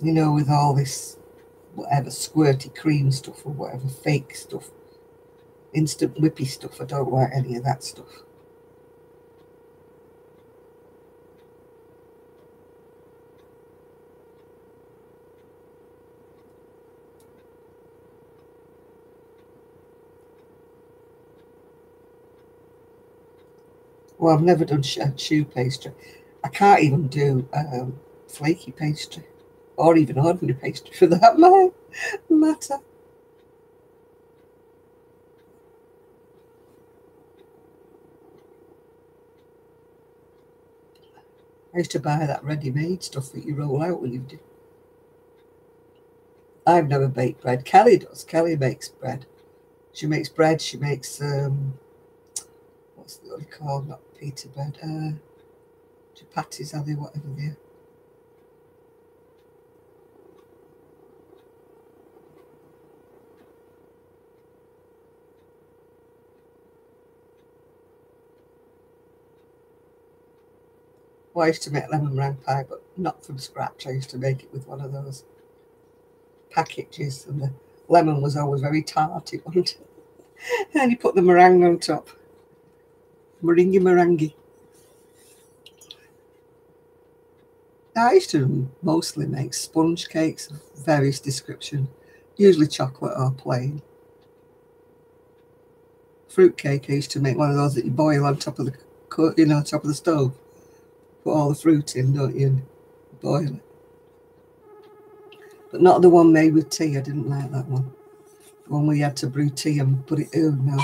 You know, with all this whatever squirty cream stuff or whatever fake stuff, instant whippy stuff. I don't like any of that stuff. Well, I've never done choux pastry. I can't even do flaky pastry or even ordinary pastry for that matter. I used to buy that ready-made stuff that you roll out when you do. I've never baked bread. Kelly does. Kelly makes bread. She makes bread. She makes what's the other called? Not pita bread. Chapatis, are they? Whatever they are. Well, I used to make lemon meringue pie, but not from scratch. I used to make it with one of those packages, and the lemon was always very tart, it wasn't. And you put the meringue on top. Meringue. I used to mostly make sponge cakes of various description, usually chocolate or plain. Fruit cake, I used to make one of those that you boil on top of the top of the stove. Put all the fruit in, don't you, and boil it. But not the one made with tea. I didn't like that one. The one where you had to brew tea and put it. Oh no,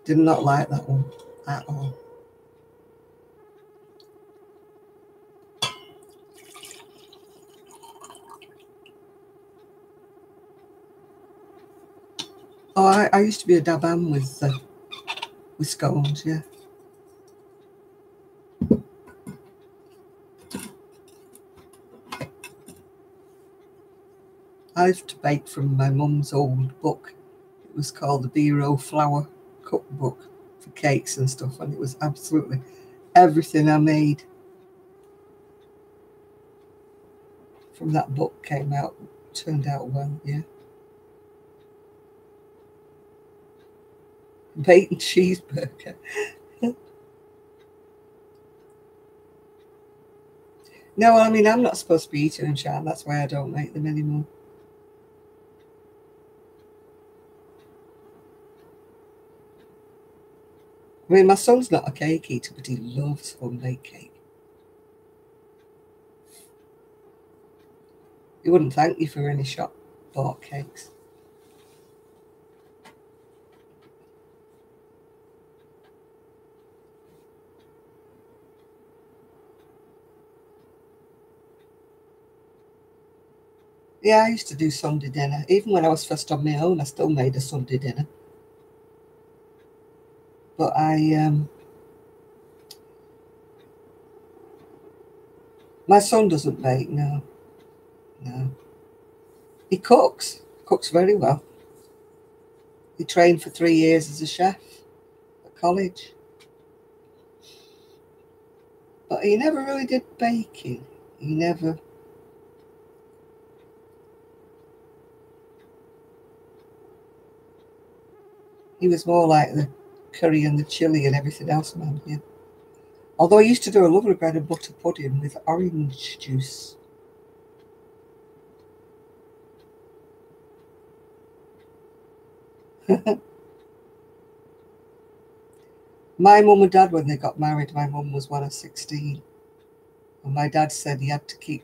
did not like that one at all. Oh, I used to be a dabam with scones, yeah. I used to bake from my mum's old book. It was called the Biro Flour Cookbook for cakes and stuff, and it was absolutely everything I made from that book turned out well, yeah. Bacon cheeseburger. No, I mean, I'm not supposed to be eating them, Shan. That's why I don't make them anymore. I mean, my son's not a cake eater, but he loves homemade cake. He wouldn't thank you for any shop bought cakes. Yeah, I used to do Sunday dinner. Even when I was first on my own, I still made a Sunday dinner. But my son doesn't bake, no. He cooks very well. He trained for 3 years as a chef at college. But he never really did baking. He never... He was more like the curry and the chilli and everything else, man, yeah. Although I used to do a lovely bread and butter pudding with orange juice. My mum and dad, when they got married, my mum was one of 16. And my dad said he had to keep,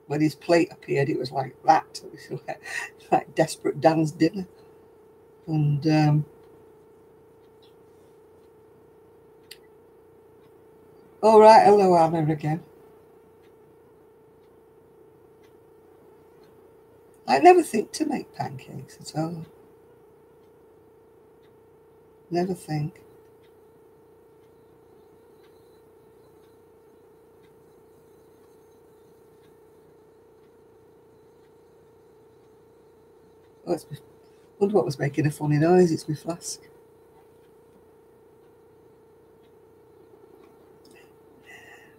when his plate appeared, it was like that. It was like Desperate Dan's dinner. And all right, hello Anna again. I never think to make pancakes at all. Never think. Oh, I wonder what was making a funny noise. It's my flask.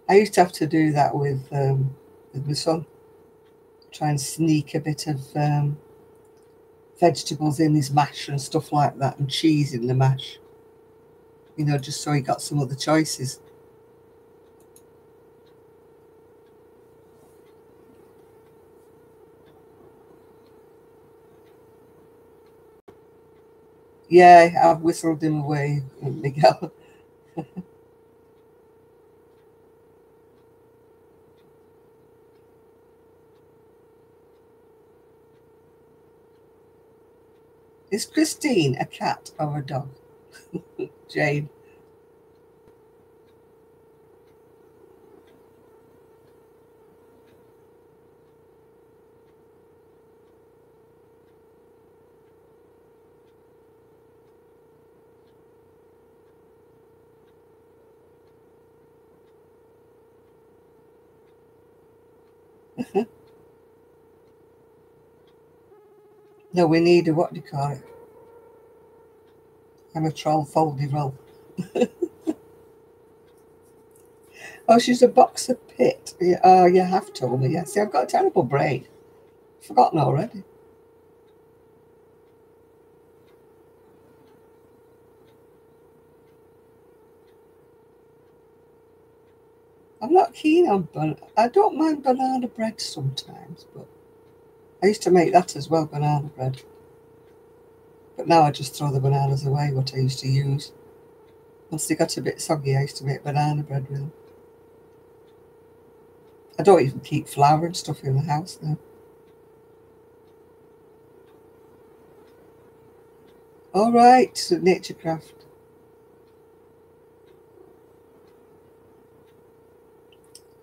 I used to have to do that with my son. Try and sneak a bit of vegetables in his mash and stuff like that, and cheese in the mash. You know, just so he got some other choices. Yeah, I've whistled him away, Miguel. Is Christine a cat or a dog? Jane. No, we need a, what do you call it? I'm a troll foldy roll. Oh, she's a boxer pit. Yeah, oh, you have told me. Yeah, see, I've got a terrible brain. Forgotten already. I'm not keen on I don't mind banana bread sometimes, but I used to make that as well, banana bread. But now I just throw the bananas away, what I used to use. Once they got a bit soggy, I used to make banana bread with them. I don't even keep flour and stuff in the house now. All right, Naturecraft.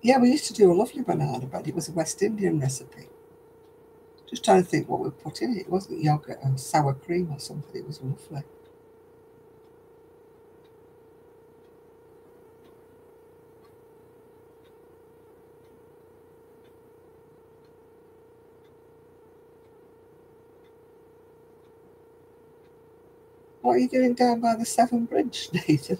Yeah, we used to do a lovely banana bread. It was a West Indian recipe. Just trying to think what we put in it. It wasn't yogurt or sour cream or something. It was lovely. What are you doing down by the Severn Bridge, Nathan?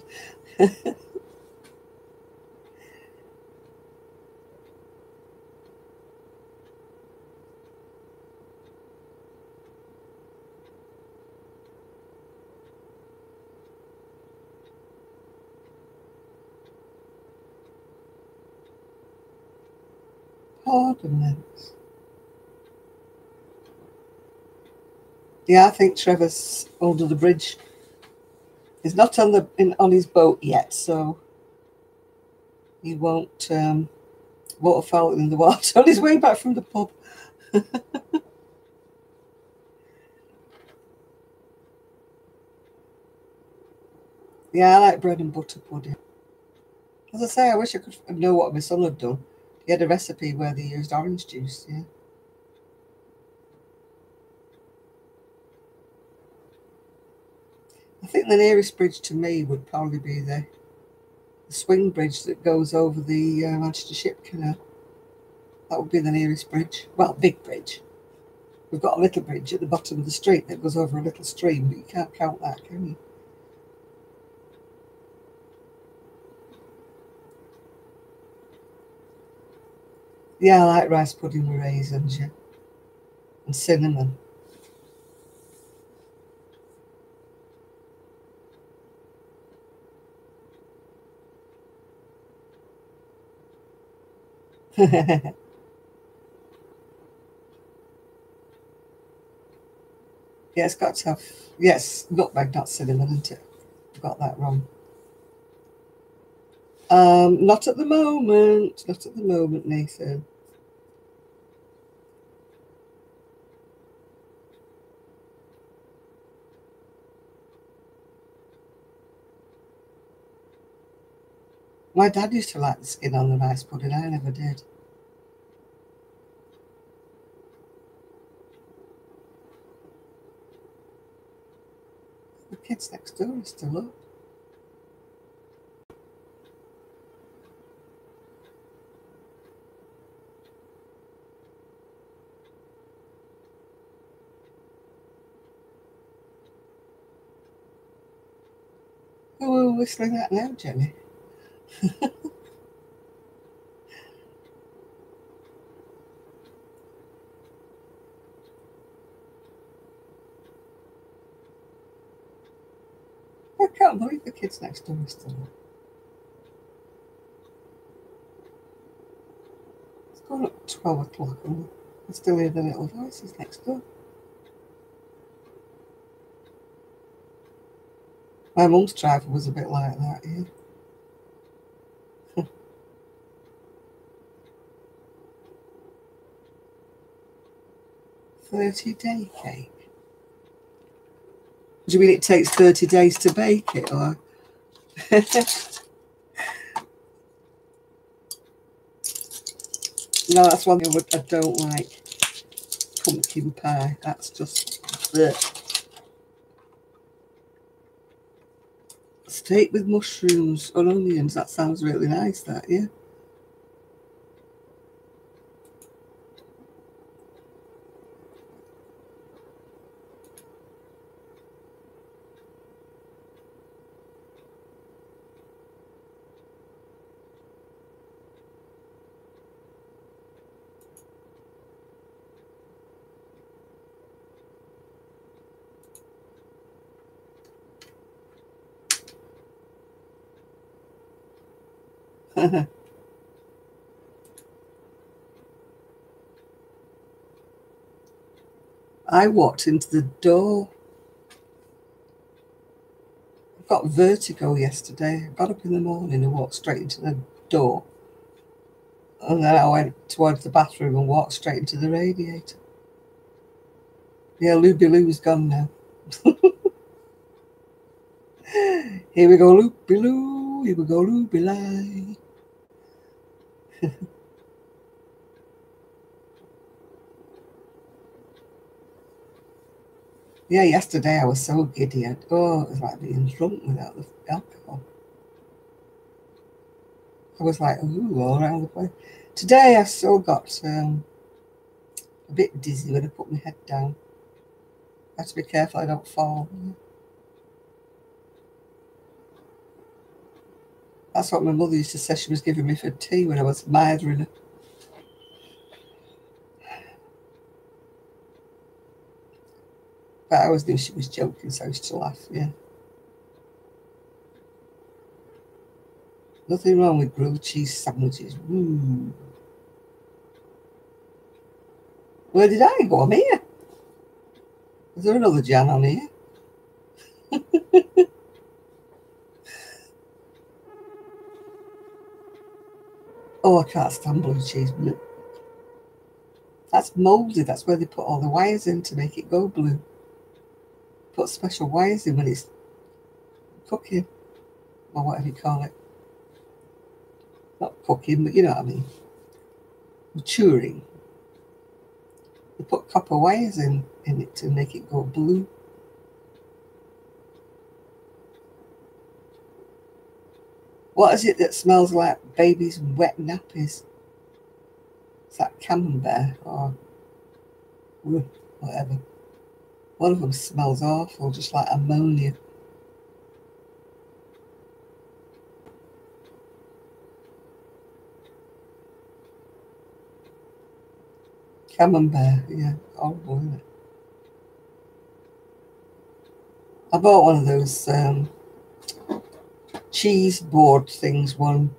Ordnance. Yeah, I think Trevor's under the bridge. He's not on his boat yet, so he won't waterfowl in the water on his way back from the pub. Yeah, I like bread and butter pudding. As I say, I wish I could know what my son had done. He had a recipe where they used orange juice, yeah. I think the nearest bridge to me would probably be the swing bridge that goes over the Manchester Ship Canal. That would be the nearest bridge. Well, big bridge We've got a little bridge at the bottom of the street that goes over a little stream, but you can't count that, can you? Yeah, I like rice pudding with raisins, yeah. And cinnamon. Yeah, it's got to have, yes, nutmeg, not cinnamon, isn't it? I've got that wrong. Not at the moment. Not at the moment, Nathan. My dad used to like the skin on the rice pudding. I never did. The kids next door are still up. Who are we whistling at now, Jenny? I can't believe the kids next door are still up. It's gone up 12 o'clock and I still hear the little voices next door. My mum's driver was a bit like that, yeah. 30-day cake? Do you mean it takes 30 days to bake it, or? No, that's one thing I don't like. Pumpkin pie. That's just bleh. Steak with mushrooms and onions. That sounds really nice, that, yeah. I walked into the door. I got vertigo yesterday. I got up in the morning and walked straight into the door. And then I went towards the bathroom and walked straight into the radiator. Yeah, Looby Loo's gone now. Here we go, Loopy Loo. Here we go, Loopy Lie. Yeah, yesterday I was so giddy. It was like being drunk without the alcohol. I was like, ooh, all around the place. Today I still got a bit dizzy when I put my head down. I have to be careful I don't fall. That's what my mother used to say she was giving me for tea when I was mithering her. But I always knew she was joking, so I used to laugh, yeah. Nothing wrong with grilled cheese sandwiches. Woo. Where did I go? I'm here. Is there another Jan on here? Oh, I can't stand blue cheese. That's moulded. That's where they put all the wires in to make it go blue. Put special wires in when it's cooking, or whatever you call it. Not cooking, but you know what I mean. Maturing. They put copper wires in it to make it go blue. What is it that smells like baby's wet nappies? Is that camembert or whatever. One of them smells awful, just like ammonia. Camembert, yeah, horrible, isn't it? I bought one of those cheese board things one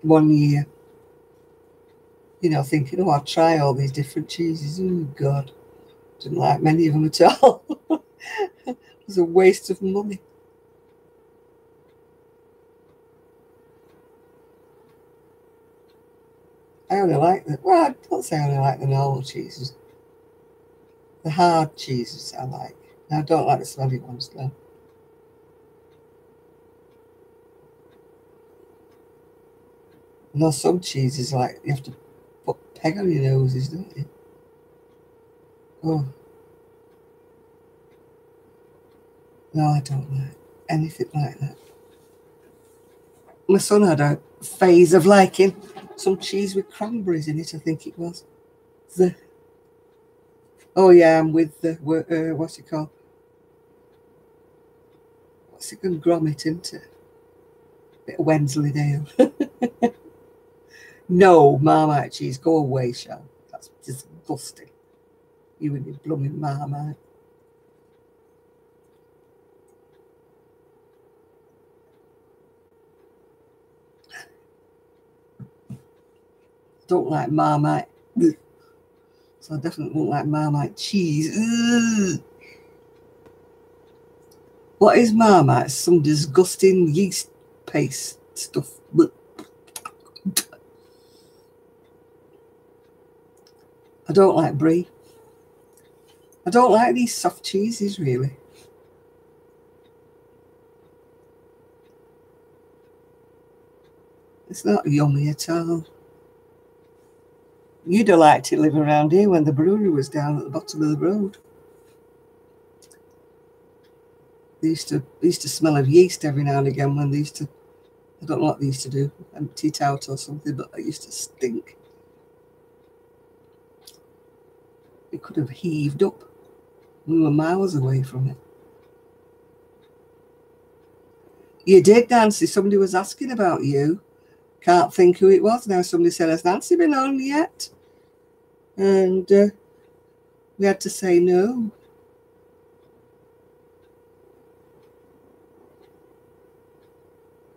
year. You know, thinking, oh, I'll try all these different cheeses. Oh, God. Didn't like many of them at all. It was a waste of money. I only like the, well, I don't say I only like the normal cheeses. The hard cheeses I like. I don't like the smelly ones, though. You know, some cheeses, like, you have to put peg on your noses, don't you? Oh. No, I don't like anything like that. My son had a phase of liking some cheese with cranberries in it, I think it was. Oh, yeah, I'm with the, what's it called? What's it called? Grommet, isn't it? Bit of Wensleydale. No, Marmite cheese, go away, Sean. That's disgusting. You and your blooming Marmite. Don't like Marmite. So I definitely won't like Marmite cheese. Ugh. What is Marmite? Some disgusting yeast paste stuff. I don't like brie. I don't like these soft cheeses, really. It's not yummy at all. You'd have liked to live around here when the brewery was down at the bottom of the road. They used to smell of yeast every now and again when they used to, I don't know what they used to do, empty it out or something, but it used to stink. It could have heaved up. We were miles away from it. You did, Nancy. Somebody was asking about you. Can't think who it was now. Somebody said, has Nancy been on yet? And we had to say no.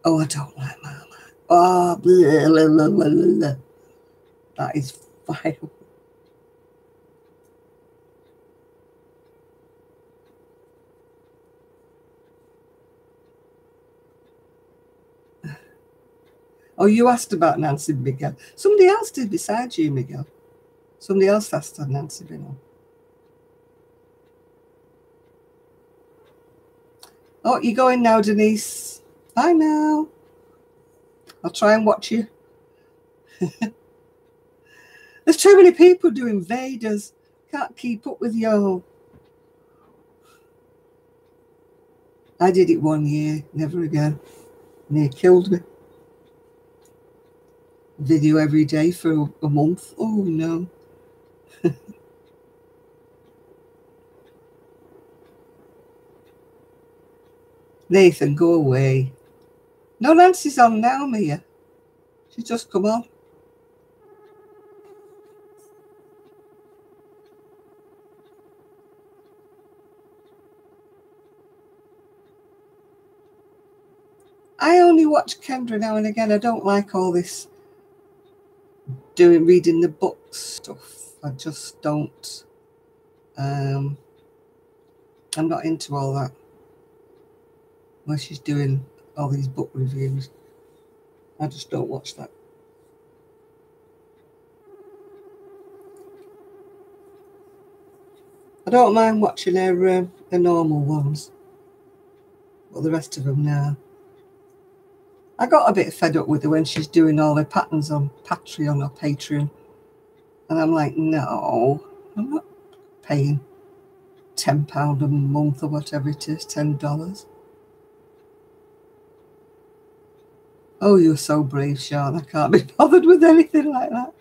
Oh, I don't like Mama. Oh, blah, blah, blah, blah, blah. That is vile. Oh, you asked about Nancy Miguel. Somebody else did besides you, Miguel. Somebody else asked had Nancy been on. Oh, you're going now, Denise. Bye now. I'll try and watch you. There's too many people doing Vedas. Can't keep up with y'all. I did it 1 year, never again. Near killed me. Video every day for a month. Oh, no. Nathan, go away. No, Nancy's on now, Mia. She's just come on. I only watch Kendra now and again. I don't like all this reading the book stuff. I just don't. I'm not into all that. Where she's doing all these book reviews. I just don't watch that. I don't mind watching her normal ones. But the rest of them, now. I got a bit fed up with her when she's doing all her patterns on Patreon or Patreon. And I'm like, no, I'm not paying £10 a month or whatever it is, $10. Oh, you're so brave, Sean. I can't be bothered with anything like that.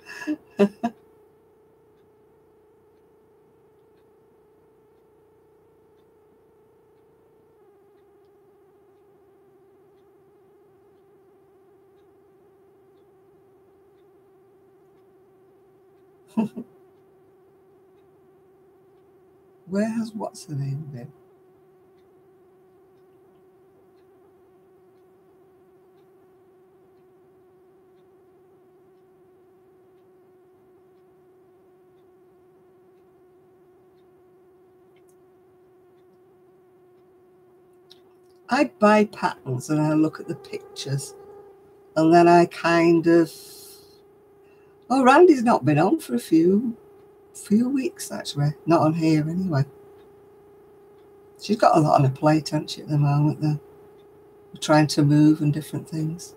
Where has what's her name been? I buy patterns and I look at the pictures, and then I kind of, oh, Randy's not been on for a few weeks actually, not on here anyway. She's got a lot on her plate, hasn't she, at the moment, though? Trying to move and different things.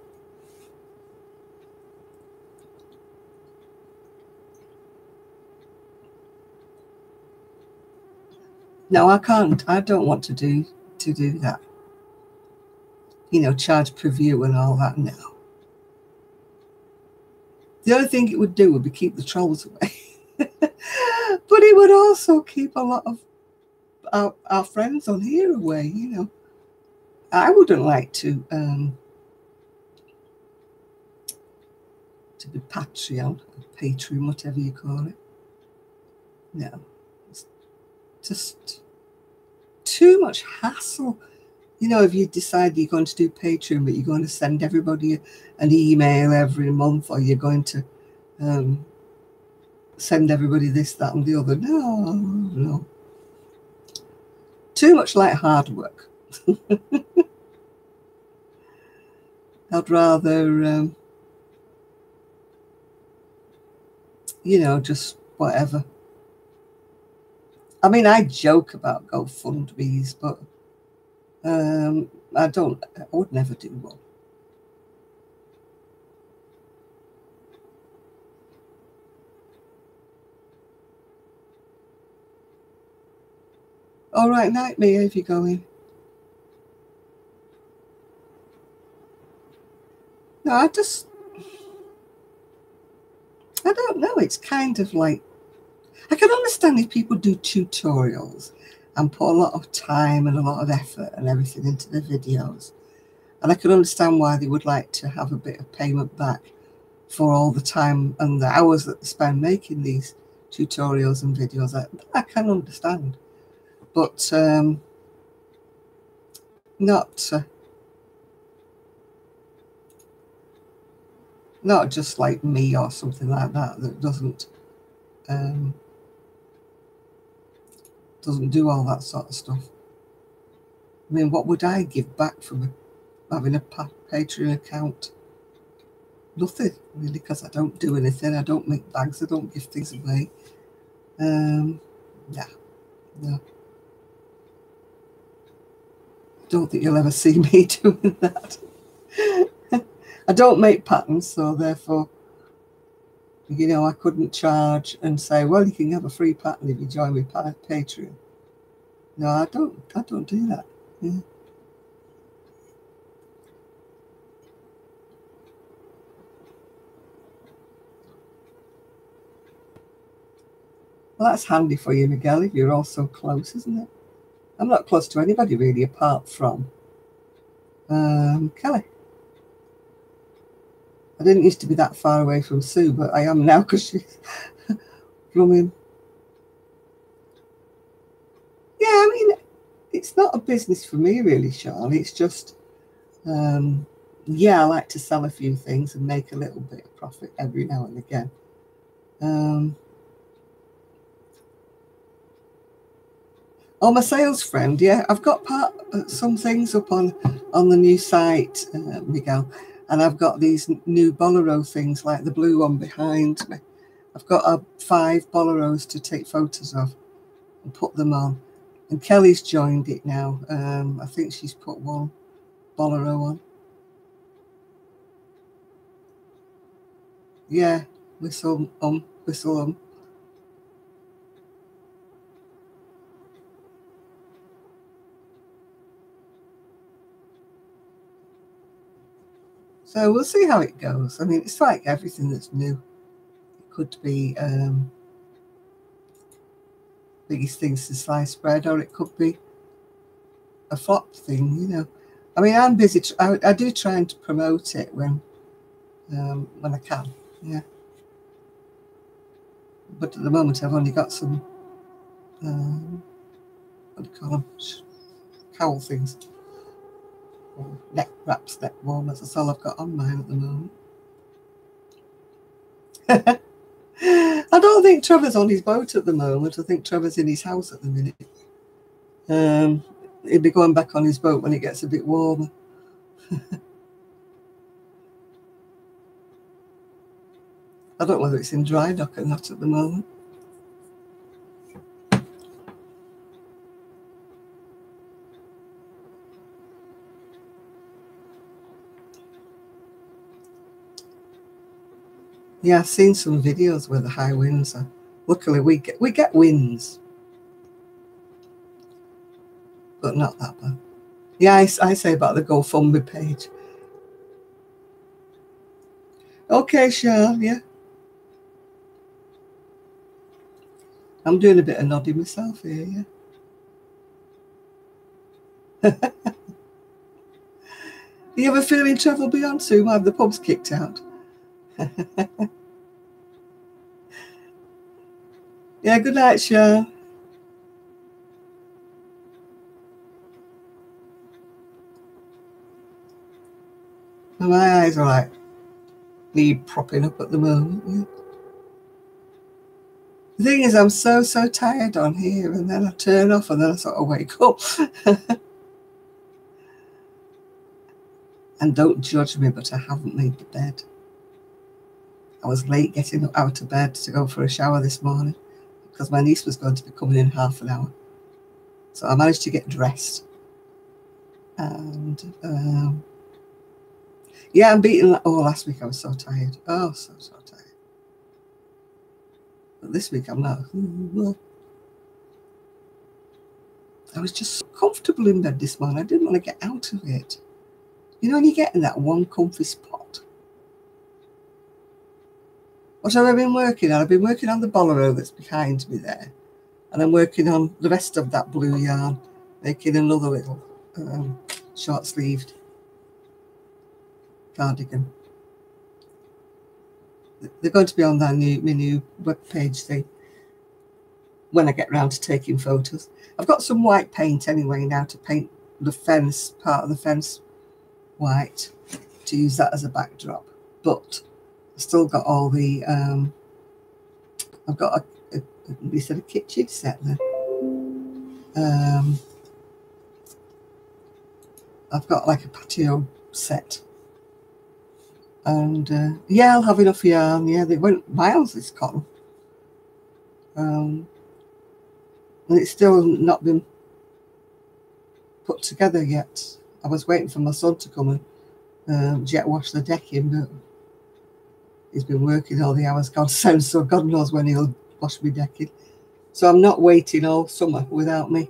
No, I can't. I don't want to do that. You know, charge per view and all that. No. The only thing it would do would be keep the trolls away. But it would also keep a lot of our friends on here away, you know. I wouldn't like to be Patreon, whatever you call it. No. It's just too much hassle. You know, if you decide you're going to do Patreon, but you're going to send everybody an email every month, or you're going to send everybody this, that, and the other. No. Too much like hard work. I'd rather, you know, just whatever. I mean, I joke about GoFundMe's, but I would never do one. All right, night, Mia, if you're going. No, I don't know. It's kind of like, I can understand if people do tutorials and put a lot of time and a lot of effort and everything into the videos. And I can understand why they would like to have a bit of payment back for all the time and the hours that they spend making these tutorials and videos. I can understand. But not just like me or something like that doesn't do all that sort of stuff. I mean, what would I give back from having a Patreon account? Nothing, really, because I don't do anything. I don't make bags. I don't give things away. No. Don't think you'll ever see me doing that. I don't make patterns, so therefore, you know, I couldn't charge and say, well, you can have a free pattern if you join me Patreon. No, I don't do that. Yeah. Well, that's handy for you, Miguel, if you're all so close, isn't it? I'm not close to anybody really, apart from Kelly. I didn't used to be that far away from Sue, but I am now because she's blooming. Yeah, I mean, it's not a business for me really, Sean. It's just, yeah, I like to sell a few things and make a little bit of profit every now and again. Oh, my sales friend, yeah, I've got some things up on the new site, Miguel, and I've got these new Bolero things like the blue one behind me. I've got 5 Boleros to take photos of and put them on. And Kelly's joined it now. I think she's put 1 Bolero on. Yeah, whistle. So we'll see how it goes. I mean, it's like everything that's new. It could be biggest things to slice bread, or it could be a flop thing, you know. I mean, I'm busy. I do try to promote it when I can. Yeah. But at the moment I've only got some, what do you call them, cowl things, or neck wraps, neck warmers. That's all I've got on mine at the moment. I don't think Trevor's on his boat at the moment. I think Trevor's in his house at the minute. He'll be going back on his boat when it gets a bit warmer. I don't know whether it's in dry dock or not at the moment. Yeah, I've seen some videos where the high winds are. Luckily, we get winds, but not that bad. Yeah, I say about the GoFundMe page. Okay, Sean, yeah. I'm doing a bit of nodding myself here, yeah. You ever feeling travel beyond soon? Have the pubs kicked out? Yeah, good night, Sean. My eyes are like need propping up at the moment. Yeah. The thing is, I'm so tired on here, and then I turn off, and then I sort of wake up. And don't judge me, but I haven't made the bed. I was late getting out of bed to go for a shower this morning because my niece was going to be coming in half an hour. So I managed to get dressed. And yeah, I'm beating. Oh, last week I was so tired. Oh, so tired. But this week I'm not. I was just so comfortable in bed this morning. I didn't want to get out of it. You know when you get in that one comfy spot? What have I been working on? I've been working on the bolero that's behind me there. And I'm working on the rest of that blue yarn, making another little short-sleeved cardigan. They're going to be on that my new webpage thing when I get round to taking photos. I've got some white paint anyway now to paint the fence, part of the fence white, to use that as a backdrop. But I've still got all the, I've got a kitchen set then. I've got like a patio set. And yeah, I'll have enough yarn. Yeah, they went miles, this cotton. And it's still not been put together yet. I was waiting for my son to come and jet wash the decking, but he's been working all the hours God sends, so God knows when he'll wash me decking. So I'm not waiting all summer without me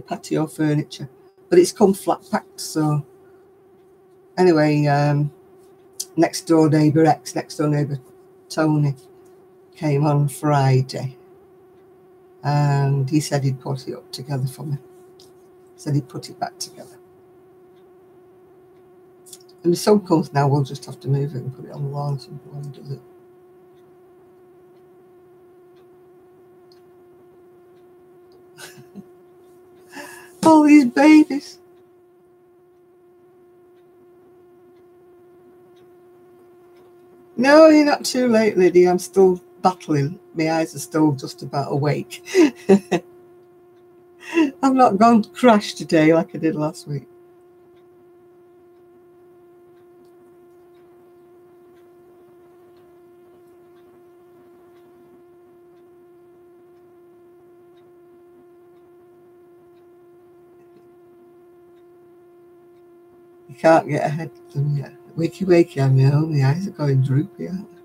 patio furniture. But it's come flat packed, so anyway, next door neighbour Tony came on Friday, and he said he'd put it up together for me. Said he'd put it back together. And if sun comes now, we'll just have to move it and put it on the lawn when he does it. All these babies. No, you're not too late, Lydia. I'm still battling. My eyes are still just about awake. I've not gone to crash today like I did last week. You can't get ahead of them yet. Wakey, I know. My eyes are going droopy, aren't they?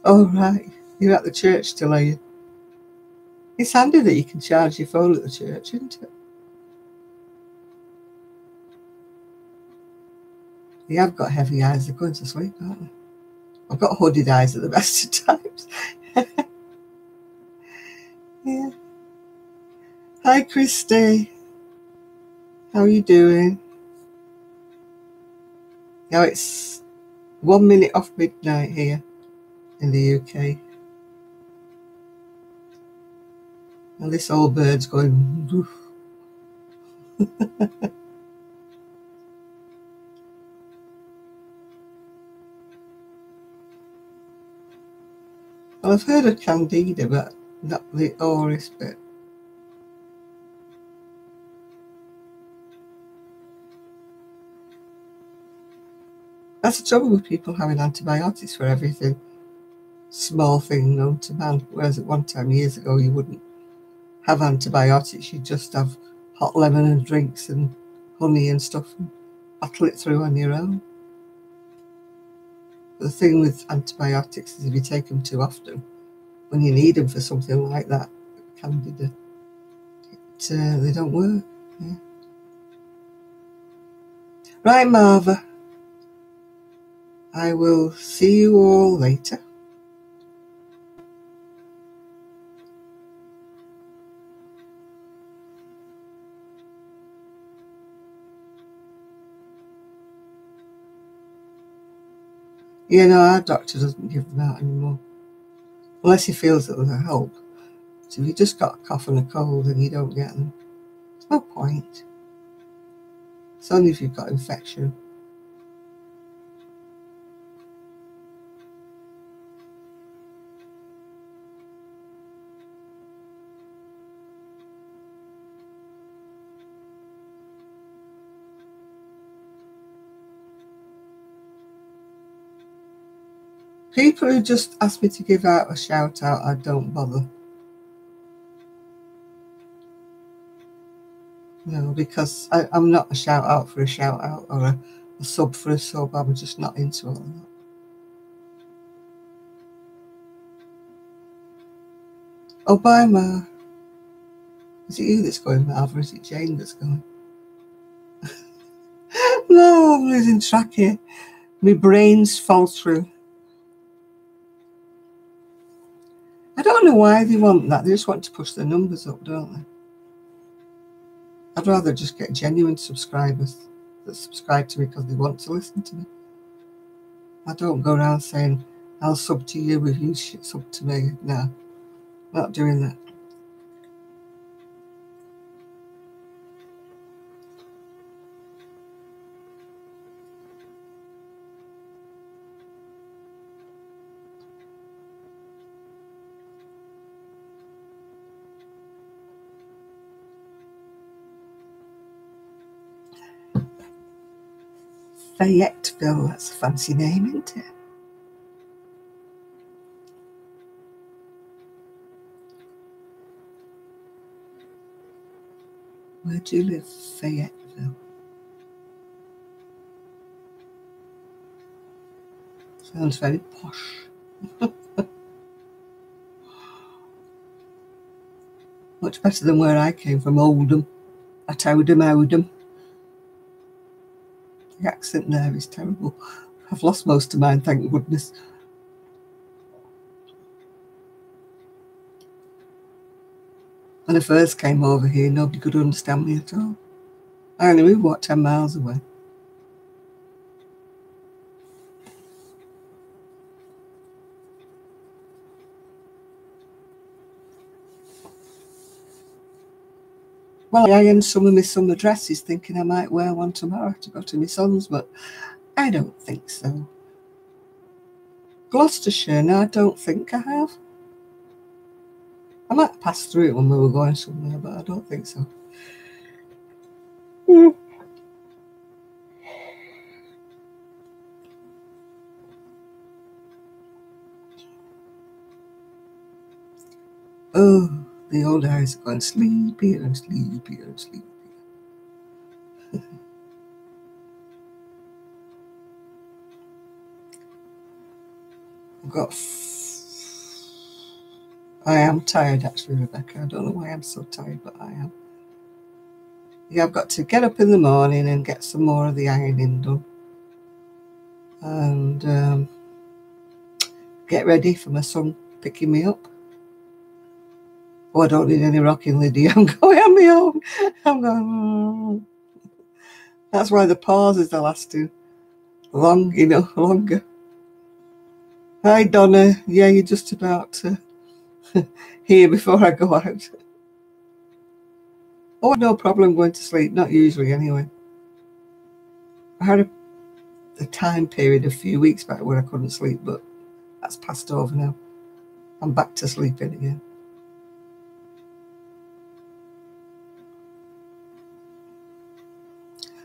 Oh, right. You're at the church still, are you? It's handy that you can charge your phone at the church, isn't it? You have got heavy eyes. They're going to sleep, aren't they? I've got hooded eyes at the best of times. Yeah. Hi, Christy. How are you doing? Now it's 1 minute off midnight here in the UK. And this old bird's going woof. Well, I've heard of Candida, but not the auris bit. That's the trouble with people having antibiotics for everything. Small thing known to man. Whereas at one time, years ago, you wouldn't have antibiotics. You'd just have hot lemon and drinks and honey and stuff and battle it through on your own. But the thing with antibiotics is if you take them too often, when you need them for something like that, Candida, they don't work. Yeah. Right, Marva. I will see you all later. Yeah, no, our doctor doesn't give them out anymore. Unless he feels that they'll help. So if you just got a cough and a cold and you don't get them, there's no point. It's only if you've got infection. People who just ask me to give out a shout out, I don't bother. No, because I'm not a shout out for a shout out or a sub for a sub. I'm just not into all of that. Oh, bye, Ma. Is it you that's going, Marv, or is it Jane that's going? No, I'm losing track here. My brain's faltering. I don't know why they want that. They just want to push the numbers up, don't they? I'd rather just get genuine subscribers that subscribe to me because they want to listen to me. I don't go around saying, I'll sub to you if you sub to me. No, not doing that. Fayetteville, that's a fancy name, isn't it? Where do you live, Fayetteville? Sounds very posh. Much better than where I came from, Oldham. At Oldham. The accent there is terrible. I've lost most of mine, thank goodness. When I first came over here, nobody could understand me at all. I only moved, what, 10 miles away. Well, I ironed some of my summer dresses thinking I might wear one tomorrow to go to my son's, but I don't think so. Gloucestershire, no, I don't think I have. I might pass through it when we were going somewhere, but I don't think so. Oh, the old eyes are going sleepier and sleepier and sleepier. I am tired actually, Rebecca. I don't know why I'm so tired, but I am. Yeah, I've got to get up in the morning and get some more of the ironing done. And get ready for my son picking me up. Oh, I don't need any rocking, Lydia. I'm going on my own. I'm going. That's why the pauses are lasting long, longer. Hi, Donna. Yeah, you're just about here before I go out. Oh, no problem going to sleep. Not usually, anyway. I had a time period a few weeks back where I couldn't sleep, but that's passed over now. I'm back to sleeping again.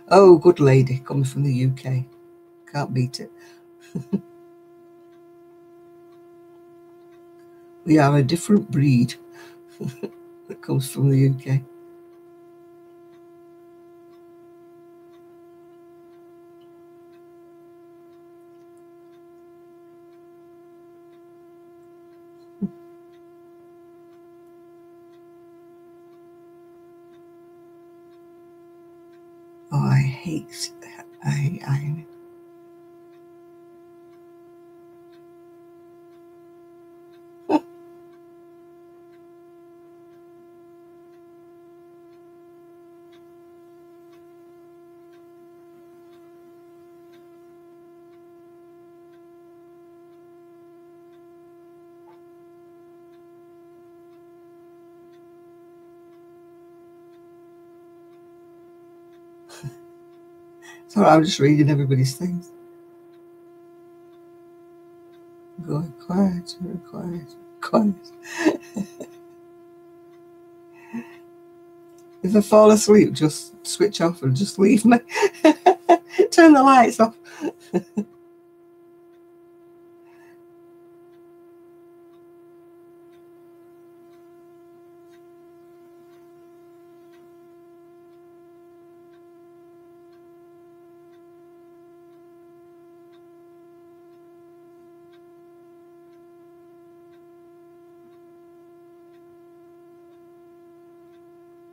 Oh, good lady, coming from the UK. Can't beat it. We are a different breed that comes from the UK. Oh, I hate ironing. Sorry, I'm just reading everybody's things. Going quiet, quiet, quiet. If I fall asleep, just switch off and just leave me. Turn the lights off.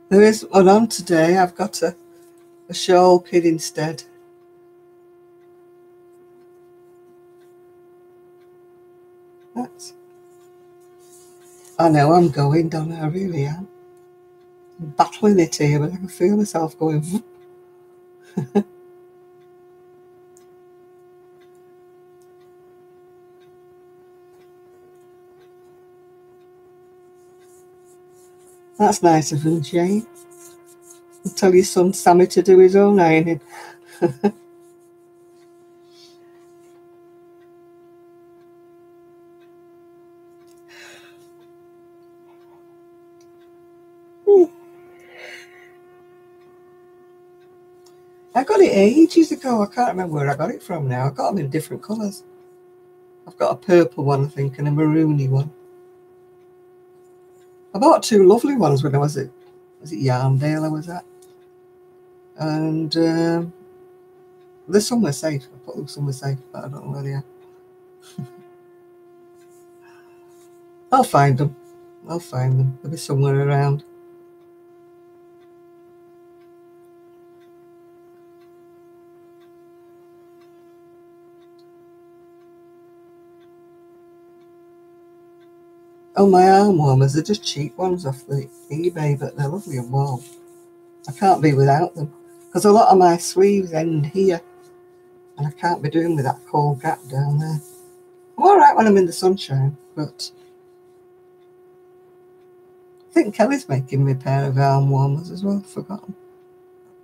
There is one on today. I've got a shawl kit instead. I know I'm going, Donna, I really am. I'm battling it here, but I can feel myself going. That's nice of him, Jane. I'll tell your son Sammy to do his own ironing. I got it ages ago. I can't remember where I got it from now. I got them in different colours. I've got a purple one, I think, and a maroony one. I bought two lovely ones when I was at Yarndale I was at. And they're somewhere safe. I put them somewhere safe, but I don't know where they are. I'll find them. I'll find them. They'll be somewhere around. Oh, my arm warmers, they're just cheap ones off the eBay, but they're lovely and warm. I can't be without them, because a lot of my sleeves end here, and I can't be doing with that cold gap down there. I'm all right when I'm in the sunshine, but I think Kelly's making me a pair of arm warmers as well. Forgotten.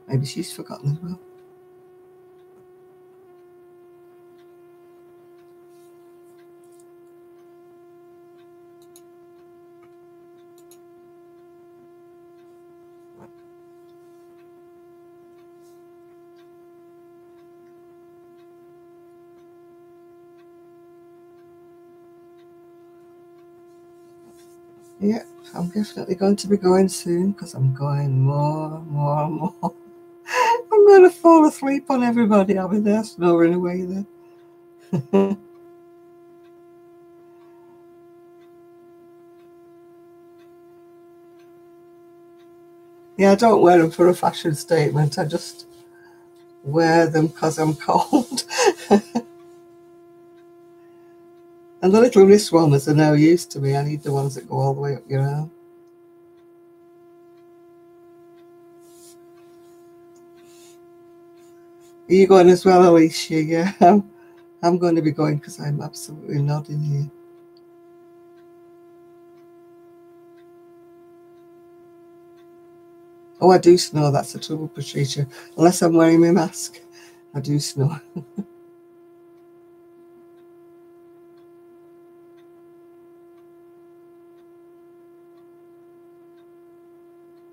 Maybe she's forgotten as well. Yeah, I'm definitely going to be going soon because I'm going more and more and more. I'm going to fall asleep on everybody. I'll be there snoring away then. Yeah, I don't wear them for a fashion statement. I just wear them because I'm cold. And the little wrist warmers are no use to me. I need the ones that go all the way up your arm. Are you going as well, Alicia? Yeah, I'm going to be going because I'm absolutely nodding here. Oh, I do snore. That's the trouble, Patricia. Unless I'm wearing my mask, I do snore.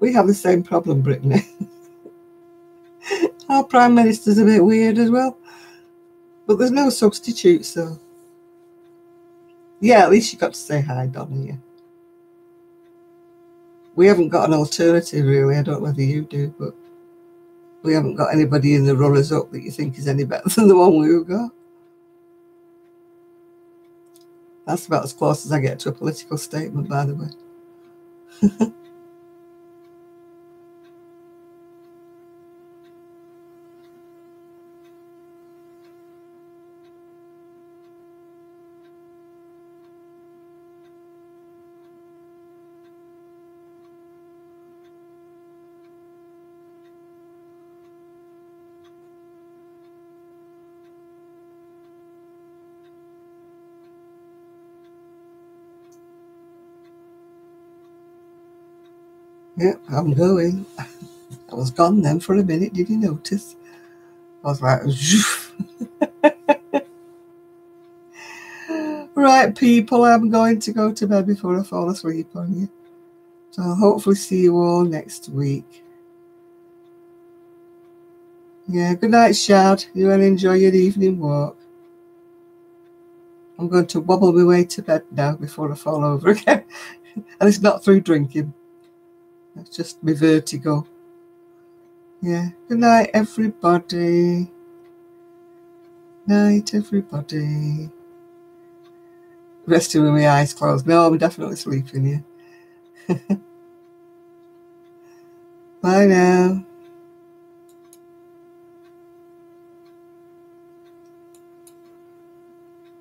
We have the same problem, Brittany. Our Prime Minister's a bit weird as well. But there's no substitute, so... Yeah, at least you got to say hi, Donna, yeah. We haven't got an alternative, really. I don't know whether you do, but we haven't got anybody in the runners-up that you think is any better than the one we've got. That's about as close as I get to a political statement, by the way. Yeah, I'm going. I was gone then for a minute, did you notice? I was like, right, people, I'm going to go to bed before I fall asleep on you. So I'll hopefully see you all next week. Yeah, good night, Shad. You and enjoy your evening walk. I'm going to wobble my way to bed now before I fall over again. And it's not through drinking. It's just my vertigo. Yeah, good night, everybody. Night, everybody. Resting with my eyes closed. No, I'm definitely sleeping, yeah. Bye now.